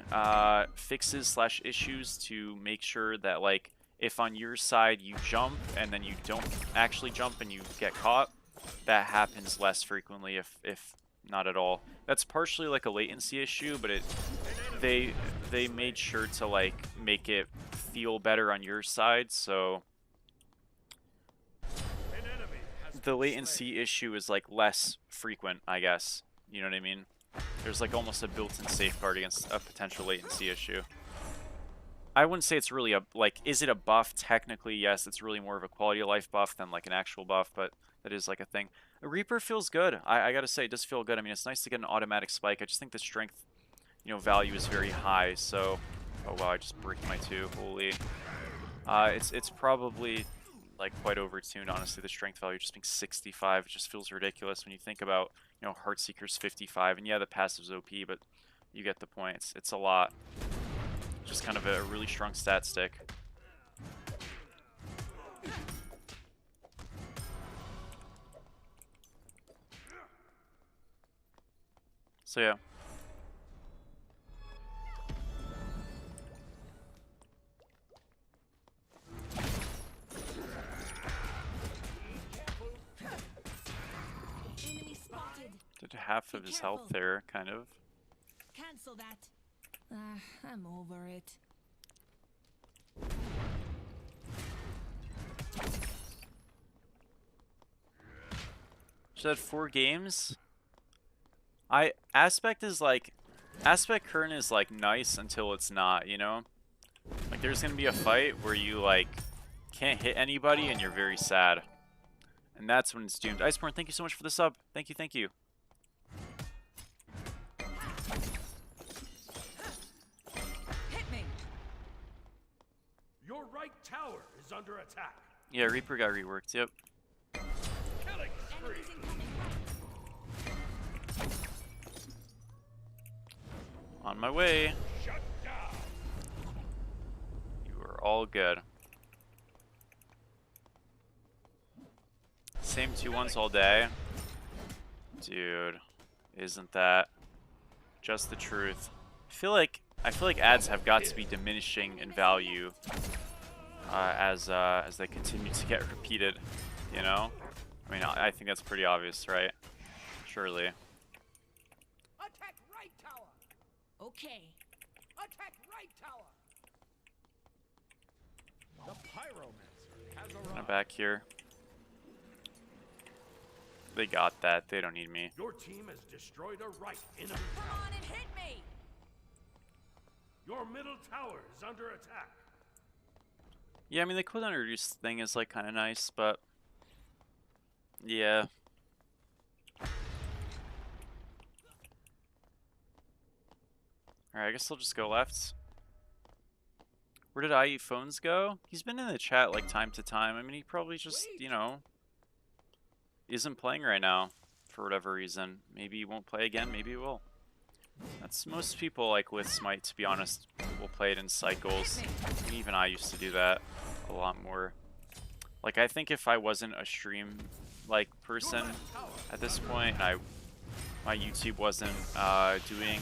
fixes slash issues to make sure that like if on your side you jump and then you don't actually jump and you get caught, that happens less frequently if not at all. That's partially like a latency issue, but they made sure to like make it feel better on your side, so the latency issue is like less frequent, I guess. You know what I mean? There's like almost a built-in safeguard against a potential latency issue. I wouldn't say it's really a, like, is it a buff? Technically, yes, it's really more of a quality of life buff than like an actual buff, but that is like a thing. A Reaper feels good. I gotta say, it does feel good. I mean, it's nice to get an automatic spike. I just think the strength, you know, value is very high, so... Oh wow, I just bricked my 2. Holy. It's probably like quite overtuned, honestly, the strength value just being 65. It just feels ridiculous when you think about, you know, Heartseeker's 55. And yeah, the passive's OP, but you get the point. It's a lot. Just kind of a really strong stat stick. So yeah. Did half of his health there, kind of. Cancel that. I'm over it. Just had 4 games. Aspect current is like nice until it's not, you know? Like there's gonna be a fight where you like can't hit anybody and you're very sad. And that's when it's doomed. Iceborne, thank you so much for the sub. Thank you, thank you. Hit me. Your right tower is under attack. Yeah, Reaper got reworked, yep. Killing spree. On my way. Shut down. You are all good. Same 2-1s all day. Dude, isn't that just the truth? I feel like ads have got to be diminishing in value as they continue to get repeated, you know? I mean, I think that's pretty obvious, right? Surely. Attack right tower. Okay. Attack right tower. The pyromancer has Kind of arrived. back here. They got that. They don't need me. Your team has destroyed a right enemy Come tower. on and hit me. Your middle tower is under attack. Yeah, I mean, the cooldown reduce thing is, like, kind of nice, but... Yeah. Alright, I guess I'll just go left. Where did IE Phones go? He's been in the chat, like, time to time. I mean, he probably just, you know... isn't playing right now, for whatever reason. Maybe he won't play again, maybe he will. That's most people, like, with Smite, to be honest, will play it in cycles. Even I used to do that a lot more. Like, I think if I wasn't a stream, like, person at this point, and my YouTube wasn't doing,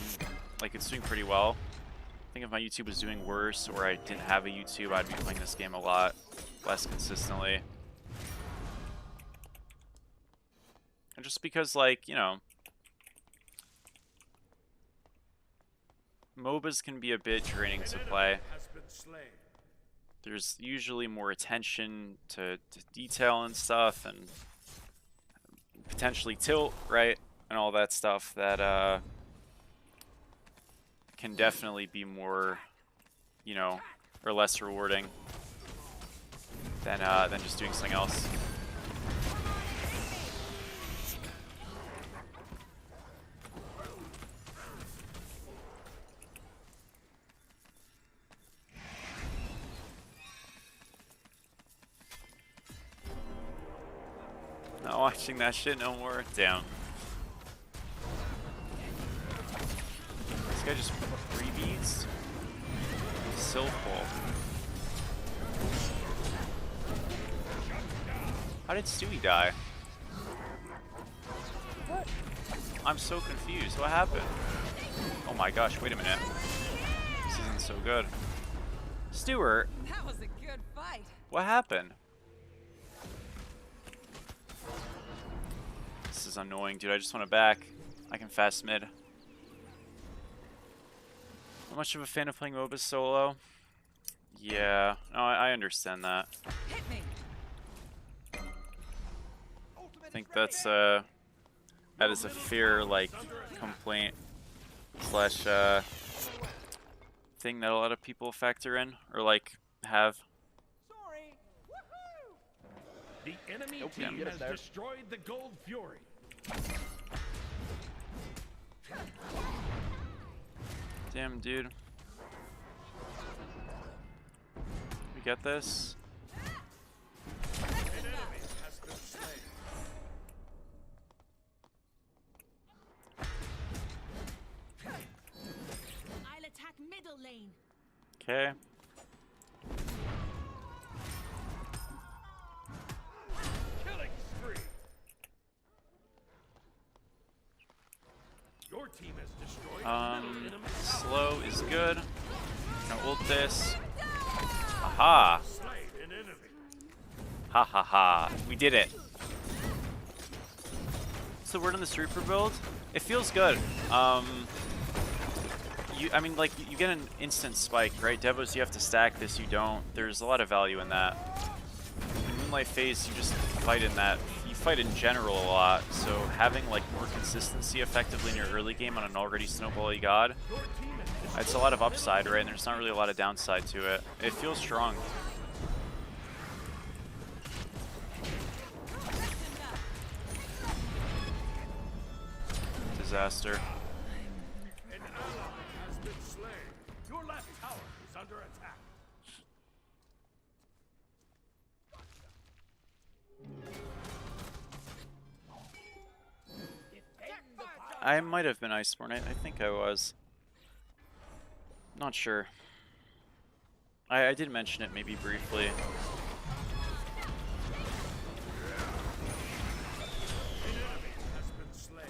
like, it's doing pretty well. I think if my YouTube was doing worse, or I didn't have a YouTube, I'd be playing this game a lot less consistently. And just because, like, you know, MOBAs can be a bit draining to play. There's usually more attention to detail and stuff, and potentially tilt, right? And all that stuff that can definitely be more, you know, or less rewarding than just doing something else. Not watching that shit no more. Damn. This guy just freebies? Sill pull. How did Stewie die? What? I'm so confused. What happened? Oh my gosh, wait a minute. This isn't so good. Stewart! That was a good fight. What happened? This is annoying, dude. I just want to back. I can fast mid. Not much of a fan of playing MOBA solo. Yeah, no, I understand that. Hit me. I think that's that is a fair like complaint slash thing that a lot of people factor in or like have. Sorry. The enemy Nope, team yeah. has destroyed the Gold Fury. Damn, dude. We get this. An enemy has been slain. I'll attack middle lane. Okay. Killing spree. Your team has destroyed middle enemy. Slow is good. Gonna ult this. Aha! Slain an enemy. Ha ha ha. We did it. So we're in this Reaper build. It feels good. I mean, like, you get an instant spike, right? Devos, you have to stack this, you don't. There's a lot of value in that. In Moonlight Phase, you just fight in that. You fight in general a lot, so having, like, more consistency effectively in your early game on an already snowbally god, it's a lot of upside, right? And there's not really a lot of downside to it. It feels strong. Disaster. An ally has been slain. Your left tower is under attack. I might have been Iceborne. I think I was. Not sure. I did mention it maybe briefly. An enemy has been slain.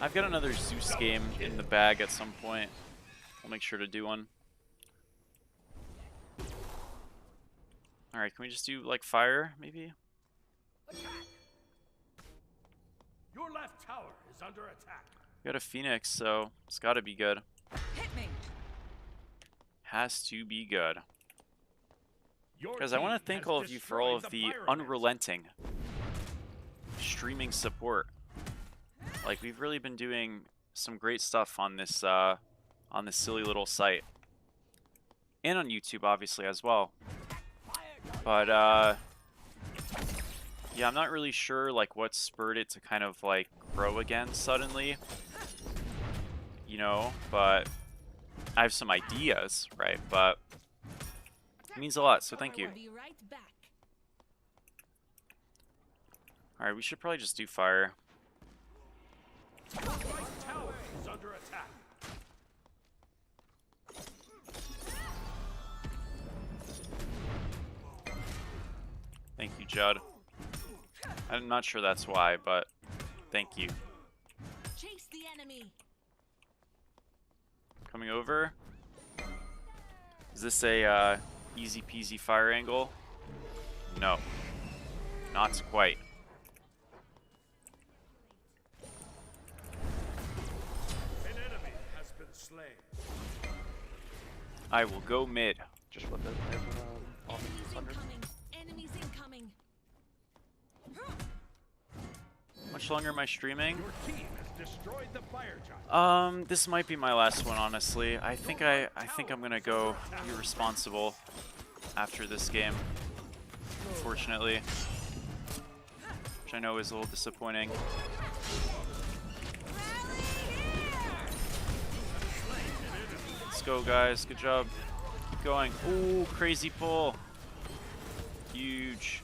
I've got another Zeus game in the bag at some point. I'll make sure to do one. Alright, can we just do, like, fire, maybe? Attack. Your left tower is under attack. We got a Phoenix, so it's gotta be good. Hit me. Has to be good. Your Guys, I want to team thank has all of you for all of destroyed the Pyromancer. unrelenting streaming support. Like, we've really been doing some great stuff on this silly little site. And on YouTube, obviously, as well. But, yeah, I'm not really sure, like, what spurred it to kind of, like, grow again suddenly. You know, but I have some ideas, right? But it means a lot, so thank you. Be right back. Alright, we should probably just do fire. Your right tower is under attack. Thank you, Judd. I'm not sure that's why, but thank you. Chase the enemy. Coming over. Is this a easy peasy fire angle? No. Not quite. An enemy has been slain. I will go mid. Just what the Enemies incoming. Enemies incoming. Much longer am I streaming? Your team has destroyed the fire giant. This might be my last one, honestly. I think I'm gonna go irresponsible after this game. Unfortunately. Which I know is a little disappointing. Let's go, guys. Good job. Keep going. Ooh, crazy pull. Huge.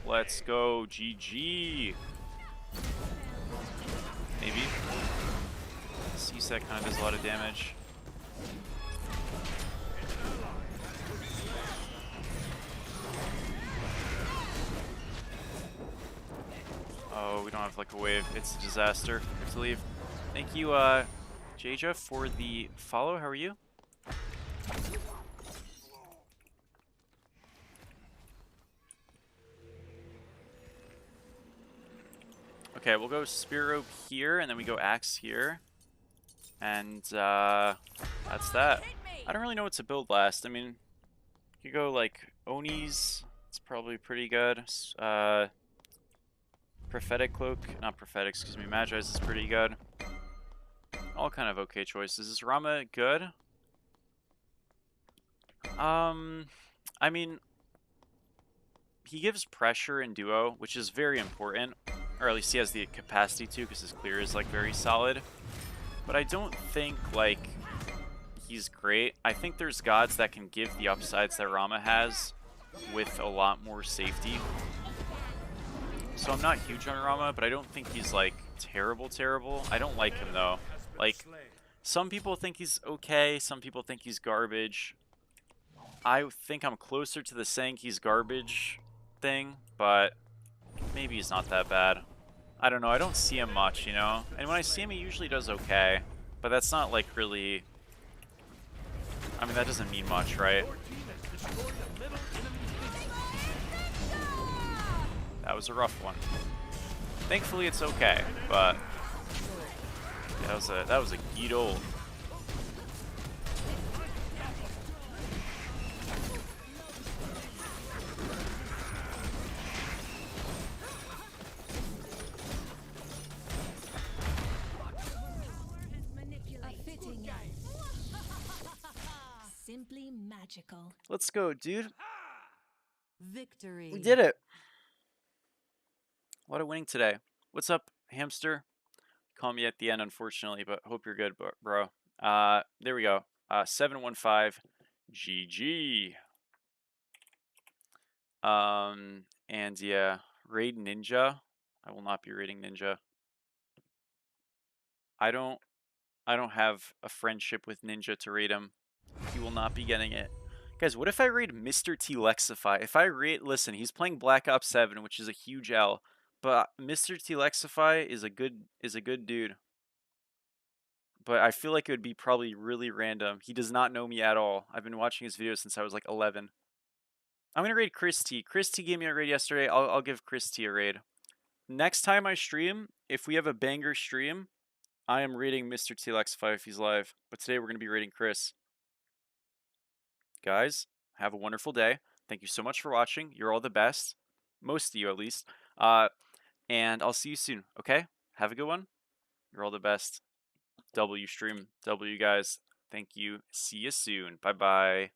Let's go. GG. maybe. CSEC kind of does a lot of damage. Oh, we don't have like a wave. It's a disaster. We have to leave. Thank you, Jaja, for the follow. How are you? Okay, we'll go Spear here, and then we go Axe here. And that's that. I don't really know what to build last. I mean, you go like Oni's. It's probably pretty good. Prophetic Cloak, not Prophetic, excuse me. Magi's is pretty good. All kind of okay choices. Is Rama good? I mean, he gives pressure in duo, which is very important. Or at least he has the capacity to, because his clear is like very solid. But I don't think like he's great. I think there's gods that can give the upsides that Rama has with a lot more safety. So I'm not huge on Rama, but I don't think he's like terrible. I don't like him though. Like, some people think he's okay, some people think he's garbage. I think I'm closer to the saying he's garbage thing, but maybe he's not that bad. I don't know, I don't see him much, you know? And when I see him, he usually does okay. But that's not like really... I mean, that doesn't mean much, right? That was a rough one. Thankfully, it's okay, but... yeah, that was a geet old. Simply magical. Let's go, dude. Victory. We did it. A lot of winning today. What's up, hamster? Call me at the end, unfortunately, but hope you're good, bro. There we go. 715 GG. And yeah, raid Ninja. I will not be raiding Ninja. I don't have a friendship with Ninja to raid him. He will not be getting it. Guys, what if I raid Mr. T Lexify? If I raid, listen, he's playing Black Ops 7, which is a huge L, but Mr. T Lexify is a good dude. But I feel like it would be probably really random. He does not know me at all. I've been watching his videos since I was like 11. I'm gonna raid Chris T. Chris T gave me a raid yesterday. I'll give Chris T a raid. Next time I stream, if we have a banger stream, I am raiding Mr. T Lexify if he's live. But today we're gonna be raiding Chris. Guys, have a wonderful day. Thank you so much for watching. You're all the best. Most of you, at least. And I'll see you soon, okay? Have a good one. You're all the best. W stream. W, guys. Thank you. See you soon. Bye-bye.